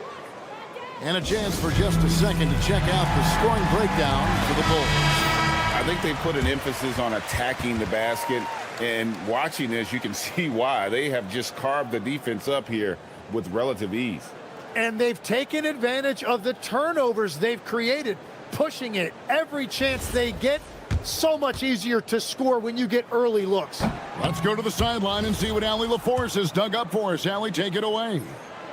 And a chance for just a second to check out the scoring breakdown for the Bulls. I think they put an emphasis on attacking the basket, and watching this, you can see why. They have just carved the defense up here with relative ease. And they've taken advantage of the turnovers they've created, pushing it every chance they get. So much easier to score when you get early looks. Let's go to the sideline and see what Allie LaForce has dug up for us. Allie, take it away.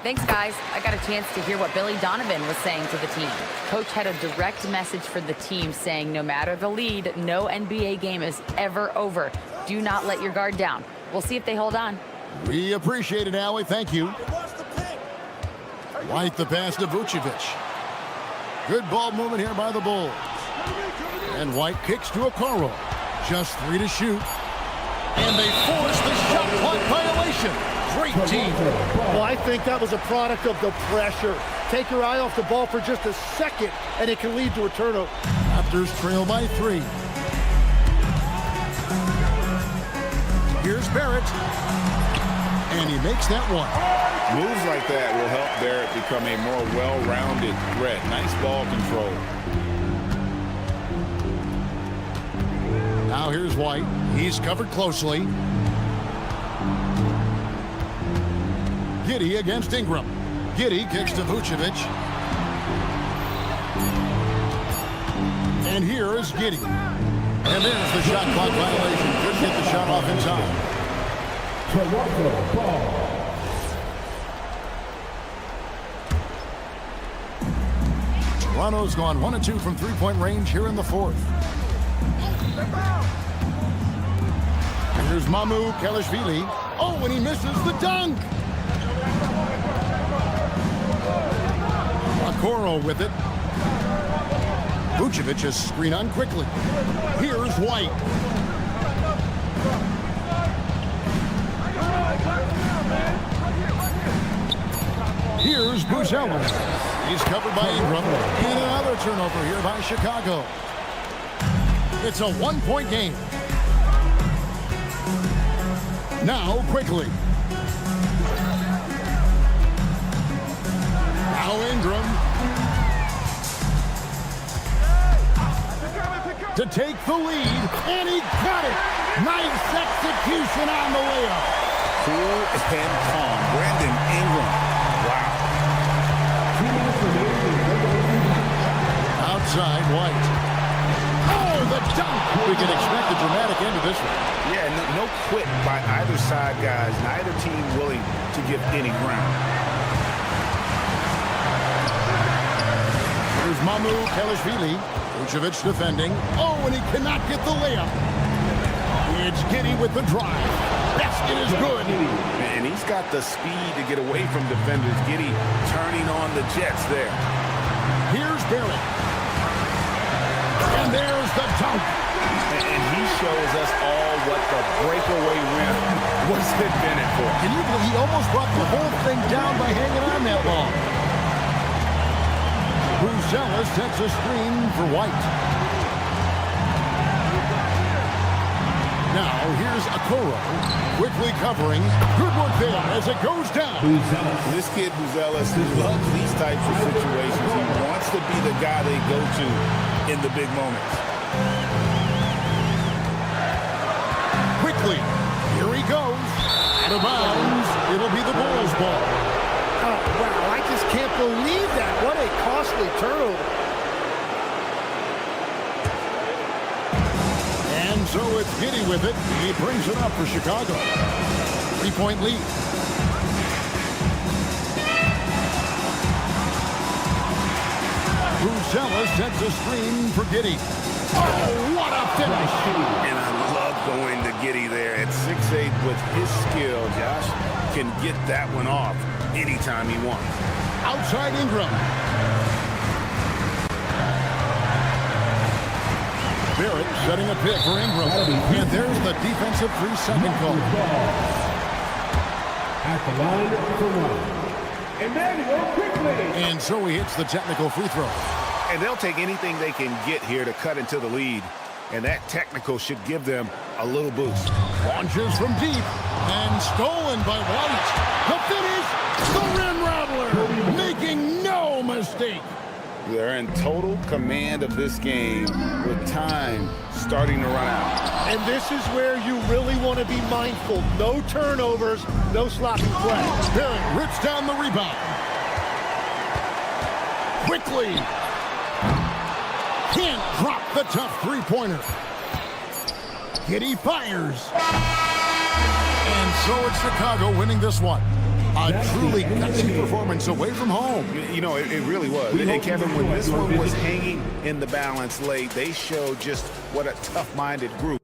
Thanks, guys. I got a chance to hear what Billy Donovan was saying to the team. Coach had a direct message for the team saying no matter the lead, no NBA game is ever over. Do not let your guard down. We'll see if they hold on. We appreciate it, Allie. Thank you. White the pass to Vucevic. Good ball movement here by the Bulls. And White kicks to Okoro. Just 3 to shoot. And they force the shot clock violation. Great team. Well, I think that was a product of the pressure. Take your eye off the ball for just a second, and it can lead to a turnover. Raptors trail by 3. Here's Barrett. And he makes that one. Moves like that will help Barrett become a more well-rounded threat. Nice ball control. Now here's White. He's covered closely. Giddey against Ingram. Giddey kicks to Vucevic. And here is Giddey. And there's the shot clock violation. Couldn't get the shot off in time. Toronto ball. Toronto's gone 1 of 2 from three-point range here in the fourth. And here's Mamu Kelishvili. Oh, and he misses the dunk. Okoro with it. Vucevic is screen on quickly. Here's White. Here's Buzelis. He's covered by Ingram. And another turnover here by Chicago. It's a one-point game. Now quickly. Now Ingram. To take the lead, and he got it. Nice execution on the layup. Cool and calm. Brandon Ingram. Wow. Outside, White. Oh, the dunk. We can expect a dramatic end to this one. Yeah, no quit by either side, guys. Neither team willing to give any ground. Here's Mamu Kelishvili. Vucevic defending. Oh, and he cannot get the layup. It's Giddey with the drive. Basket is good. And he's got the speed to get away from defenders. Giddey turning on the Jets there. Here's Barrett. And there's the dunk. And he shows us all what the breakaway rim was invented for. Can you believe he almost brought the whole thing down by hanging on that long? Buzelis sets a screen for White. Now here's Okoro, quickly covering. Good work there as it goes down. This kid Buzelis loves these types of situations. He wants to be the guy they go to in the big moments. Quickly, here he goes. Out of bounds, it'll be the Bulls' ball. Oh, wow, I just can't believe that. What a costly turnover. And so it's Giddey with it. He brings it up for Chicago. 3-point lead. Buzelis sets a screen for Giddey. Oh, what a finish. And I love going to Giddey there. At 6'8", with his skill, Josh can get that one off anytime he wants. Outside Ingram. Barrett setting a pick for Ingram. And there's the defensive 3-second call. At the line for one. Emmanuel quickly. And so he hits the technical free throw. And they'll take anything they can get here to cut into the lead. And that technical should give them a little boost. Launches from deep. And stolen by White. The finish. The rim rattler. Making no mistake. They're in total command of this game with time starting to run out. And this is where you really want to be mindful. No turnovers, no sloppy play. Barrett rips down the rebound. Quickly. Can't drop the tough three-pointer. Giddey fires. And so it's Chicago winning this one. A truly gutsy performance away from home. You know, it really was. And Kevin, when this one was hanging in the balance late, they showed just what a tough-minded group.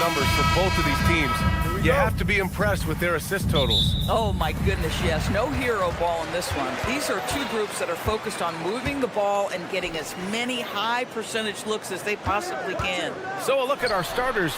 numbers for both of these teams. You have to be impressed with their assist totals. Oh, my goodness, yes. No hero ball in this one. These are two groups that are focused on moving the ball and getting as many high percentage looks as they possibly can. So a look at our starters.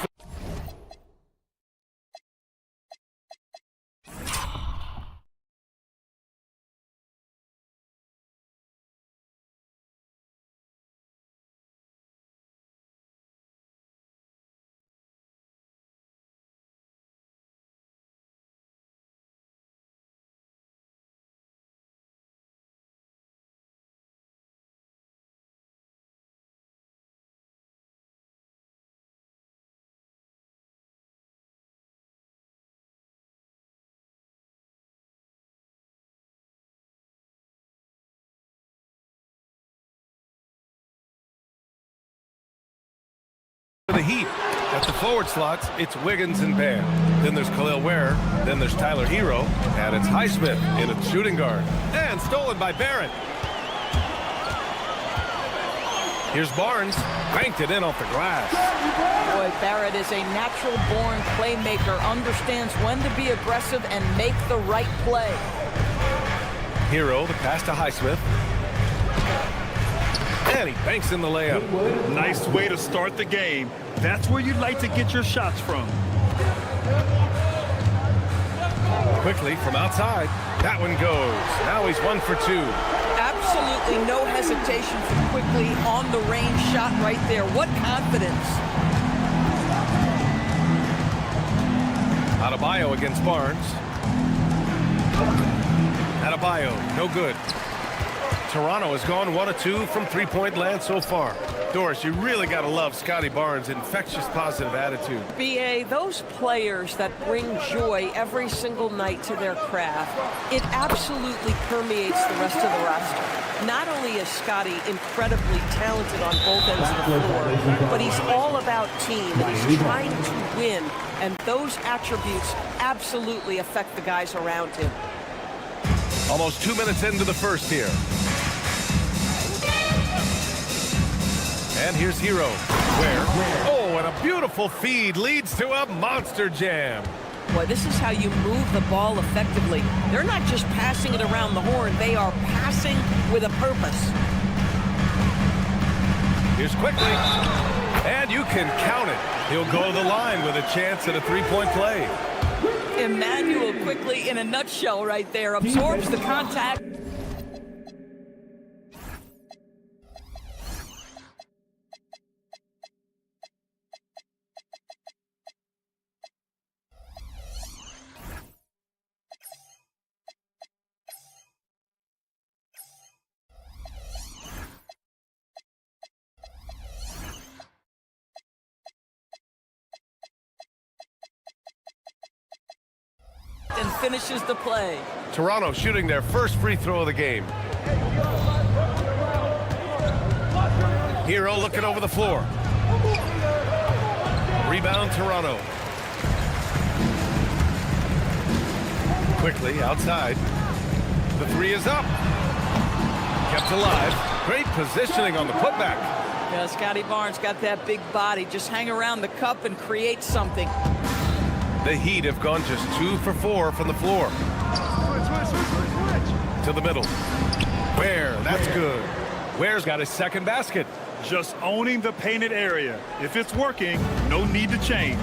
The Heat. At the forward slots, it's Wiggins and Bam. Then there's Khalil Ware. Then there's Tyler Hero. And it's Highsmith in a shooting guard. And stolen by Barrett. Here's Barnes. Banked it in off the glass. Boy, Barrett is a natural-born playmaker, understands when to be aggressive and make the right play. Hero, the pass to Highsmith. And he banks in the layup. Nice way to start the game. That's where you'd like to get your shots from. Quickly from outside. That one goes. Now he's 1 for 2. Absolutely no hesitation from Quickly on the range shot right there. What confidence. Adebayo against Barnes. Adebayo, no good. Toronto has gone 1 of 2 from three-point land so far. Doris, you really got to love Scotty Barnes' infectious positive attitude. BA, those players that bring joy every single night to their craft, it absolutely permeates the rest of the roster. Not only is Scotty incredibly talented on both ends of the floor, but he's all about team, and he's trying to win, and those attributes absolutely affect the guys around him. Almost 2 minutes into the first here. And here's Hero. Where? Oh, and a beautiful feed leads to a monster jam. Boy, this is how you move the ball effectively. They're not just passing it around the horn. They are passing with a purpose. Here's Quickly. And you can count it. He'll go to the line with a chance at a three-point play. Emmanuel Quickly in a nutshell right there. Absorbs the contact. And finishes the play. Toronto shooting their first free throw of the game. Hero looking over the floor. Rebound Toronto. Quickly outside. The three is up. Kept alive. Great positioning on the putback. Yeah, Scotty Barnes got that big body. Just hang around the cup and create something. The Heat have gone just 2 for 4 from the floor. To the middle. Ware, that's good. Ware's got his second basket. Just owning the painted area. If it's working, no need to change.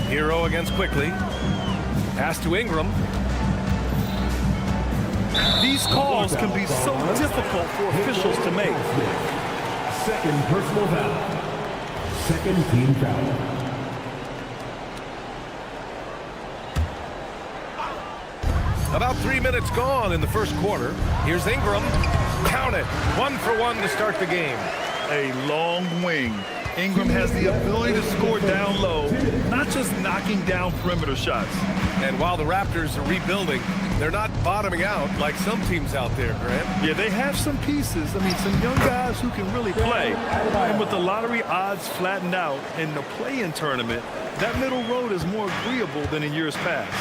Hero against Quickly. Pass to Ingram. These calls can be so difficult for officials to make. Second personal foul. Second team foul. About 3 minutes gone in the first quarter. Here's Ingram. Count it. 1 for 1 to start the game. A long wing. Ingram has the ability to score down low, not just knocking down perimeter shots. And while the Raptors are rebuilding, they're not bottoming out like some teams out there, Grant. Yeah, they have some pieces. I mean, some young guys who can really play. And with the lottery odds flattened out in the play-in tournament, that middle road is more agreeable than in years past.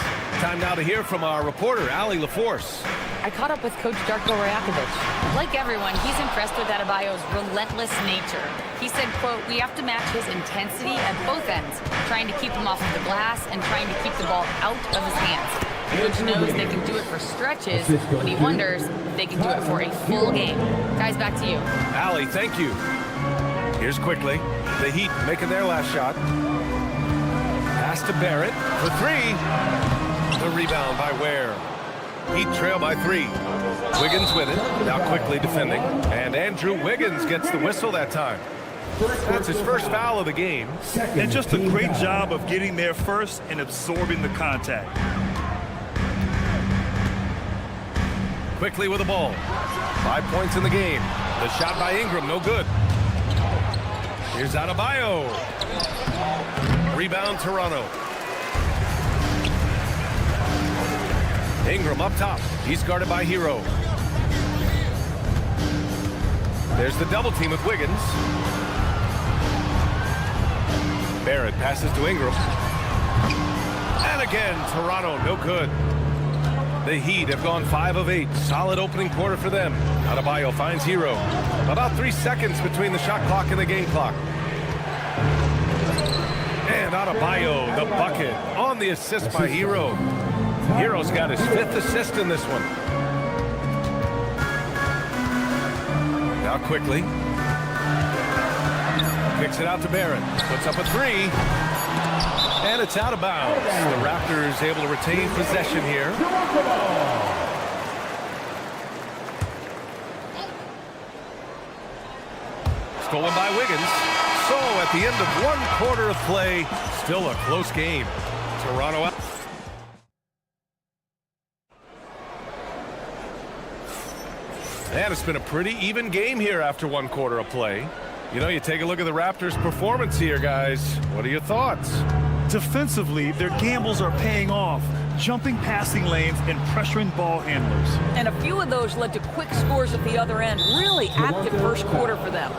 Time now to hear from our reporter, Allie LaForce. I caught up with Coach Darko Rajakovic. Like everyone, he's impressed with Adebayo's relentless nature. He said, quote, "We have to match his intensity at both ends, trying to keep him off of the glass and trying to keep the ball out of his hands." Coach knows they can do it for stretches, but he wonders if they can do it for a full game. Guys, back to you. Allie, thank you. Here's quickly. The Heat making their last shot. Pass to Barrett for three. The rebound by Ware. Heat trail by 3. Wiggins with it. Now quickly defending. And Andrew Wiggins gets the whistle that time. That's his first foul of the game. And just a great job of getting there first and absorbing the contact. Quickly with the ball. 5 points in the game. The shot by Ingram, no good. Here's Adebayo. Rebound, Toronto. Ingram up top. He's guarded by Hero. There's the double team with Wiggins. Barrett passes to Ingram. And again, Toronto, no good. The Heat have gone 5 of 8. Solid opening quarter for them. Adebayo finds Hero. About 3 seconds between the shot clock and the game clock. And Adebayo, the bucket, on the assist by Hero. Hero's got his 5th assist in this one. Now quickly. Kicks it out to Barrett. Puts up a 3. And it's out of bounds. The Raptors able to retain possession here. Stolen by Wiggins. So at the end of 1 quarter of play, still a close game. Toronto out. And it's been a pretty even game here after 1 quarter of play. You know, you take a look at the Raptors' performance here, guys. What are your thoughts? Defensively, their gambles are paying off, jumping passing lanes and pressuring ball handlers. And a few of those led to quick scores at the other end. Really active first quarter for them.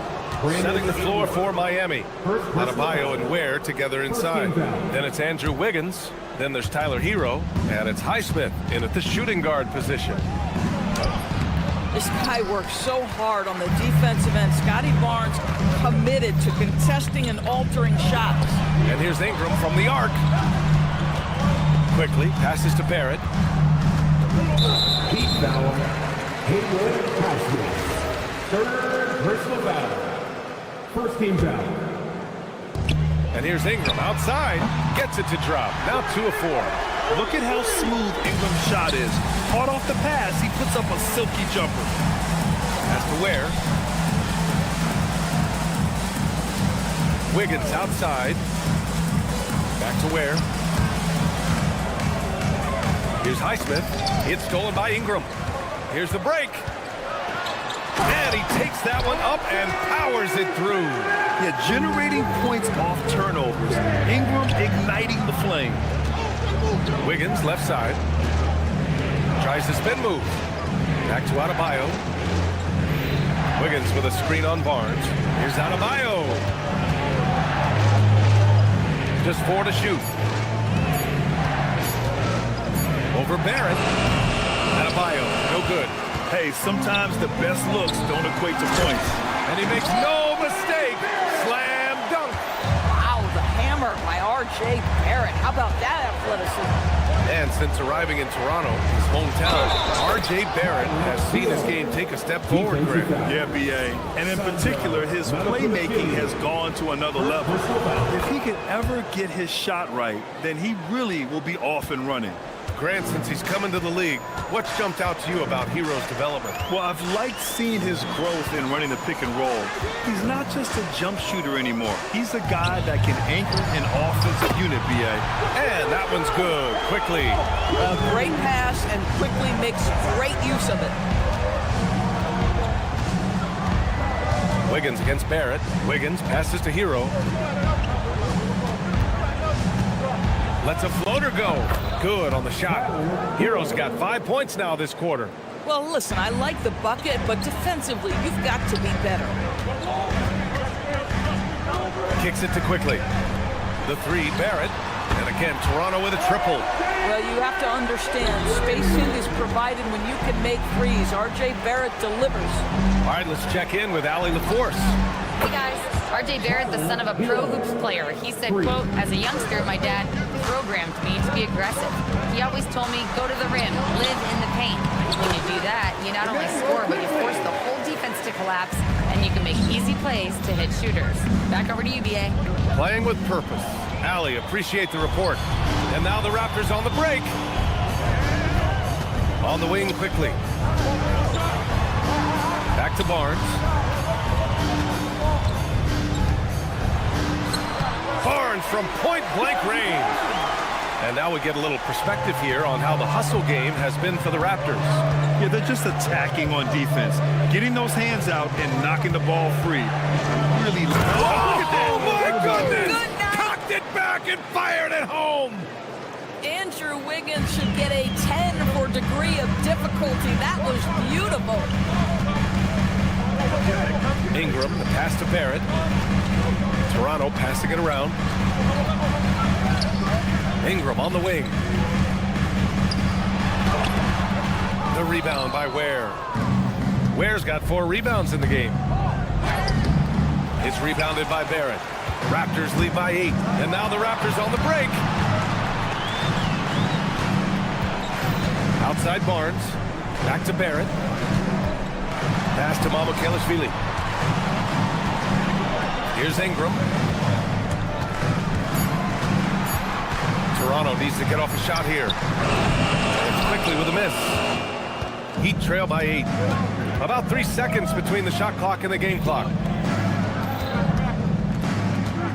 Setting the floor for Miami. Adebayo and Ware together inside. Then it's Andrew Wiggins. Then there's Tyler Hero. And it's Highsmith in at the shooting guard position. This guy works so hard on the defensive end. Scotty Barnes committed to contesting and altering shots. And here's Ingram from the arc. Quickly passes to Barrett. Heat foul. Haywood Highsmith. 3rd personal foul. First team foul. And here's Ingram outside. Gets it to drop. Now 2 of 4. Look at how smooth Ingram's shot is. Hard off the pass, he puts up a silky jumper. Pass to Ware. Wiggins outside. Back to Ware. Here's Highsmith. It's stolen by Ingram. Here's the break. And he takes that one up and powers it through. Yeah, generating points off turnovers. Ingram igniting the flame. Wiggins left side. Tries the spin move. Back to Adebayo. Wiggins with a screen on Barnes. Here's Adebayo. Just 4 to shoot. Over Barrett. Adebayo, no good. Hey, sometimes the best looks don't equate to points. And he makes no mistake. Slam dunk. Wow, the hammer by R.J. Barrett. How about that athleticism? And since arriving in Toronto, his hometown, R.J. Barrett has seen his game take a step forward, Greg. Yeah, B.A. And in particular, his playmaking has gone to another level. If he can ever get his shot right, then he really will be off and running. Grant, since he's come into the league, what's jumped out to you about Hero's development? Well, I've liked seeing his growth in running the pick and roll. He's not just a jump shooter anymore. He's a guy that can anchor an offensive unit, B.A. And that one's good. Quickly. A great pass and quickly makes great use of it. Wiggins against Barrett. Wiggins passes to Hero. Lets a floater go. Good on the shot. Hero's got 5 points now this quarter. Well, listen, I like the bucket, but defensively, you've got to be better. Kicks it to quickly. The 3, Barrett. And again, Toronto with a triple. Well, you have to understand, spacing is provided when you can make threes. R.J. Barrett delivers. All right, let's check in with Allie LaForce. Hey guys, RJ Barrett, the son of a pro hoops player. He said, quote, as a youngster, my dad programmed me to be aggressive. He always told me, go to the rim, live in the paint. When you do that, you not only score, but you force the whole defense to collapse, and you can make easy plays to hit shooters. Back over to you, BA. Playing with purpose. Allie, appreciate the report. And now the Raptors on the break. On the wing quickly. Back to Barnes. Barnes from point-blank range. And now we get a little perspective here on how the hustle game has been for the Raptors. Yeah, they're just attacking on defense. Getting those hands out and knocking the ball free. Really. Oh my goodness! Cocked it back and fired it home! Andrew Wiggins should get a 10 for degree of difficulty. That was beautiful. Ingram, the pass to Barrett. Toronto passing it around. Ingram on the wing. The rebound by Ware. Ware's got 4 rebounds in the game. It's rebounded by Barrett. Raptors lead by 8. And now the Raptors on the break. Outside Barnes. Back to Barrett. Pass to Mamukelashvili. Here's Ingram. Toronto needs to get off a shot here. It's quickly with a miss. Heat trail by 8. About 3 seconds between the shot clock and the game clock.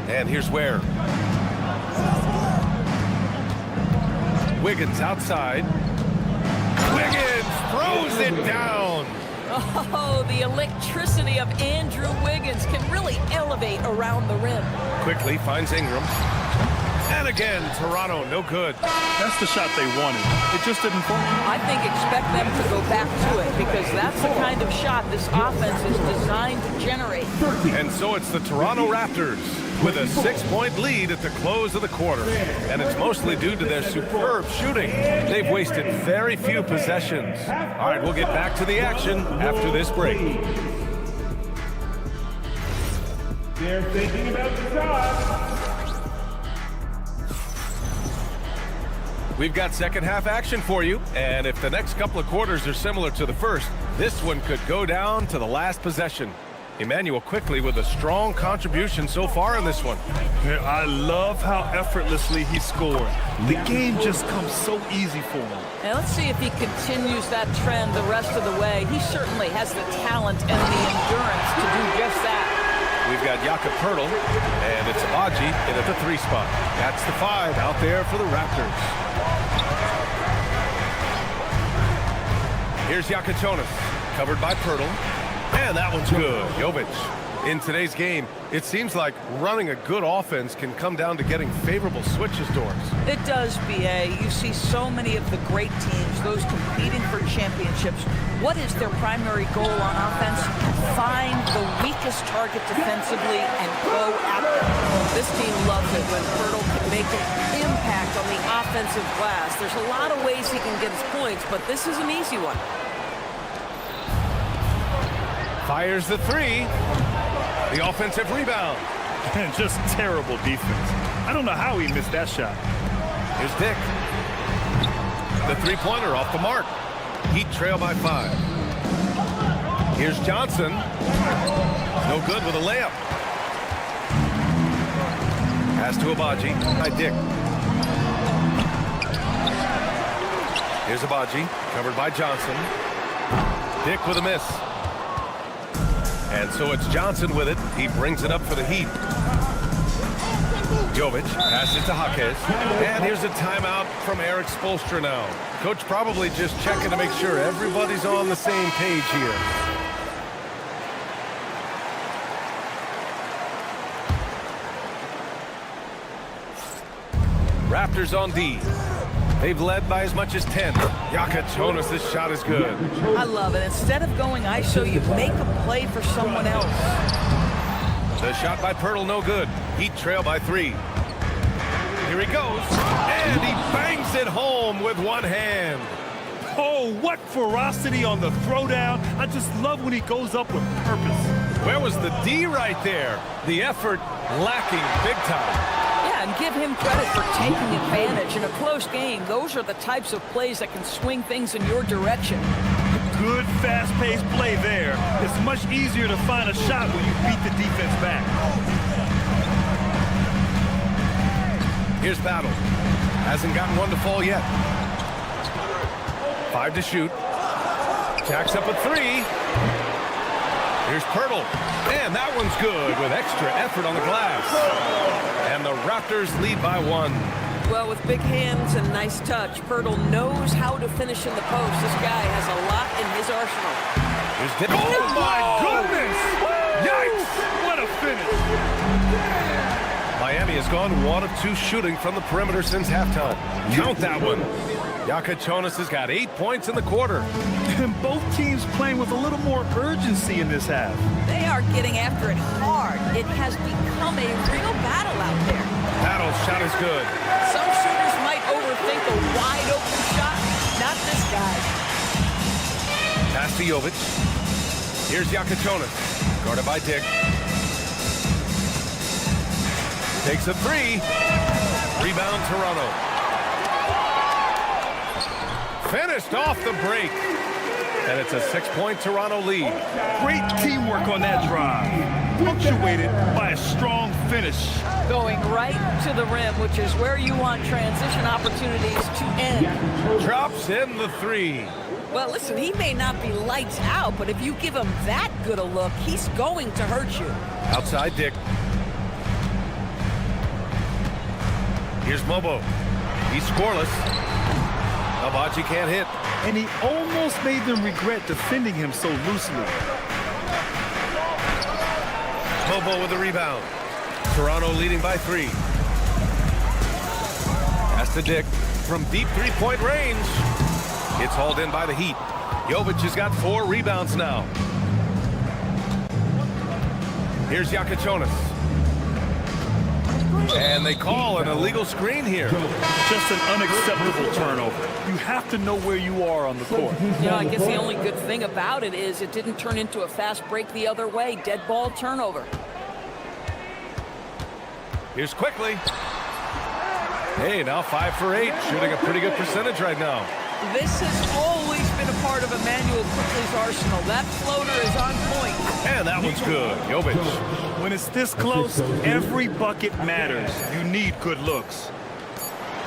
And here's Ware. Wiggins outside. Wiggins throws it down. Oh, the electricity of Andrew Wiggins can really elevate around the rim. Quickly finds Ingram. And again, Toronto, no good. That's the shot they wanted. It just didn't fall. I think expect them to go back to it because that's the kind of shot this offense is designed to generate. And so it's the Toronto Raptors with a 6-point lead at the close of the quarter. And it's mostly due to their superb shooting. They've wasted very few possessions. All right, we'll get back to the action after this break. They're thinking about the shot. We've got second half action for you, and if the next couple of quarters are similar to the first, this one could go down to the last possession. Emmanuel quickly with a strong contribution so far in this one. Yeah, I love how effortlessly he scored. The game just comes so easy for him. And let's see if he continues that trend the rest of the way. He certainly has the talent and the endurance to do just that. We've got Jakob Poeltl, and it's Abaji in at the 3 spot. That's the 5 out there for the Raptors. Here's Yakatonis, covered by Poeltl, and that one's good. Jovic. In today's game, it seems like running a good offense can come down to getting favorable switches doors. It does, BA. You see so many of the great teams, those competing for championships. What is their primary goal on offense? Find the weakest target defensively and go at them. This team loves it when Poeltl can make an impact on the offensive glass. There's a lot of ways he can get his points, but this is an easy one. Fires the 3. The offensive rebound. And just terrible defense. I don't know how he missed that shot. Here's Dick. The 3-pointer off the mark. Heat trail by 5. Here's Johnson. No good with a layup. Pass to Abaji by Dick. Here's Abaji, covered by Johnson. Dick with a miss. And so it's Johnson with it. He brings it up for the Heat. Jovic passes it to Jaquez. And here's a timeout from Eric Spoelstra now. Coach probably just checking to make sure everybody's on the same page here. Raptors on D. They've led by as much as 10. Yakatonis, this shot is good. I love it. Instead of going ISO, you make a play for someone else. The shot by Poeltl, no good. Heat trail by 3. Here he goes. And he bangs it home with one hand. Oh, what ferocity on the throwdown. I just love when he goes up with purpose. Where was the D right there? The effort lacking big time. Yeah, and give him credit for taking advantage in a close game. Those are the types of plays that can swing things in your direction. Good, fast-paced play there. It's much easier to find a shot when you beat the defense back. Here's Battle. Hasn't gotten one to fall yet. 5 to shoot. Jacks up a 3. Here's Pirtle. And that one's good with extra effort on the glass. And the Raptors lead by 1. Well, with big hands and nice touch, Pirtle knows how to finish in the post. This guy has a lot in his arsenal. Here's oh my goodness! Yikes! What a finish! Miami has gone 1 of 2 shooting from the perimeter since halftime. Count that one. Jonas has got 8 points in the quarter. And both teams playing with a little more urgency in this half. They are getting after it hard. It has become a real battle out there. Battle's shot is good. Some shooters might overthink a wide open shot. Not this guy. Pass to Jovic. Here's Jonas. Guarded by Dick. Takes a 3. Rebound Toronto. Finished off the break. And it's a 6-point Toronto lead. Great teamwork on that drive. Punctuated by a strong finish. Going right to the rim, which is where you want transition opportunities to end. Drops in the 3. Well, listen, he may not be lights out, but if you give him that good a look, he's going to hurt you. Outside Dick. Here's Mobo. He's scoreless. Abaji can't hit. And he almost made them regret defending him so loosely. Mobo with the rebound. Toronto leading by 3. Pass to Dick from deep 3-point range. It's hauled in by the Heat. Jovic has got 4 rebounds now. Here's Jonas. And they call an illegal screen here. Just an unacceptable turnover. You have to know where you are on the court. You know, I guess the only good thing about it is it didn't turn into a fast break the other way. Dead ball turnover. Here's Quickly. Hey, now 5 for 8. Shooting a pretty good percentage right now. This has always been a part of Emmanuel Quickly's arsenal. That floater is on point. And that one's good. Jovic. When it's this close, every bucket matters. You need good looks.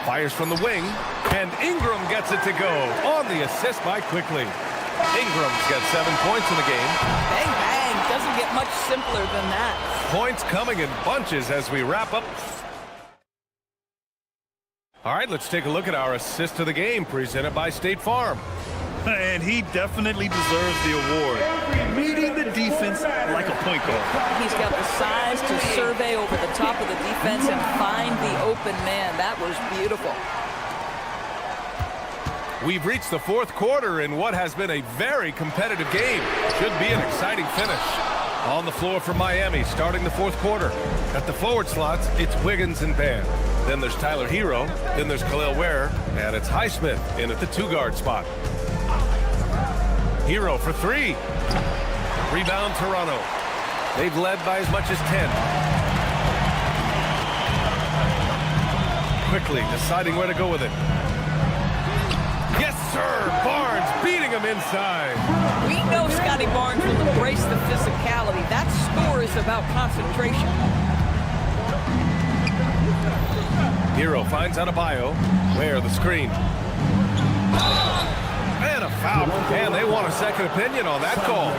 Fires from the wing. And Ingram gets it to go on the assist by Quickly. Ingram's got 7 points in the game. Bang, bang. Doesn't get much simpler than that. Points coming in bunches as we wrap up. All right, let's take a look at our assist of the game presented by State Farm. And he definitely deserves the award. Reading the defense like a point guard. He's got the size to survey over the top of the defense and find the open man. That was beautiful. We've reached the 4th quarter in what has been a very competitive game. Should be an exciting finish. On the floor for Miami, starting the 4th quarter. At the forward slots, it's Wiggins and Bam. Then there's Tyler Hero. Then there's Khalil Ware. And it's Highsmith in at the 2-guard spot. Hero for 3. Rebound Toronto. They've led by as much as 10. Quickly deciding where to go with it. Yes, sir! Barnes beating him inside. We know Scotty Barnes will embrace the physicality. That score is about concentration. Hero finds Adebayo. Where the screen. And a foul. And they want a second opinion on that call.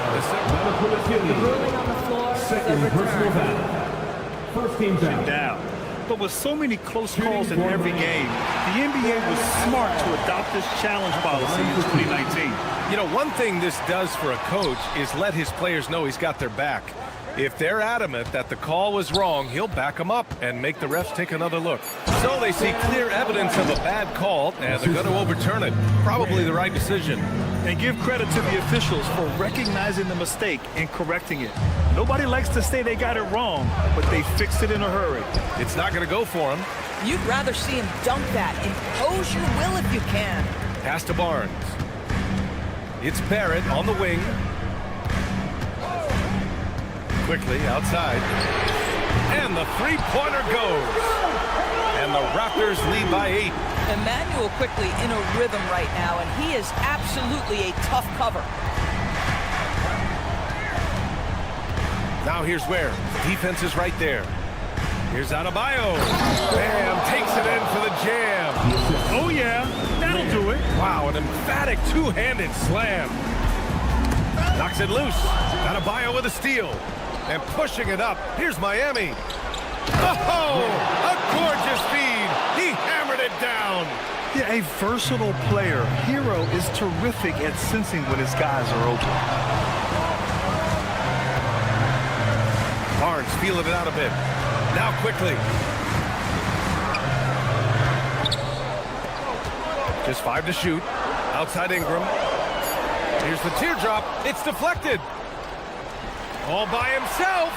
Second personal foul. First team foul. Down. But with so many close calls in every game, the NBA was smart to adopt this challenge policy in 2019. You know, one thing this does for a coach is let his players know he's got their back. If they're adamant that the call was wrong, he'll back them up and make the refs take another look. So they see clear evidence of a bad call, and they're going to overturn it. Probably the right decision. And give credit to the officials for recognizing the mistake and correcting it. Nobody likes to say they got it wrong, but they fixed it in a hurry. It's not going to go for him. You'd rather see him dunk that. Impose your will if you can. Pass to Barnes. It's Barrett on the wing. Quickly outside. And the three-pointer goes. And the Raptors lead by 8. Emmanuel quickly in a rhythm right now, and he is absolutely a tough cover. Now here's where. Defense is right there. Here's Adebayo. Bam, takes it in for the jam. Oh, yeah, that'll do it. Wow, an emphatic two-handed slam. Knocks it loose. Adebayo with a steal. And pushing it up. Here's Miami. Oh, a gorgeous feed. He hammered it down. Yeah, a versatile player. Hero is terrific at sensing when his guys are open. Barnes feeling it out a bit. Now quickly. Just 5 to shoot. Outside Ingram. Here's the teardrop. It's deflected. All by himself.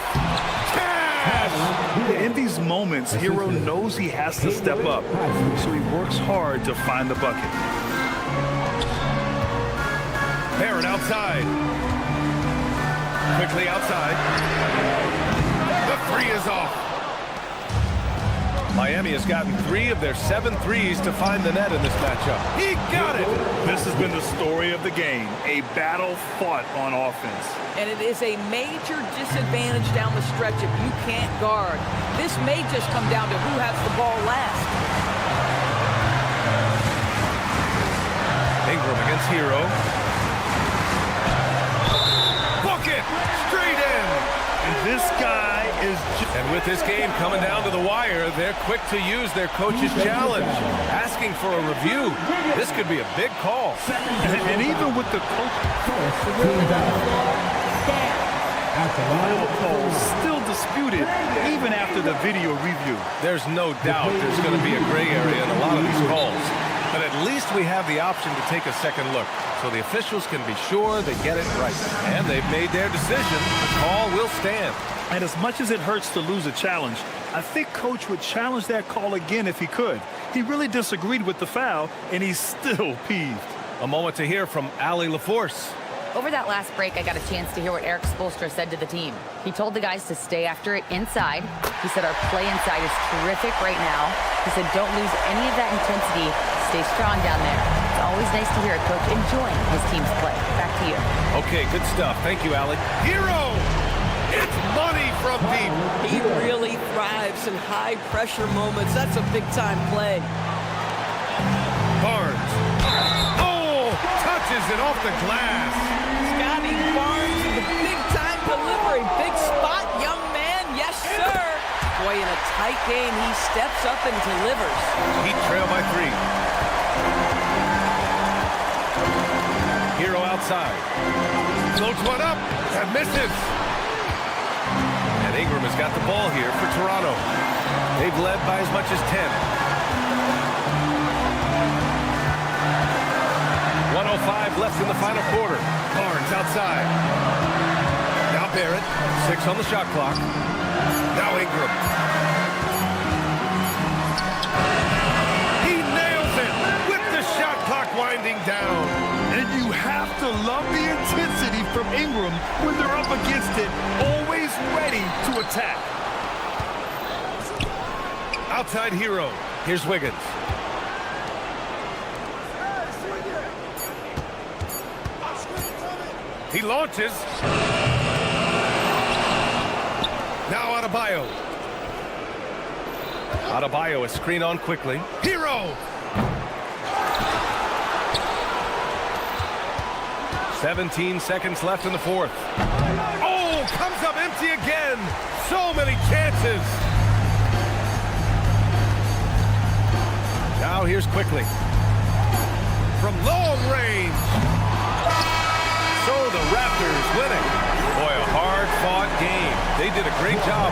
Cash! In these moments, Hero knows he has to step up, so he works hard to find the bucket. Barrett outside. Quickly outside. The three is off. Miami has gotten 3 of their 7 threes to find the net in this matchup. He got it! This has been the story of the game, a battle fought on offense. And it is a major disadvantage down the stretch if you can't guard. This may just come down to who has the ball last. Ingram against Hero. Bucket! Straight in! And this guy is... And with this game coming down to the wire, they're quick to use their coach's challenge, asking for a review. This could be a big call. And even with the coach... Still disputed, even after the video review. There's no doubt there's going to be a gray area in a lot of these calls. But at least we have the option to take a second look, so the officials can be sure they get it right. And they've made their decision. The call will stand. And as much as it hurts to lose a challenge, I think Coach would challenge that call again if he could. He really disagreed with the foul, and he's still peeved. A moment to hear from Allie LaForce. Over that last break, I got a chance to hear what Eric Spoelstra said to the team. He told the guys to stay after it inside. He said our play inside is terrific right now. He said don't lose any of that intensity. Stay strong down there. It's always nice to hear a coach enjoying his team's play. Back to you. Okay, good stuff. Thank you, Allie. Hero! It's money from deep. He really thrives in high-pressure moments. That's a big-time play. Barnes. Oh! Touches it off the glass. Scotty Barnes with the big-time delivery. Big spot, young man. Yes, sir. Boy, in a tight game, he steps up and delivers. Heat trail by 3. Hero outside. Floats one up and misses. And Ingram has got the ball here for Toronto. They've led by as much as 10. 1:05 left in the final quarter. Barnes outside. Now Barrett. 6 on the shot clock. Now Ingram. He nails it with the shot clock winding down. And you have to love the intensity from Ingram when they're up against it, always ready to attack. Outside Hero. Here's Wiggins. He launches. Now Adebayo. Adebayo is screen on quickly. Hero! 17 seconds left in the fourth. Oh, comes up empty again. So many chances. Now here's quickly. From long range. So the Raptors winning. Boy, a hard-fought game. They did a great job